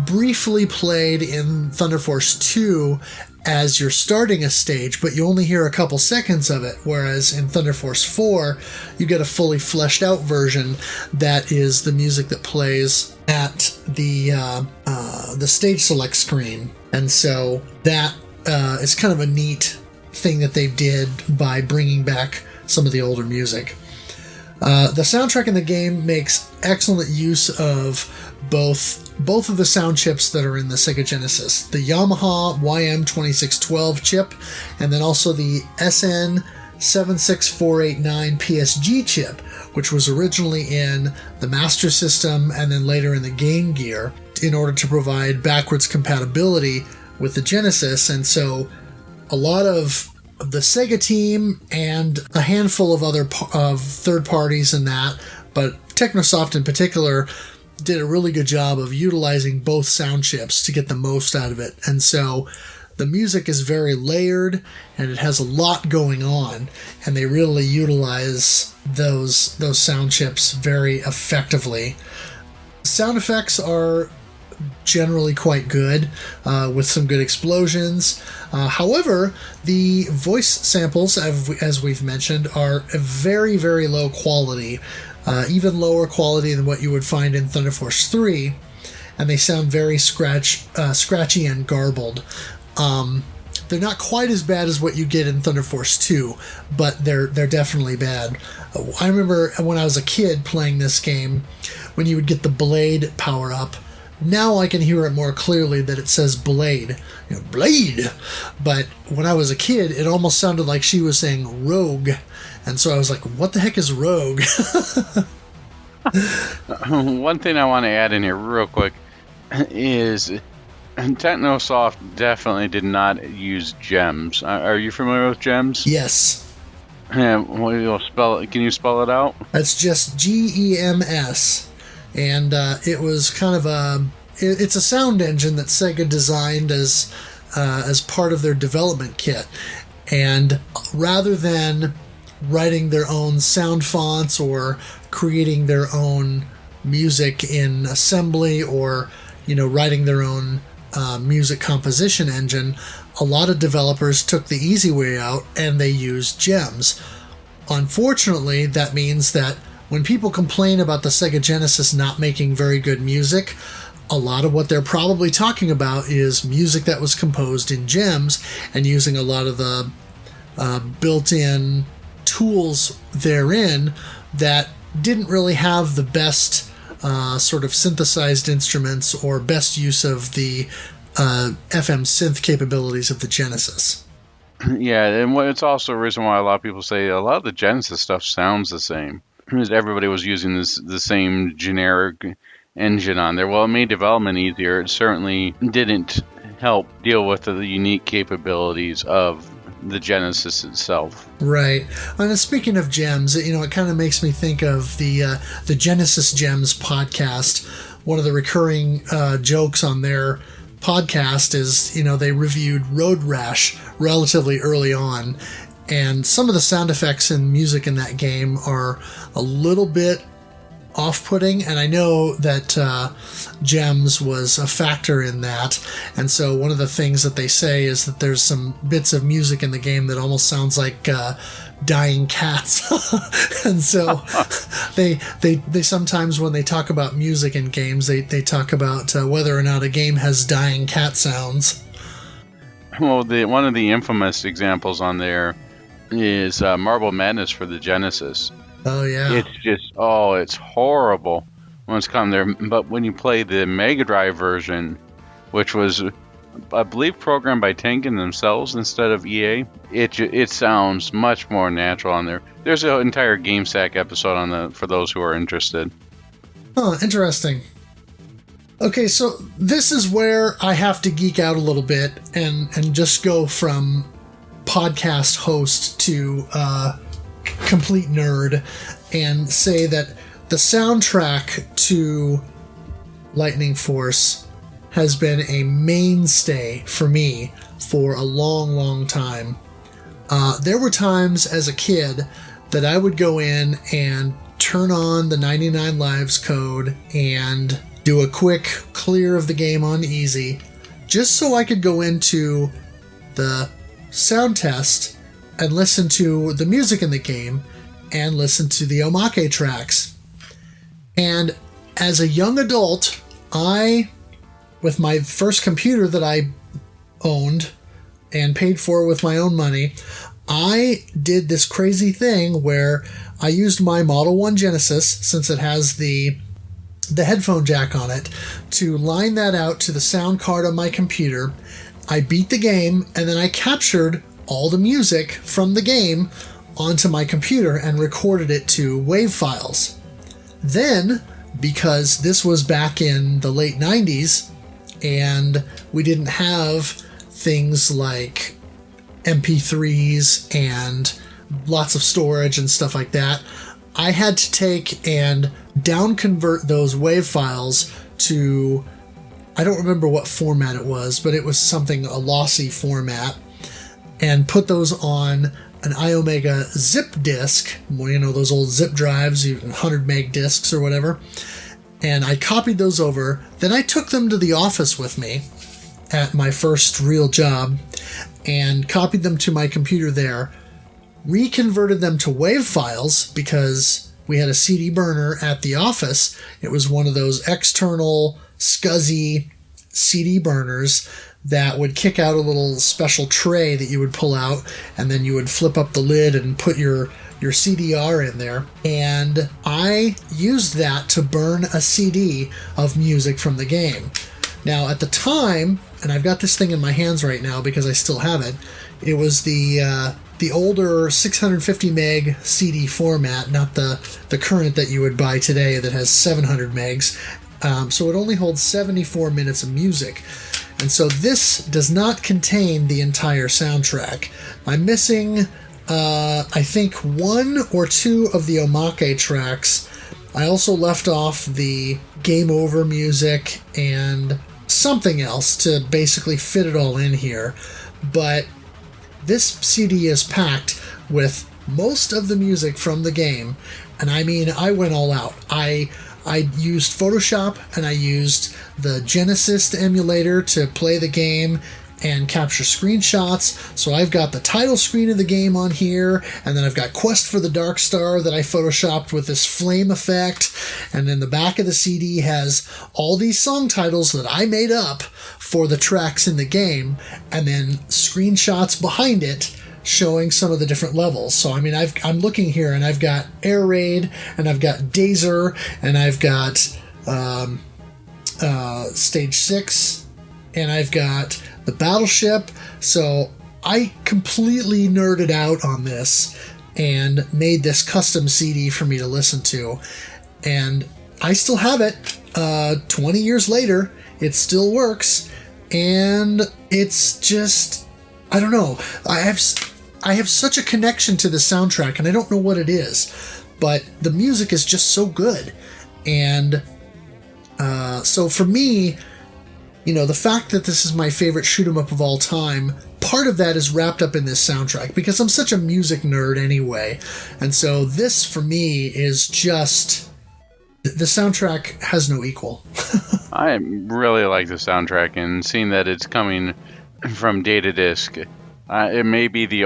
briefly played in Thunder Force 2 as you're starting a stage, but you only hear a couple seconds of it, whereas in Thunder Force 4, you get a fully fleshed out version that is the music that plays at the stage select screen. And so that is kind of a neat thing that they did by bringing back some of the older music. The soundtrack in the game makes excellent use of both of the sound chips that are in the Sega Genesis, the Yamaha YM2612 chip, and then also the SN76489 PSG chip, which was originally in the Master System and then later in the Game Gear, in order to provide backwards compatibility with the Genesis. And so a lot of the Sega team and a handful of other third parties in that, but Technosoft in particular, did a really good job of utilizing both sound chips to get the most out of it. And so the music is very layered and it has a lot going on, and they really utilize those sound chips very effectively. Sound effects are generally quite good, with some good explosions. However, the voice samples, as we've mentioned, are a very, very low quality. Even lower quality than what you would find in Thunder Force 3, and they sound very scratchy and garbled. They're not quite as bad as what you get in Thunder Force 2, but they're definitely bad. I remember when I was a kid playing this game, when you would get the blade power-up. Now I can hear it more clearly that it says blade. Blade! But when I was a kid, it almost sounded like she was saying rogue. And so I was like, what the heck is rogue? One thing I want to add in here real quick is Technosoft definitely did not use gems. Are you familiar with gems? Yes. Can you spell it out? That's just GEMS. And it was kind of it's a sound engine that Sega designed as part of their development kit. And rather than writing their own sound fonts or creating their own music in assembly, or writing their own music composition engine, a lot of developers took the easy way out and they used gems. Unfortunately, that means that when people complain about the Sega Genesis not making very good music, a lot of what they're probably talking about is music that was composed in gems and using a lot of the built-in tools therein that didn't really have the best sort of synthesized instruments or best use of the FM synth capabilities of the Genesis. Yeah, and it's also a reason why a lot of people say a lot of the Genesis stuff sounds the same, because everybody was using the same generic engine on there. Well, it made development easier. It certainly didn't help deal with the unique capabilities of the Genesis itself. Right. And speaking of gems, it kind of makes me think of the Genesis Gems podcast. One of the recurring jokes on their podcast is, they reviewed Road Rash relatively early on, and some of the sound effects and music in that game are a little bit off-putting, and I know that Gems was a factor in that. And so one of the things that they say is that there's some bits of music in the game that almost sounds like dying cats. And so they sometimes, when they talk about music in games, they talk about whether or not a game has dying cat sounds. Well, one of the infamous examples on there is Marble Madness for the Genesis. Oh, yeah. It's just, it's horrible when it's come there. But when you play the Mega Drive version, which was, I believe, programmed by Tengen themselves instead of EA, it sounds much more natural on there. There's an entire GameStack episode for those who are interested. Huh, interesting. Okay, so this is where I have to geek out a little bit and just go from podcast host to complete nerd and say that the soundtrack to Lightning Force has been a mainstay for me for a long, long time. There were times as a kid that I would go in and turn on the 99 Lives code and do a quick clear of the game on easy, just so I could go into the sound test and listen to the music in the game and listen to the omake tracks. And as a young adult, with my first computer that I owned and paid for with my own money, I did this crazy thing where I used my Model 1 Genesis, since it has the headphone jack on it, to line that out to the sound card on my computer. I beat the game, and then I captured all the music from the game onto my computer and recorded it to WAV files. Then, because this was back in the late 90s, and we didn't have things like MP3s and lots of storage and stuff like that, I had to take and down-convert those WAV files to, I don't remember what format it was, but it was something, a lossy format, and put those on an iOmega zip disk, those old zip drives, 100 meg disks or whatever, and I copied those over. Then I took them to the office with me at my first real job and copied them to my computer there, reconverted them to WAV files because we had a CD burner at the office. It was one of those external SCSI CD burners that would kick out a little special tray that you would pull out, and then you would flip up the lid and put your CDR in there. And I used that to burn a CD of music from the game. Now, at the time, and I've got this thing in my hands right now because I still have it, it was the older 650 meg CD format, not the current that you would buy today that has 700 megs. So it only holds 74 minutes of music. And so this does not contain the entire soundtrack. I'm missing, I think, 1 or 2 of the omake tracks. I also left off the game over music and something else to basically fit it all in here. But this CD is packed with most of the music from the game, and I mean, I went all out. I used Photoshop, and I used the Genesis emulator to play the game and capture screenshots. So I've got the title screen of the game on here, and then I've got Quest for the Dark Star that I photoshopped with this flame effect, and then the back of the CD has all these song titles that I made up for the tracks in the game, and then screenshots behind it showing some of the different levels. So I mean, I'm looking here, and I've got Air Raid, and I've got Dazer, and I've got Stage 6, and I've got the Battleship. So I completely nerded out on this and made this custom CD for me to listen to, and I still have it. 20 years later, it still works, and it's just, I don't know, I have such a connection to the soundtrack, and I don't know what it is, but the music is just so good. And so for me, the fact that this is my favorite shoot 'em up of all time, part of that is wrapped up in this soundtrack, because I'm such a music nerd anyway. And so this, for me, is just, the soundtrack has no equal. I really like the soundtrack, and seeing that it's coming from Data Disc, it may be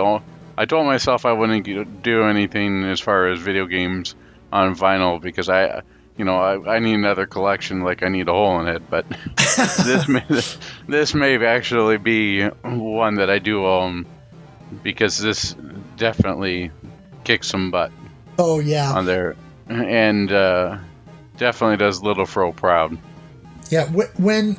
I told myself I wouldn't do anything as far as video games on vinyl, because I need another collection, like I need a hole in it. But this may actually be one that I do own, because this definitely kicks some butt. Oh yeah, on there, and definitely does Little Fro proud. Yeah, when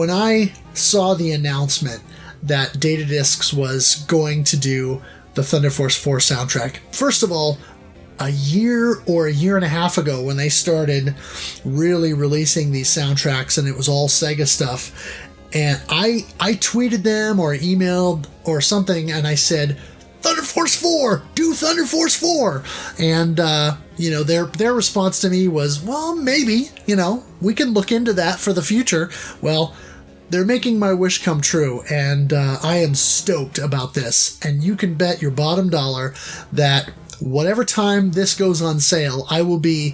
I saw the announcement that Data Discs was going to do the Thunder Force 4 soundtrack, first of all, a year or a year and a half ago, when they started really releasing these soundtracks, and it was all Sega stuff, and I tweeted them or emailed or something, and I said, Thunder Force 4, do Thunder Force 4. And, their response to me was, well, maybe, we can look into that for the future. Well, they're making my wish come true, and I am stoked about this. And you can bet your bottom dollar that whatever time this goes on sale, I will be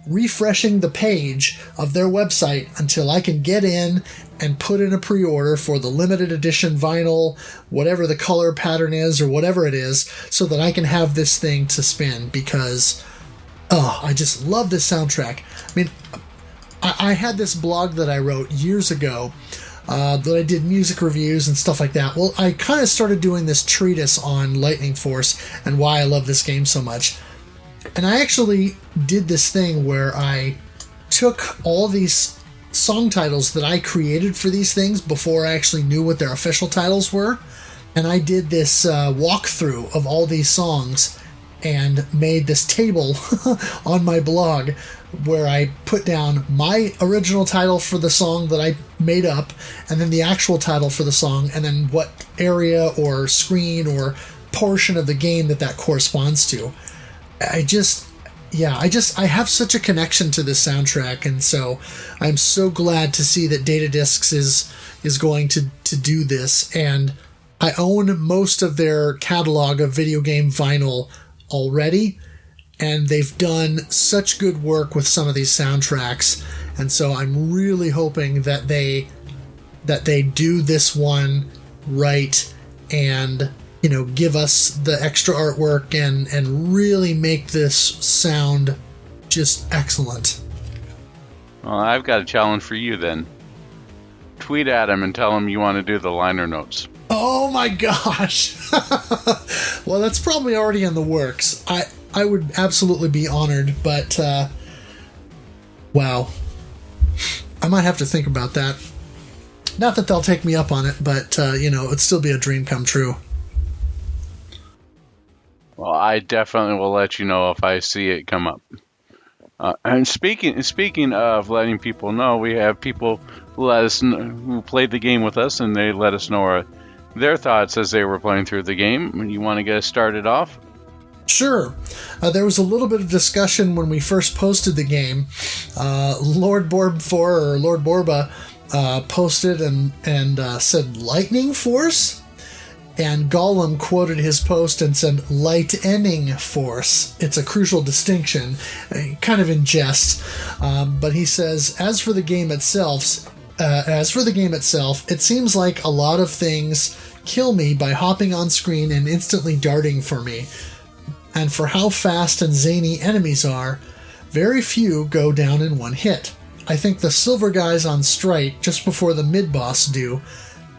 refreshing the page of their website until I can get in and put in a pre-order for the limited edition vinyl, whatever the color pattern is or whatever it is, so that I can have this thing to spin, because I just love this soundtrack. I mean, I had this blog that I wrote years ago that I did music reviews and stuff like that. Well, I kind of started doing this treatise on Lightning Force and why I love this game so much. And I actually did this thing where I took all these song titles that I created for these things before I actually knew what their official titles were. And I did this walkthrough of all these songs and made this table on my blog where I put down my original title for the song that I made up, and then the actual title for the song, and then what area or screen or portion of the game that corresponds to. I have such a connection to this soundtrack, and so I'm so glad to see that Data Discs is going to do this. And I own most of their catalog of video game vinyl already, and they've done such good work with some of these soundtracks, and so I'm really hoping that they do this one right and, you know, give us the extra artwork and really make this sound just excellent. Well, I've got a challenge for you then. Tweet at him and tell him you want to do the liner notes. Oh my gosh! Well, that's probably already in the works. I would absolutely be honored, but wow. I might have to think about that. Not that they'll take me up on it, but it'd still be a dream come true. Well, I definitely will let you know if I see it come up. And speaking of letting people know, we have people who played the game with us, and they let us know their thoughts as they were playing through the game. You want to get us started off? Sure. There was a little bit of discussion when we first posted the game. Lord Borba posted and said Lightning Force, and Gollum quoted his post and said Lightening Force. It's a crucial distinction, kind of in jest, but he says, as for the game itself, it seems like a lot of things kill me by hopping on screen and instantly darting for me. And for how fast and zany enemies are, very few go down in one hit. I think the silver guys on Strike just before the mid-boss do.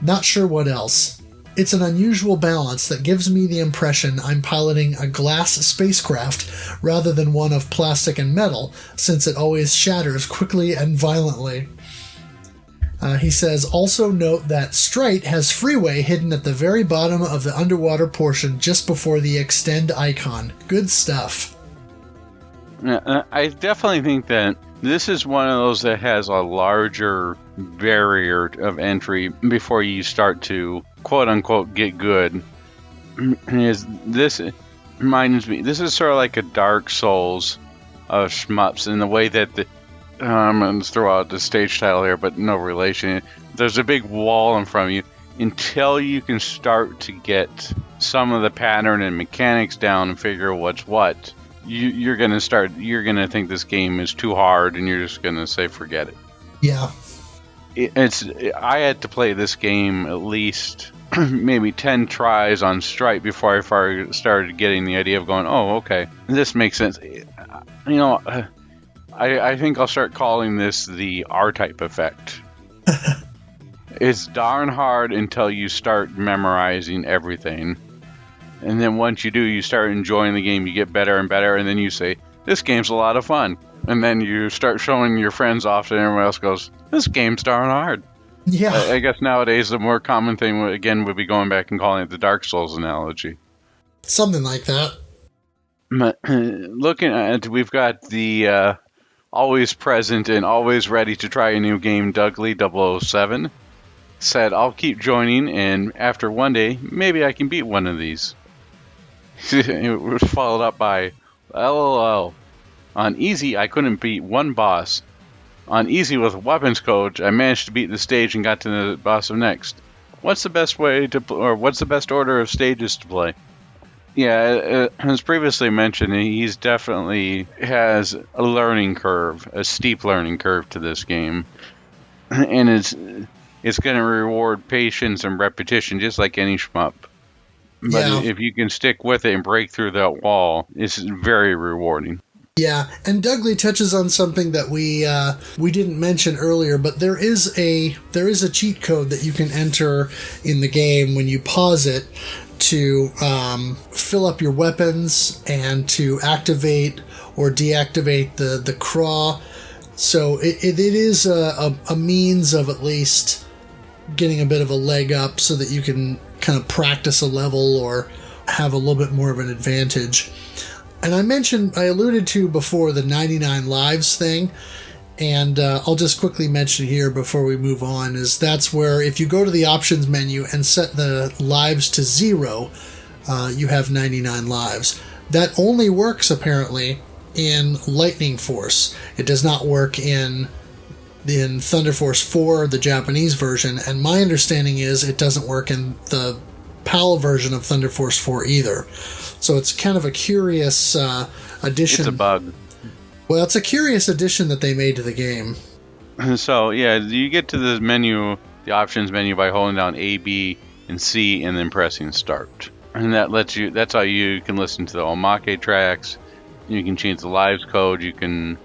Not sure what else. It's an unusual balance that gives me the impression I'm piloting a glass spacecraft rather than one of plastic and metal, since it always shatters quickly and violently. He says, also note that Strite has freeway hidden at the very bottom of the underwater portion just before the extend icon. Good stuff. I definitely think that this is one of those that has a larger barrier of entry before you start to quote-unquote get good. This reminds me, this is sort of like a Dark Souls of shmups in the way that I'm going to throw out the stage title here, but no relation. There's a big wall in front of you. Until you can start to get some of the pattern and mechanics down and figure what's what, you're going to think this game is too hard, and you're just going to say forget it. Yeah. I had to play this game at least maybe 10 tries on Stripe before I started getting the idea of going, oh, okay, this makes sense. I think I'll start calling this the R-type effect. It's darn hard until you start memorizing everything. And then once you do, you start enjoying the game, you get better and better, and then you say, this game's a lot of fun. And then you start showing your friends off, and everyone else goes, this game's darn hard. Yeah. I guess nowadays the more common thing, again, would be going back and calling it the Dark Souls analogy. Something like that. Looking at, we've got the always present and always ready to try a new game, Dougley 007. Said, I'll keep joining, and after one day, maybe I can beat one of these. It was followed up by, LOL. On easy, I couldn't beat one boss. On easy with weapons coach, I managed to beat the stage and got to the boss of next. What's the best way to, or what's the best order of stages to play? Yeah, as previously mentioned, he's definitely has a learning curve, a steep learning curve to this game, and it's going to reward patience and repetition, just like any shmup. But if you can stick with it and break through that wall, it's very rewarding. Yeah, and Dougley touches on something that we didn't mention earlier, but there is a cheat code that you can enter in the game when you pause it to fill up your weapons and to activate or deactivate the craw. So it is a means of at least getting a bit of a leg up so that you can kind of practice a level or have a little bit more of an advantage. And I alluded to before the 99 lives thing, and I'll just quickly mention here before we move on, is that's where if you go to the options menu and set the lives to 0, you have 99 lives. That only works apparently in Lightning Force. It does not work in Thunder Force 4, the Japanese version, and my understanding is it doesn't work in the PAL version of Thunder Force 4 either. So it's kind of a curious addition. It's a bug. Well, it's a curious addition that they made to the game. So, yeah, you get to the menu, the options menu, by holding down A, B, and C, and then pressing start. And that's how you can listen to the Omake tracks. You can change the lives code. You can,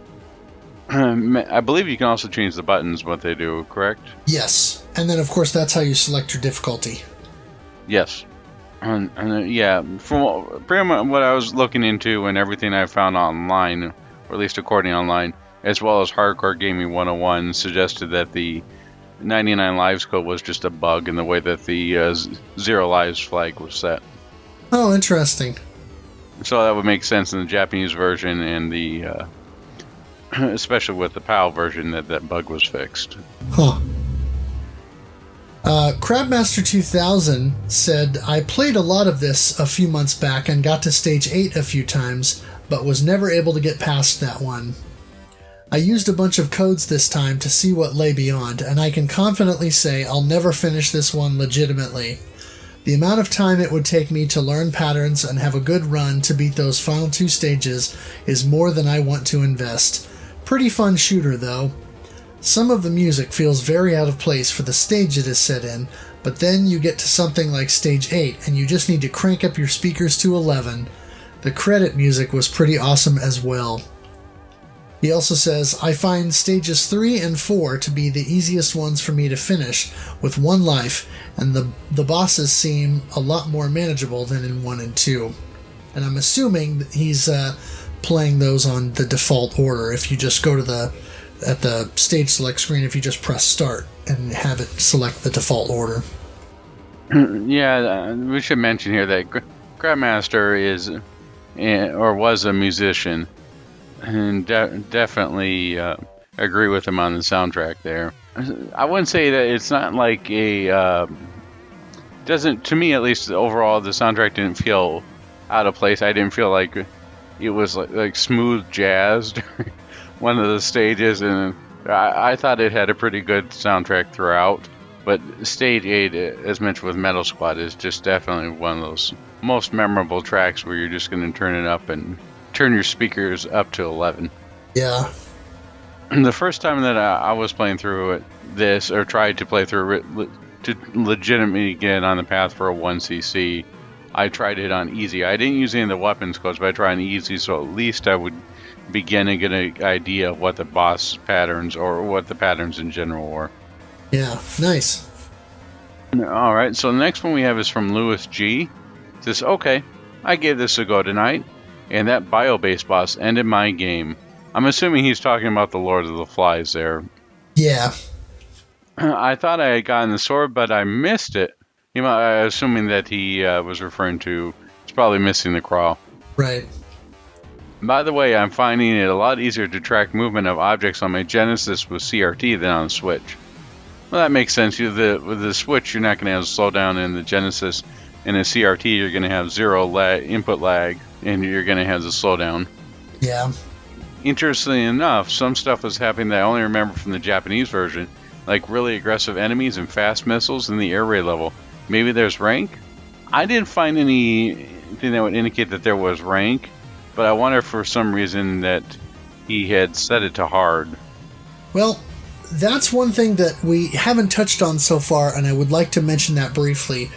I believe you can also change the buttons, what they do, correct? Yes. And then, of course, that's how you select your difficulty. Yes. And yeah, from pretty much what I was looking into and everything I found online, or at least according online, as well as Hardcore Gaming 101, suggested that the 99 lives code was just a bug in the way that the 0 lives flag was set. Oh, interesting. So that would make sense in the Japanese version and the, especially with the PAL version, that bug was fixed. Huh. Crabmaster 2000 said, I played a lot of this a few months back and got to stage 8 a few times, but was never able to get past that one. I used a bunch of codes this time to see what lay beyond, and I can confidently say I'll never finish this one legitimately. The amount of time it would take me to learn patterns and have a good run to beat those final 2 stages is more than I want to invest. Pretty fun shooter though. Some of the music feels very out of place for the stage it is set in, but then you get to something like stage 8 and you just need to crank up your speakers to 11. The credit music was pretty awesome as well. He also says, I find stages 3 and 4 to be the easiest ones for me to finish with 1 life, and the bosses seem a lot more manageable than in 1 and 2. And I'm assuming that he's playing those on the default order. If you just go to at the stage select screen, if you just press start and have it select the default order. Yeah, we should mention here that Grandmaster is, or was, a musician, and definitely agree with him on the soundtrack there. I wouldn't say that it's not like doesn't, to me at least, overall the soundtrack didn't feel out of place. I didn't feel like it was like smooth jazzed one of the stages, and I thought it had a pretty good soundtrack throughout. But Stage 8, as mentioned with Metal Squad, is just definitely one of those most memorable tracks where you're just going to turn it up and turn your speakers up to 11. Yeah. The first time that I was playing through this, or tried to play through it to legitimately get on the path for a 1cc, I tried it on easy. I didn't use any of the weapons codes, but I tried on easy, so at least I would begin to get an idea of what the boss patterns, or what the patterns in general were. Yeah, nice. Alright, so the next one we have is from Lewis G. It says, okay, I gave this a go tonight, and that bio-based boss ended my game. I'm assuming he's talking about the Lord of the Flies there. Yeah. I thought I had gotten the sword, but I missed it. Assuming that he was referring to, he's probably missing the crawl. Right. By the way, I'm finding it a lot easier to track movement of objects on my Genesis with CRT than on the Switch. Well, that makes sense. With the Switch, you're not going to have slowdown. In the Genesis. In a CRT, you're going to have 0 input lag, and you're going to have the slowdown. Yeah. Interestingly enough, some stuff was happening that I only remember from the Japanese version, like really aggressive enemies and fast missiles in the air raid level. Maybe there's rank? I didn't find anything that would indicate that there was rank, but I wonder if for some reason that he had set it to hard. Well, that's one thing that we haven't touched on so far, and I would like to mention that briefly.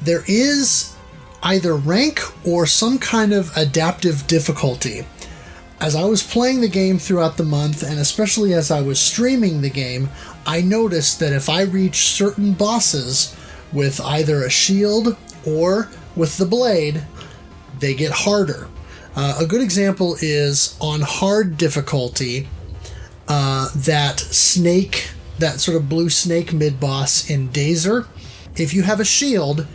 There is either rank or some kind of adaptive difficulty. As I was playing the game throughout the month, and especially as I was streaming the game, I noticed that if I reach certain bosses with either a shield or with the blade, they get harder. A good example is on hard difficulty, that sort of blue snake mid-boss in Dazer. If you have a shield,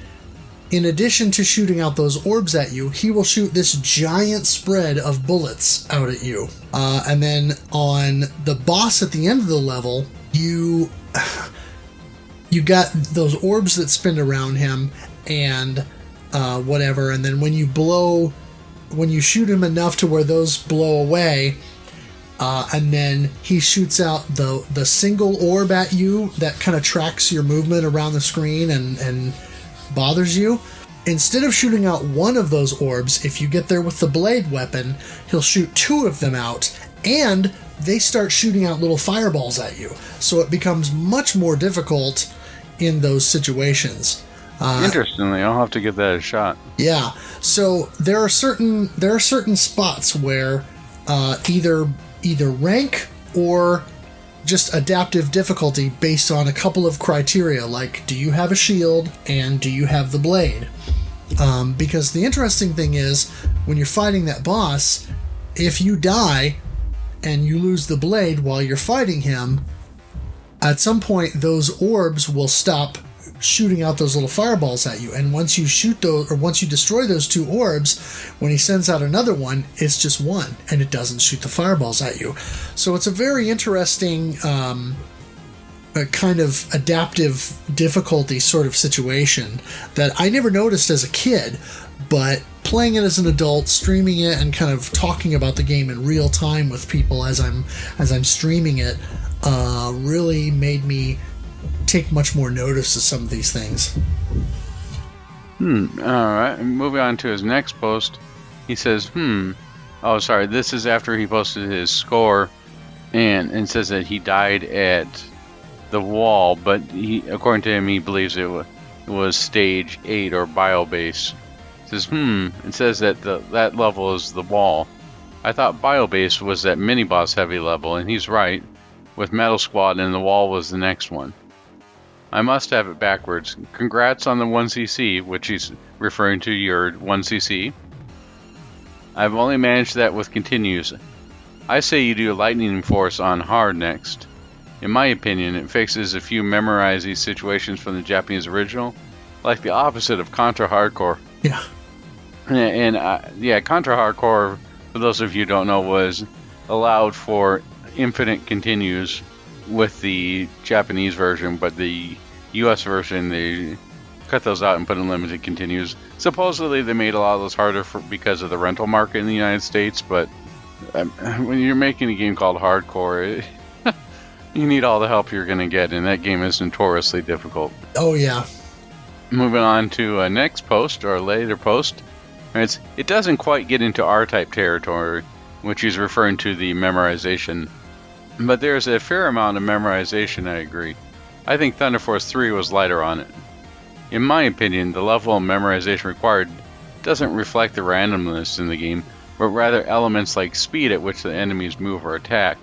in addition to shooting out those orbs at you, he will shoot this giant spread of bullets out at you. And then on the boss at the end of the level, you got those orbs that spin around him and whatever. And then when you shoot him enough to where those blow away, and then he shoots out the single orb at you that kind of tracks your movement around the screen and bothers you. Instead of shooting out one of those orbs, if you get there with the blade weapon, he'll shoot two of them out, and they start shooting out little fireballs at you. So it becomes much more difficult in those situations. Interestingly, I'll have to give that a shot. Yeah. So there are certain spots where either rank or just adaptive difficulty based on a couple of criteria, like do you have a shield and do you have the blade? Because the interesting thing is, when you're fighting that boss, if you die and you lose the blade while you're fighting him, at some point those orbs will stop shooting out those little fireballs at you, and once you destroy those two orbs, when he sends out another one, it's just one and it doesn't shoot the fireballs at you. So it's a very interesting kind of adaptive difficulty sort of situation that I never noticed as a kid, but playing it as an adult, streaming it, and kind of talking about the game in real time with people as I'm streaming it really made me take much more notice of some of these things. Alright, moving on to his next post. He says, oh, sorry, this is after he posted his score and says that he died at the wall, but according to him, he believes it was stage 8 or biobase. He says, it says that that level is the wall. I thought biobase was that mini-boss heavy level, and he's right, with Metal Squad, and the wall was the next one. I must have it backwards. Congrats on the 1cc, which he's referring to your 1cc. I've only managed that with continues. I say you do Lightening Force on hard next. In my opinion, it fixes a few memorize situations from the Japanese original, like the opposite of Contra Hardcore. Yeah. And Contra Hardcore, for those of you who don't know, was allowed for infinite continues with the Japanese version, but the US version, they cut those out and put in limited continues. Supposedly they made a lot of those harder because of the rental market in the United States, but when you're making a game called Hardcore, you need all the help you're going to get, and that game is notoriously difficult. Oh yeah. Moving on to a next post, or a later post. It doesn't quite get into R-type territory, which he's referring to the memorization. But there's a fair amount of memorization, I agree. I think Thunder Force 3 was lighter on it. In my opinion, the level of memorization required doesn't reflect the randomness in the game, but rather elements like speed at which the enemies move or attack,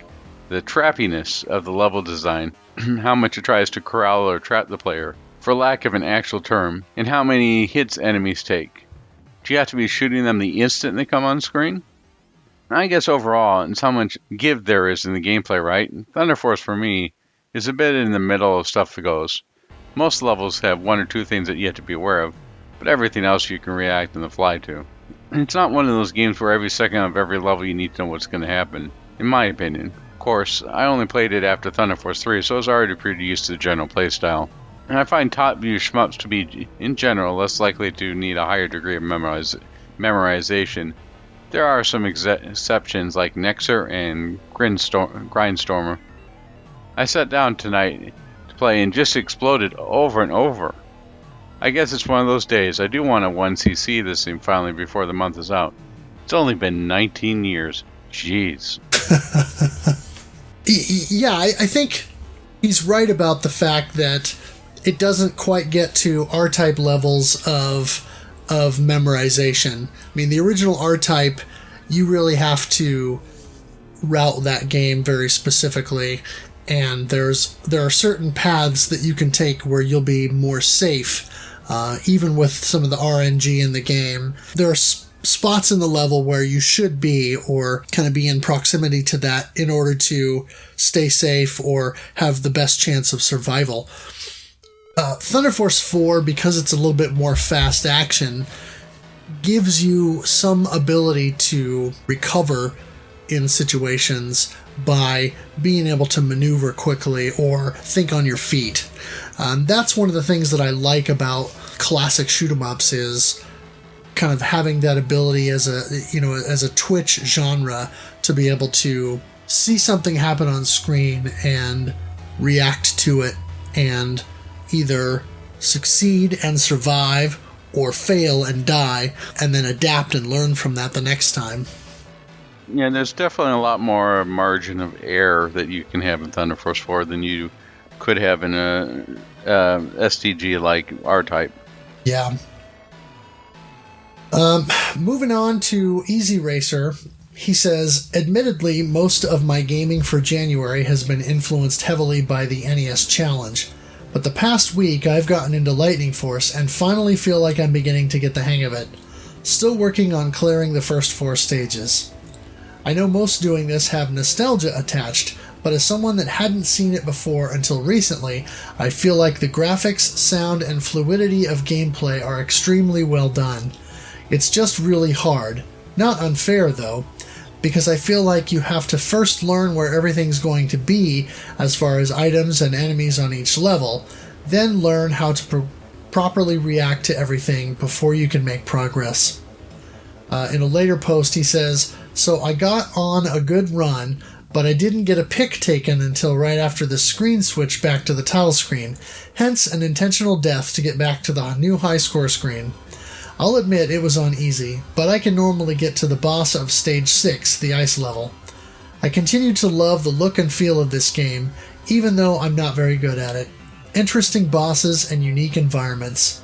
the trappiness of the level design, how much it tries to corral or trap the player, for lack of an actual term, and how many hits enemies take. Do you have to be shooting them the instant they come on screen? I guess overall, it's how much give there is in the gameplay, right? Thunder Force, for me, is a bit in the middle of stuff that goes. Most levels have one or two things that you have to be aware of, but everything else you can react on the fly to. It's not one of those games where every second of every level you need to know what's going to happen, in my opinion. Of course, I only played it after Thunder Force 3, so I was already pretty used to the general playstyle. And I find top-view shmups to be, in general, less likely to need a higher degree of memorization. There are some exceptions like Nexer and Grindstormer. I sat down tonight to play and just exploded over and over. I guess it's one of those days. I do want to 1cc this thing finally before the month is out. It's only been 19 years. Jeez. Yeah, I think he's right about the fact that it doesn't quite get to R-Type levels of memorization. I mean, the original R-Type, you really have to route that game very specifically, and there are certain paths that you can take where you'll be more safe, even with some of the RNG in the game. There are spots in the level where you should be, or kind of be in proximity to that in order to stay safe or have the best chance of survival. Thunder Force 4, because it's a little bit more fast action, gives you some ability to recover in situations by being able to maneuver quickly or think on your feet. That's one of the things that I like about classic shoot-'em-ups, is kind of having that ability as a Twitch genre to be able to see something happen on screen and react to it and either succeed and survive or fail and die, and then adapt and learn from that the next time. Yeah, there's definitely a lot more margin of error that you can have in Thunder Force 4 than you could have in a STG like R-Type. Yeah. Moving on to Easy Racer, he says, admittedly, most of my gaming for January has been influenced heavily by the NES Challenge. But the past week, I've gotten into Lightning Force and finally feel like I'm beginning to get the hang of it. Still working on clearing the first 4 stages. I know most doing this have nostalgia attached, but as someone that hadn't seen it before until recently, I feel like the graphics, sound, and fluidity of gameplay are extremely well done. It's just really hard. Not unfair, though, because I feel like you have to first learn where everything's going to be as far as items and enemies on each level, then learn how to properly react to everything before you can make progress. In a later post he says, so I got on a good run, but I didn't get a pick taken until right after the screen switched back to the title screen, hence an intentional death to get back to the new high score screen. I'll admit it was on easy, but I can normally get to the boss of Stage 6, the ice level. I continue to love the look and feel of this game, even though I'm not very good at it. Interesting bosses and unique environments.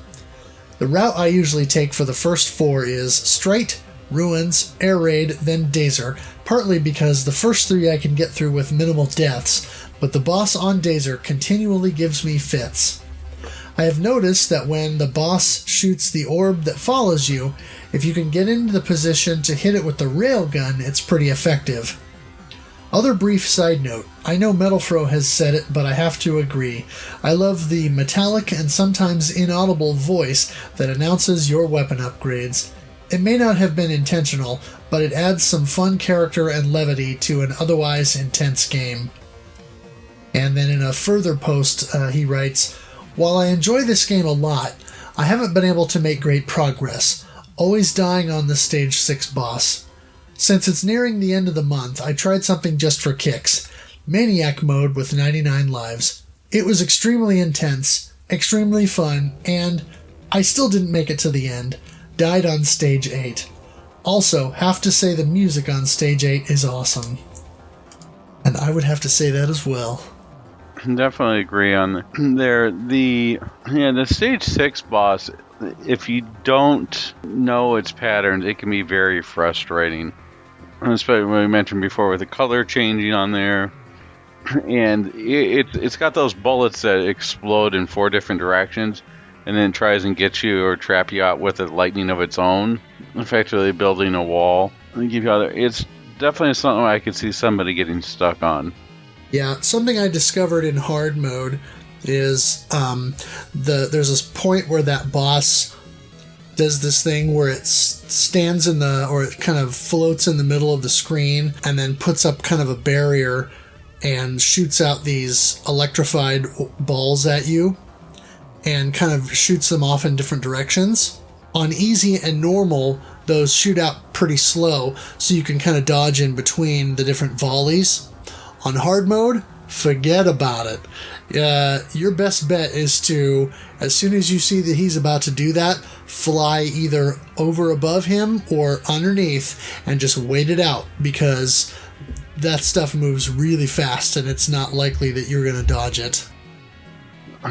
The route I usually take for the first 4 is Straight, Ruins, Air Raid, then Dazer, partly because the first 3 I can get through with minimal deaths, but the boss on Dazer continually gives me fits. I have noticed that when the boss shoots the orb that follows you, if you can get into the position to hit it with the railgun, it's pretty effective. Other brief side note, I know MetalFRO has said it, but I have to agree. I love the metallic and sometimes inaudible voice that announces your weapon upgrades. It may not have been intentional, but it adds some fun character and levity to an otherwise intense game. And then in a further post, he writes, while I enjoy this game a lot, I haven't been able to make great progress, always dying on the Stage 6 boss. Since it's nearing the end of the month, I tried something just for kicks, Maniac mode with 99 lives. It was extremely intense, extremely fun, and I still didn't make it to the end. Died on Stage 8. Also, have to say the music on Stage 8 is awesome. And I would have to say that as well. Definitely agree on there. The Stage 6 boss, if you don't know its patterns, it can be very frustrating. Especially when we mentioned before with the color changing on there. And it's got those bullets that explode in 4 different directions, and then tries and get you or trap you out with a lightning of its own, effectively building a wall. It's definitely something I could see somebody getting stuck on. Yeah, something I discovered in hard mode is there's this point where that boss does this thing where it stands or it kind of floats in the middle of the screen and then puts up kind of a barrier and shoots out these electrified balls at you and kind of shoots them off in different directions. On easy and normal, those shoot out pretty slow, so you can kind of dodge in between the different volleys. On hard mode, forget about it. Your best bet is to, as soon as you see that he's about to do that, fly either over above him or underneath and just wait it out, because that stuff moves really fast and it's not likely that you're going to dodge it.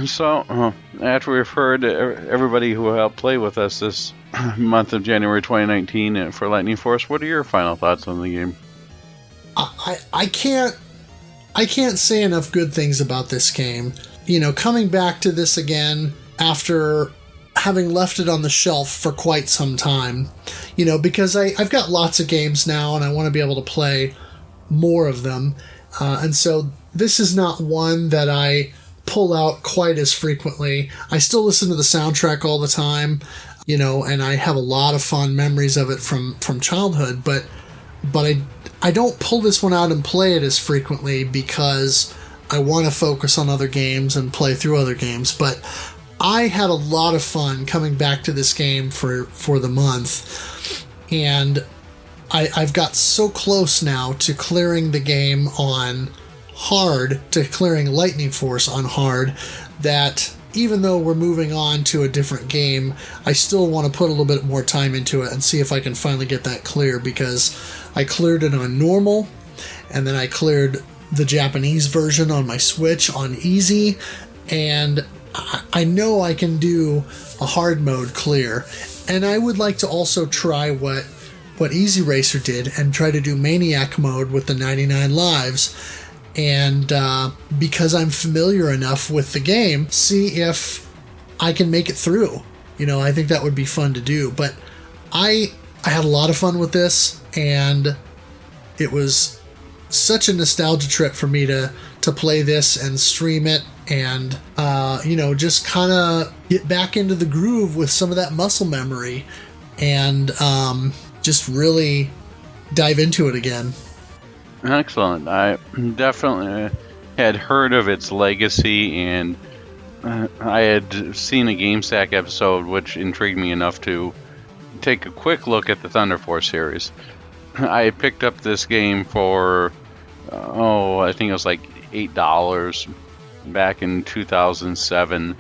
So, after we've heard everybody who helped play with us this month of January 2019 for Lightning Force, what are your final thoughts on the game? I can't say enough good things about this game. You know, coming back to this again after having left it on the shelf for quite some time, you know, because I've got lots of games now and I want to be able to play more of them. And so this is not one that I pull out quite as frequently. I still listen to the soundtrack all the time, you know, and I have a lot of fond memories of it from childhood, but I don't pull this one out and play it as frequently because I want to focus on other games and play through other games. But I had a lot of fun coming back to this game for the month, and I've got so close now to clearing the game on hard, to clearing Lightning Force on hard, that even though we're moving on to a different game, I still want to put a little bit more time into it and see if I can finally get that clear, because I cleared it on normal, and then I cleared the Japanese version on my Switch on easy, and I know I can do a hard mode clear. And I would like to also try what Easy Racer did and try to do Maniac mode with the 99 lives. And because I'm familiar enough with the game, see if I can make it through. You know, I think that would be fun to do. But I had a lot of fun with this, and it was such a nostalgia trip for me to play this and stream it and, you know, just kind of get back into the groove with some of that muscle memory and just really dive into it again. Excellent. I definitely had heard of its legacy, and I had seen a GameStack episode which intrigued me enough to take a quick look at the Thunder Force series. I had picked up this game for, I think it was like $8 back in 2007.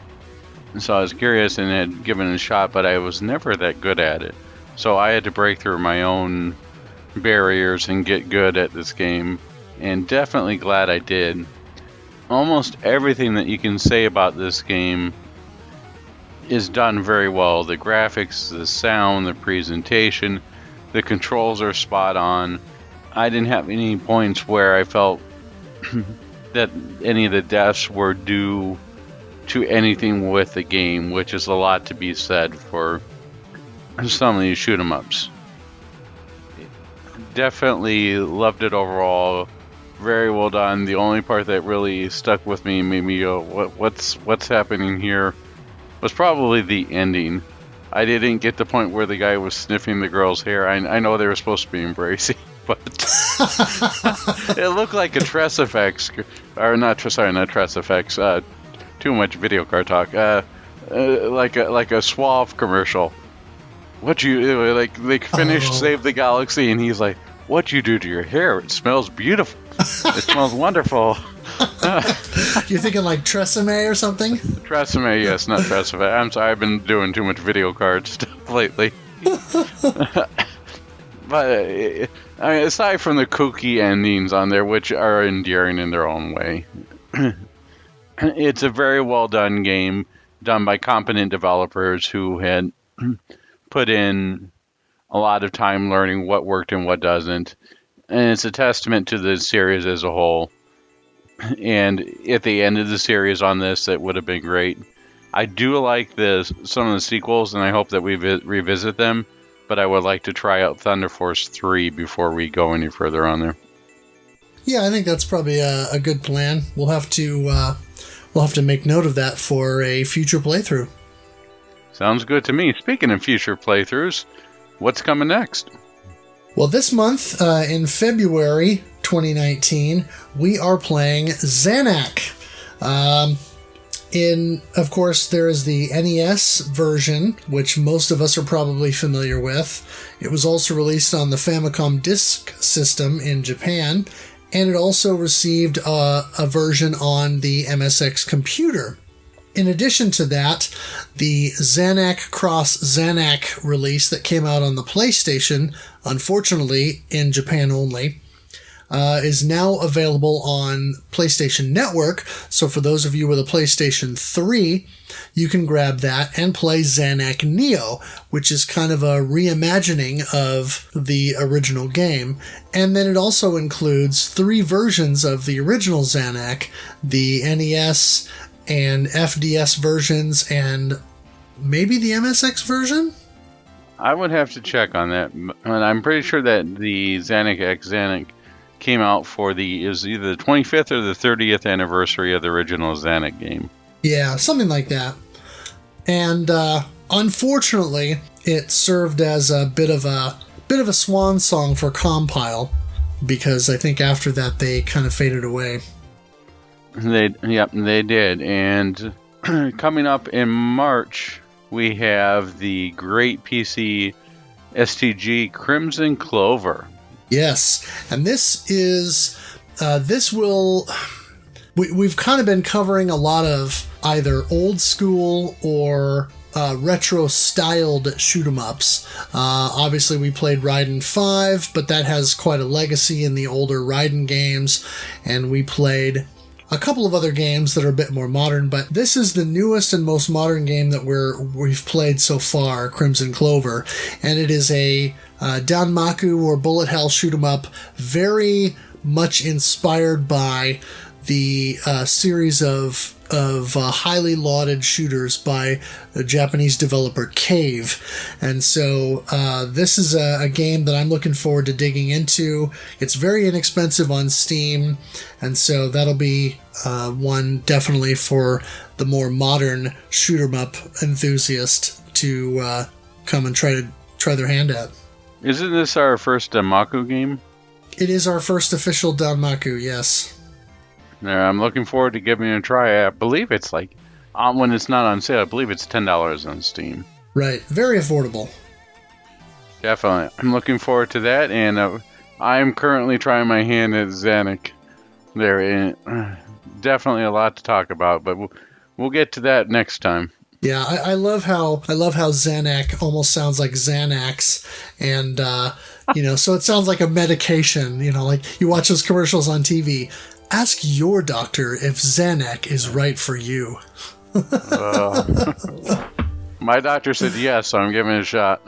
So I was curious and had given it a shot, but I was never that good at it. So I had to break through my own barriers and get good at this game, and definitely glad I did. Almost everything that you can say about this game is done very well. The graphics, the sound, the presentation, the controls are spot on. I didn't have any points where I felt that any of the deaths were due to anything with the game, which is a lot to be said for some of these shoot 'em ups. Definitely loved it overall. Very well done. The only part that really stuck with me and made me go, what's happening here, was probably the ending. I didn't get the point where the guy was sniffing the girl's hair. I know they were supposed to be embracing, but it looked like a Tress Effects, or not Tress Effects. Too much video card talk. Like a Suave commercial. What you like? They finished Save the Galaxy, and he's like, "What you do to your hair? It smells beautiful. It smells wonderful." You're thinking like Tresemme or something? Tresemme, yes, not Tresemme. I'm sorry, I've been doing too much video card stuff lately. But I mean, aside from the kooky endings on there, which are endearing in their own way, it's a very well done game, done by competent developers who had put in a lot of time learning what worked and what doesn't. And it's a testament to the series as a whole. And at the end of the series on this, it would have been great. I do like some of the sequels, and I hope that we revisit them. But I would like to try out Thunder Force 3 before we go any further on there. Yeah, I think that's probably a good plan. We'll have to make note of that for a future playthrough. Sounds good to me. Speaking of future playthroughs, what's coming next? Well, this month, in February 2019, we are playing Zanak. Of course, there is the NES version, which most of us are probably familiar with. It was also released on the Famicom Disk System in Japan, and it also received a version on the MSX computer. In addition to that, the Zanac Cross Zanac release that came out on the PlayStation, unfortunately in Japan only, is now available on PlayStation Network. So for those of you with a PlayStation 3, you can grab that and play Zanac Neo, which is kind of a reimagining of the original game. And then it also includes 3 versions of the original Zanac, the NES and FDS versions, and maybe the MSX version? I would have to check on that. And I'm pretty sure that the Zanac X Zanac came out for it was either the 25th or the 30th anniversary of the original Zanac game. Yeah, something like that. And unfortunately, it served as a bit of a swan song for Compile, because I think after that they kind of faded away. They did. And coming up in March, we have the great PC STG Crimson Clover. Yes, and we've kind of been covering a lot of either old school or retro styled shoot 'em ups. Obviously we played Raiden 5, but that has quite a legacy in the older Raiden games, and we played a couple of other games that are a bit more modern, but this is the newest and most modern game that we've played so far, Crimson Clover, and it is a Danmaku or bullet hell shoot 'em up, very much inspired by the series of highly lauded shooters by the Japanese developer Cave. And so this is a game that I'm looking forward to digging into. It's very inexpensive on Steam, and so that'll be one definitely for the more modern shoot 'em up enthusiast to come and try their hand at. Isn't this our first Danmaku game? It is our first official Danmaku, yes. I'm looking forward to giving it a try. I believe it's when it's not on sale, I believe it's $10 on Steam. Right, very affordable. Definitely. I'm looking forward to that, and I'm currently trying my hand at Zanac. Definitely a lot to talk about, but we'll get to that next time. Yeah, I love how Zanac almost sounds like Xanax, and so it sounds like a medication. Like you watch those commercials on TV. Ask your doctor if Zanac is right for you. My doctor said yes, so I'm giving it a shot.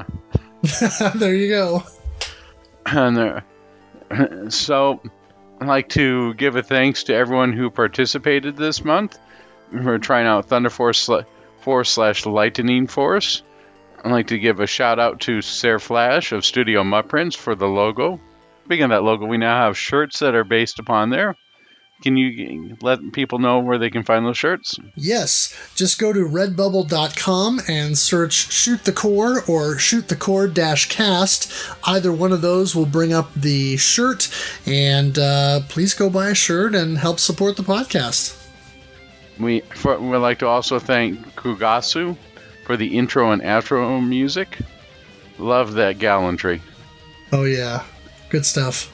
There you go. So, I'd like to give a thanks to everyone who participated this month. We're trying out Thunder Force / Lightening Force. I'd like to give a shout out to Sarah Flash of Studio Muttprints for the logo. Speaking of that logo, we now have shirts that are based upon there. Can you let people know where they can find those shirts? Yes. Just go to redbubble.com and search Shoot the Core or Shoot the Core-Cast. Either one of those will bring up the shirt. And please go buy a shirt and help support the podcast. We'd like to also thank Kugasu for the intro and outro music. Love that gallantry. Oh, yeah. Good stuff.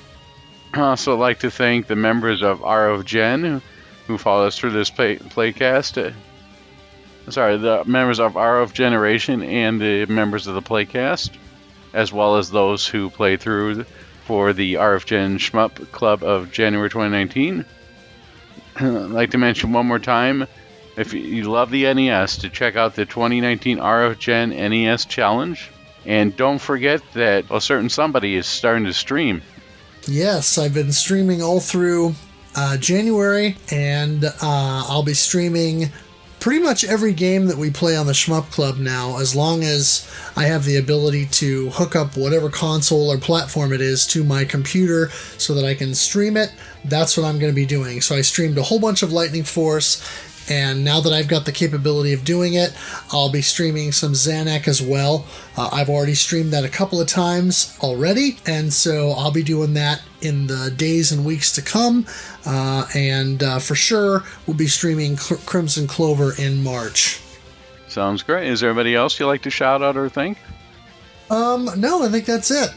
I'd also like to thank the members of RO Gen who followed us through this playcast. The members of RO Generation and the members of the playcast, as well as those who played through for the RF Gen Shmup Club of January 2019. I'd like to mention one more time, if you love the NES, to check out the 2019 RF Gen NES Challenge. And don't forget that a certain somebody is starting to stream. Yes, I've been streaming all through January, and I'll be streaming pretty much every game that we play on the Shmup Club now, as long as I have the ability to hook up whatever console or platform it is to my computer so that I can stream it. That's what I'm going to be doing. So I streamed a whole bunch of Lightning Force, and now that I've got the capability of doing it, I'll be streaming some Zanac as well. I've already streamed that a couple of times already, and so I'll be doing that in the days and weeks to come. And for sure, we'll be streaming Crimson Clover in March. Sounds great. Is there anybody else you'd like to shout out or thank? No, I think that's it.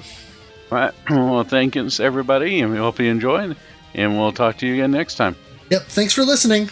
All right. Well, thanks everybody, and we hope you enjoyed. And we'll talk to you again next time. Yep. Thanks for listening.